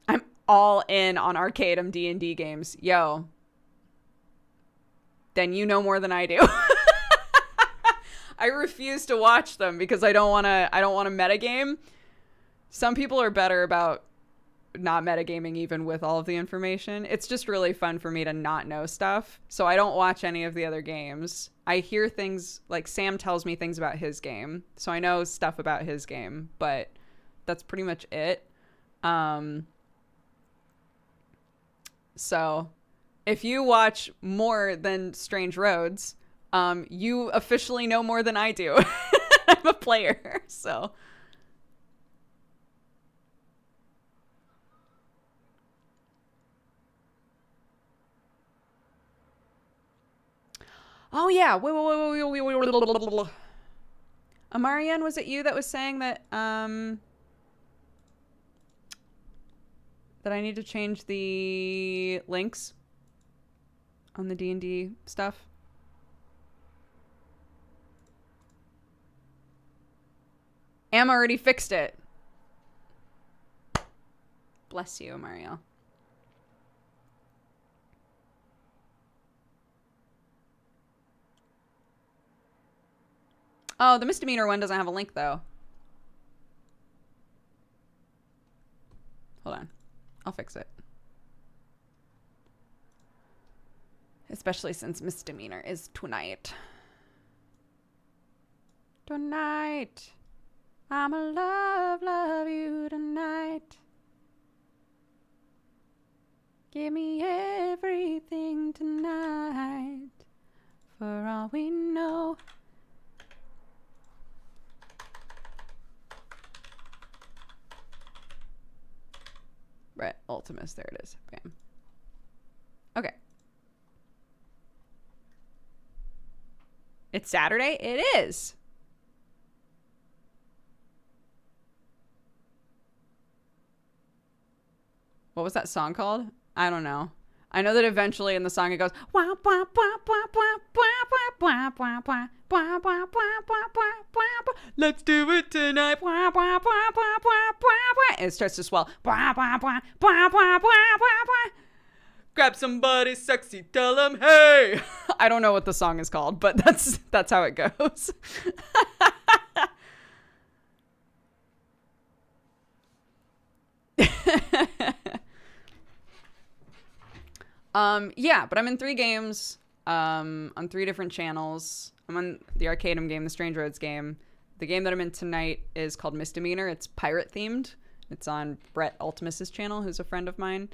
I'm all in on Arcadum D&D games. Yo. Then you know more than I do. I refuse to watch them because I don't want to metagame. Some people are better about not metagaming even with all of the information. It's just really fun for me to not know stuff. So I don't watch any of the other games. I hear things like Sam tells me things about his game. So I know stuff about his game, but that's pretty much it. So if you watch more than Strange Roads, you officially know more than I do. I'm a player, so. Oh yeah, wait. Amarian, was it you that was saying that that I need to change the links on the D&D stuff? Am already fixed it. Bless you, Mario. Oh, the misdemeanor one doesn't have a link, though. Hold on. I'll fix it. Especially since misdemeanor is tonight. Tonight. I'ma love you tonight. Give me everything tonight. For all we know. Right, Ultimus, there it is. Bam. Okay. It's Saturday? It is. What was that song called? I don't know. I know that eventually in the song it goes wah wah wah wah wah wah wah wah wah wah wah wah wah wah. Let's do it tonight. Wah wah wah wah wah wah. And it starts to swell. Wah wah wah wah wah wah wah. Grab somebody sexy, tell them hey. I don't know what the song is called, but that's how it goes. Yeah, but I'm in 3 games, on 3 different channels. I'm on the Arcadum game, the Strange Roads game. The game that I'm in tonight is called Misdemeanor. It's pirate themed. It's on Brett Ultimus's channel, who's a friend of mine.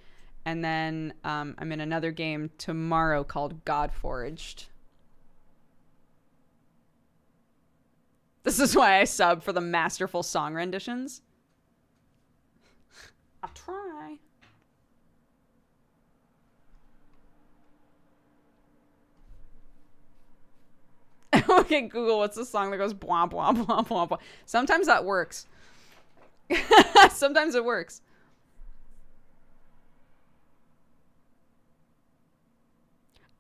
And then, I'm in another game tomorrow called Godforged. This is why I sub for the masterful song renditions. I'll try. Okay, Google, what's the song that goes blah, blah, blah, blah, blah? Sometimes that works. Sometimes it works.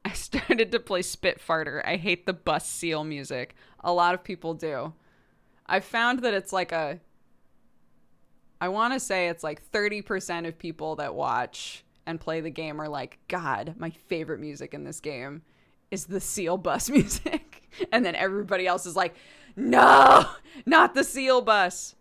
I started to play Spitfarter. I hate the bus seal music. A lot of people do. I found that it's like I want to say it's like 30% of people that watch and play the game are like, God, my favorite music in this game is the seal bus music. And then everybody else is like, no, not the seal bus.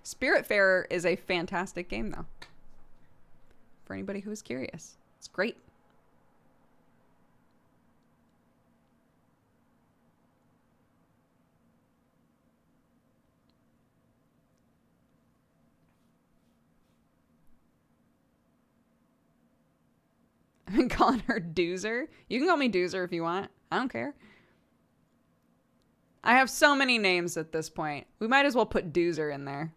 Spiritfarer is a fantastic game, though. For anybody who is curious. It's great. I've been calling her Doozer. You can call me Doozer if you want. I don't care. I have so many names at this point. We might as well put Doozer in there.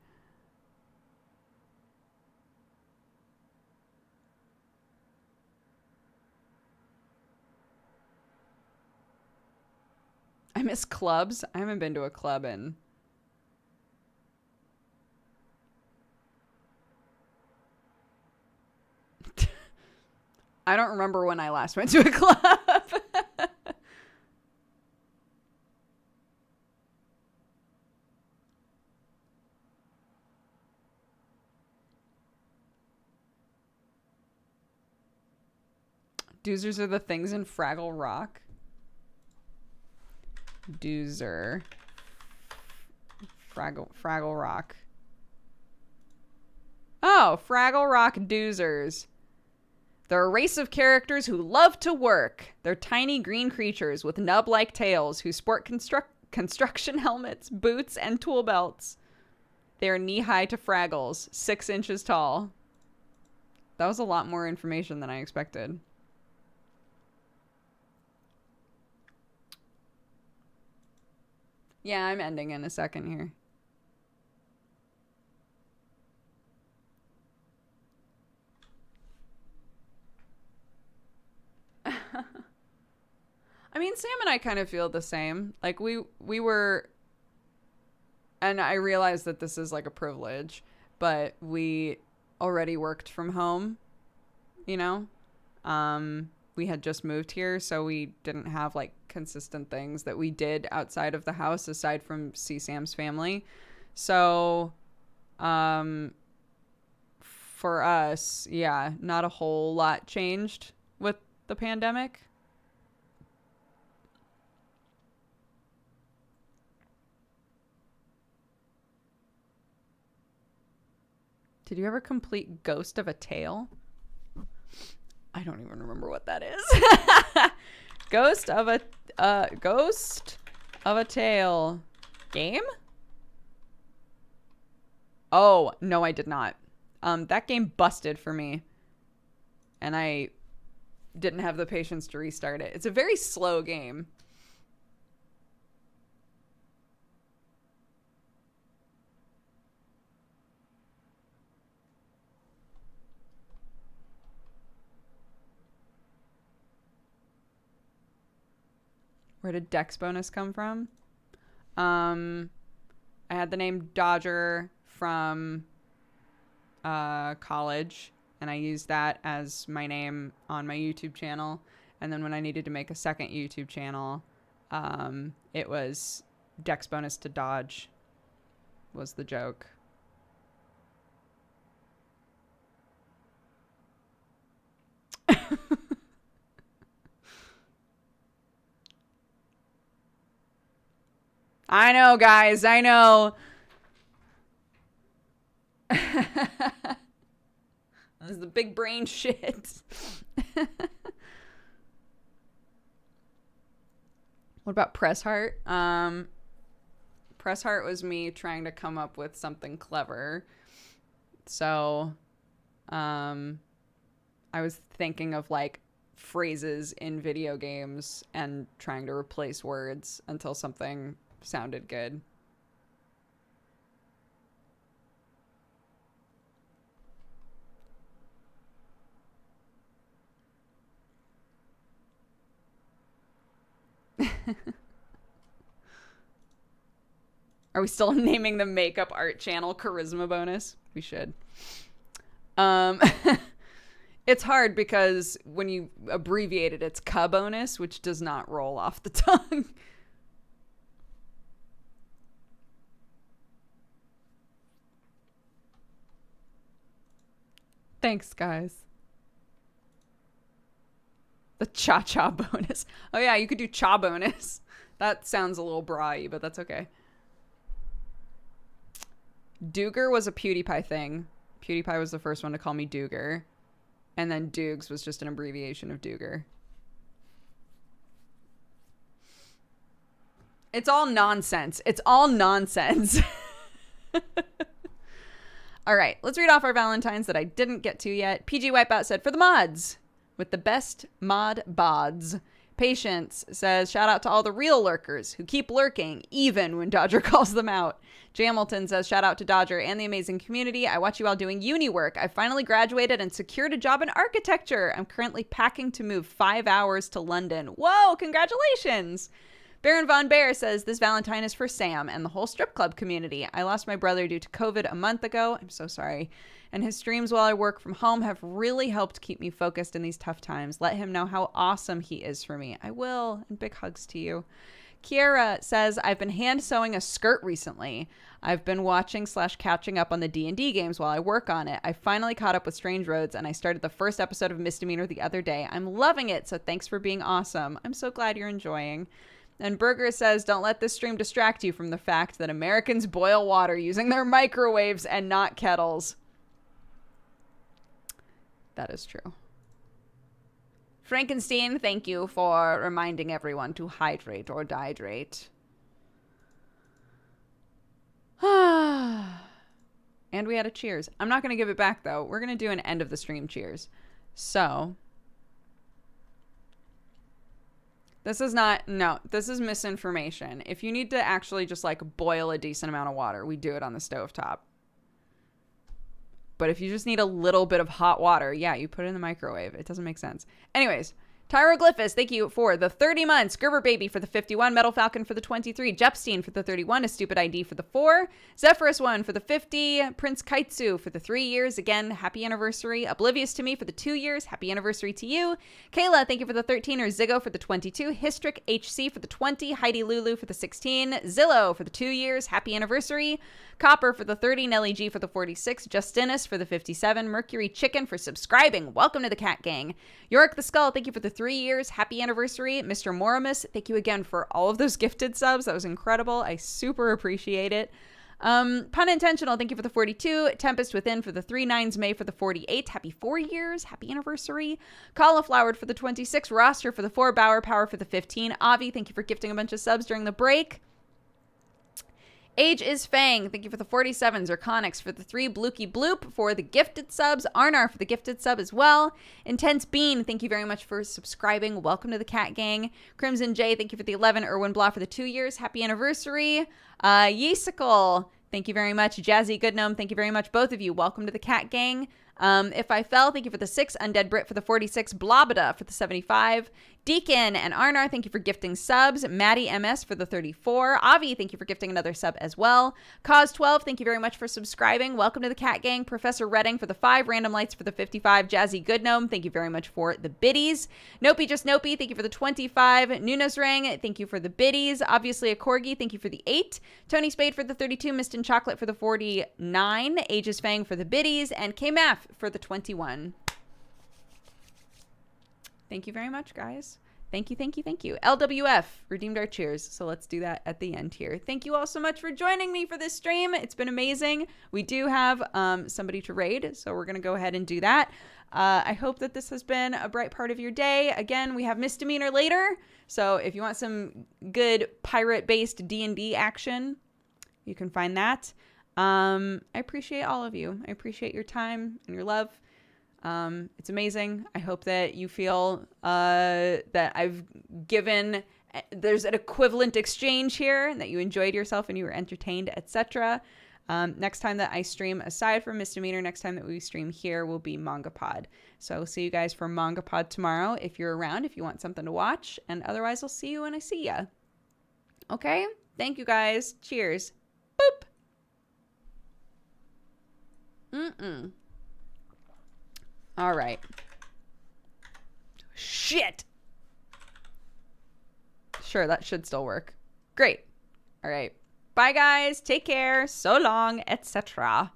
I miss clubs. I haven't been to a club in... I don't remember when I last went to a club. Doozers are the things in Fraggle Rock. Doozer. Fraggle Rock. Oh, Fraggle Rock Doozers. They're a race of characters who love to work. They're tiny green creatures with nub-like tails who sport construction helmets, boots, and tool belts. They are knee-high to Fraggles, 6 inches tall. That was a lot more information than I expected. Yeah, I'm ending in a second here. I mean, Sam and I kind of feel the same. Like we were, and I realize that this is like a privilege, but we already worked from home, you know? We had just moved here, so we didn't have like consistent things that we did outside of the house aside from see Sam's family. So, for us, yeah, not a whole lot changed with the pandemic. Did you ever complete Ghost of a Tale? I don't even remember what that is. Ghost of a Tale game? Oh, no, I did not. That game busted for me. And I didn't have the patience to restart it. It's a very slow game. Where did Dexbonus come from? I had the name Dodger from college, and I used that as my name on my YouTube channel. And then when I needed to make a second YouTube channel, it was Dexbonus to Dodge was the joke. I know, guys. I know. That's the big brain shit. What about Press Heart? Press Heart was me trying to come up with something clever. So, I was thinking of like phrases in video games and trying to replace words until something sounded good. Are we still naming the makeup art channel Charisma Bonus? We should. It's hard because when you abbreviate it, it's Ca Bonus, which does not roll off the tongue. Thanks, guys. The Cha-Cha Bonus. Oh, yeah, you could do Cha Bonus. That sounds a little bra-y, but that's okay. Dooger was a PewDiePie thing. PewDiePie was the first one to call me Dooger. And then Doogs was just an abbreviation of Dooger. It's all nonsense. It's all nonsense. All right, let's read off our Valentines that I didn't get to yet. PG Wipeout said, for the mods, with the best mod bods. Patience says, shout out to all the real lurkers who keep lurking, even when Dodger calls them out. Jamilton says, shout out to Dodger and the amazing community. I watch you all doing uni work. I finally graduated and secured a job in architecture. I'm currently packing to move 5 hours to London. Whoa, congratulations. Baron Von Bear says, this Valentine is for Sam and the whole strip club community. I lost my brother due to COVID a month ago. I'm so sorry. And his streams while I work from home have really helped keep me focused in these tough times. Let him know how awesome he is for me. I will. And big hugs to you. Kiera says, I've been hand sewing a skirt recently. I've been watching / catching up on the D&D games while I work on it. I finally caught up with Strange Roads, and I started the first episode of Misdemeanor the other day. I'm loving it, so thanks for being awesome. I'm so glad you're enjoying. And Burger says, don't let this stream distract you from the fact that Americans boil water using their microwaves and not kettles. That is true. Frankenstein, thank you for reminding everyone to hydrate or dihydrate. And we had a cheers. I'm not going to give it back, though. We're going to do an end of the stream cheers. So, this is not, no, this is misinformation. If you need to actually just like boil a decent amount of water, we do it on the stovetop. But if you just need a little bit of hot water, yeah, you put it in the microwave. It doesn't make sense. Anyways, Tyroglyphus, thank you for the 30 months. Gerber Baby for the 51. Metal Falcon for the 23. Jepstein for the 31. A Stupid ID for the 4. Zephyrus 1 for the 50. Prince Kaitsu for the 3 years. Again, happy anniversary. Oblivious to Me for the 2 years. Happy anniversary to you. Kayla, thank you for the 13. Or Ziggo for the 22. Histrick HC for the 20. Heidi Lulu for the 16. Zillow for the 2 years. Happy anniversary. Copper for the 30, Nelly G for the 46, Justinus for the 57, Mercury Chicken for subscribing. Welcome to the Cat Gang. York the Skull, thank you for the 3 years. Happy anniversary. Mr. Morimus, thank you again for all of those gifted subs. That was incredible. I super appreciate it. Pun Intentional, thank you for the 42. Tempest Within for the 3 9s. May for the 48. Happy 4 years. Happy anniversary. Cauliflowered for the 26. Roster for the 4. Bauer Power for the 15. Avi, thank you for gifting a bunch of subs during the break. Age is Fang, thank you for the 47. Zirconix for the 3. Blooky Bloop for the gifted subs. Arnar for the gifted sub as well. Intense Bean, thank you very much for subscribing. Welcome to the Cat Gang. Crimson J, thank you for the 11. Erwin Blah for the 2 years. Happy anniversary. Yeesicle, thank you very much. Jazzy Goodnome, thank you very much. Both of you, welcome to the Cat Gang. If I Fell, thank you for the 6. Undead Brit for the 46. Blobada for the 75. Deacon and Arnar, thank you for gifting subs. Maddie MS for the 34. Avi, thank you for gifting another sub as well. Cause12, thank you very much for subscribing. Welcome to the Cat Gang. Professor Redding for the 5. Random Lights for the 55. Jazzy Goodnome, thank you very much for the biddies. Nopey Just Nopey, thank you for the 25. Nunes Ring, thank you for the biddies. Obviously a Corgi, thank you for the 8. Tony Spade for the 32. Mist and Chocolate for the 49. Aegis Fang for the biddies. And KMAF for the 21. Thank you very much, guys. Thank you, thank you, thank you. LWF redeemed our cheers, so let's do that at the end here. Thank you all so much for joining me for this stream. It's been amazing. We do have somebody to raid, so we're going to go ahead and do that. I hope that this has been a bright part of your day. Again, we have Misdemeanor later, so if you want some good pirate-based D&D action, you can find that. I appreciate all of you. I appreciate your time and your love. It's amazing. I hope that you feel that I've given, there's an equivalent exchange here, and that you enjoyed yourself and you were entertained, etc. Next time that I stream, aside from Misdemeanor, next time that we stream here will be Manga Pod. So I'll see you guys for Manga Pod tomorrow if you're around, if you want something to watch. And otherwise, I'll see you when I see ya. Okay? Thank you guys. Cheers. Boop. All right. Shit. Sure, that should still work. Great. All right. Bye, guys. Take care. So long, etc.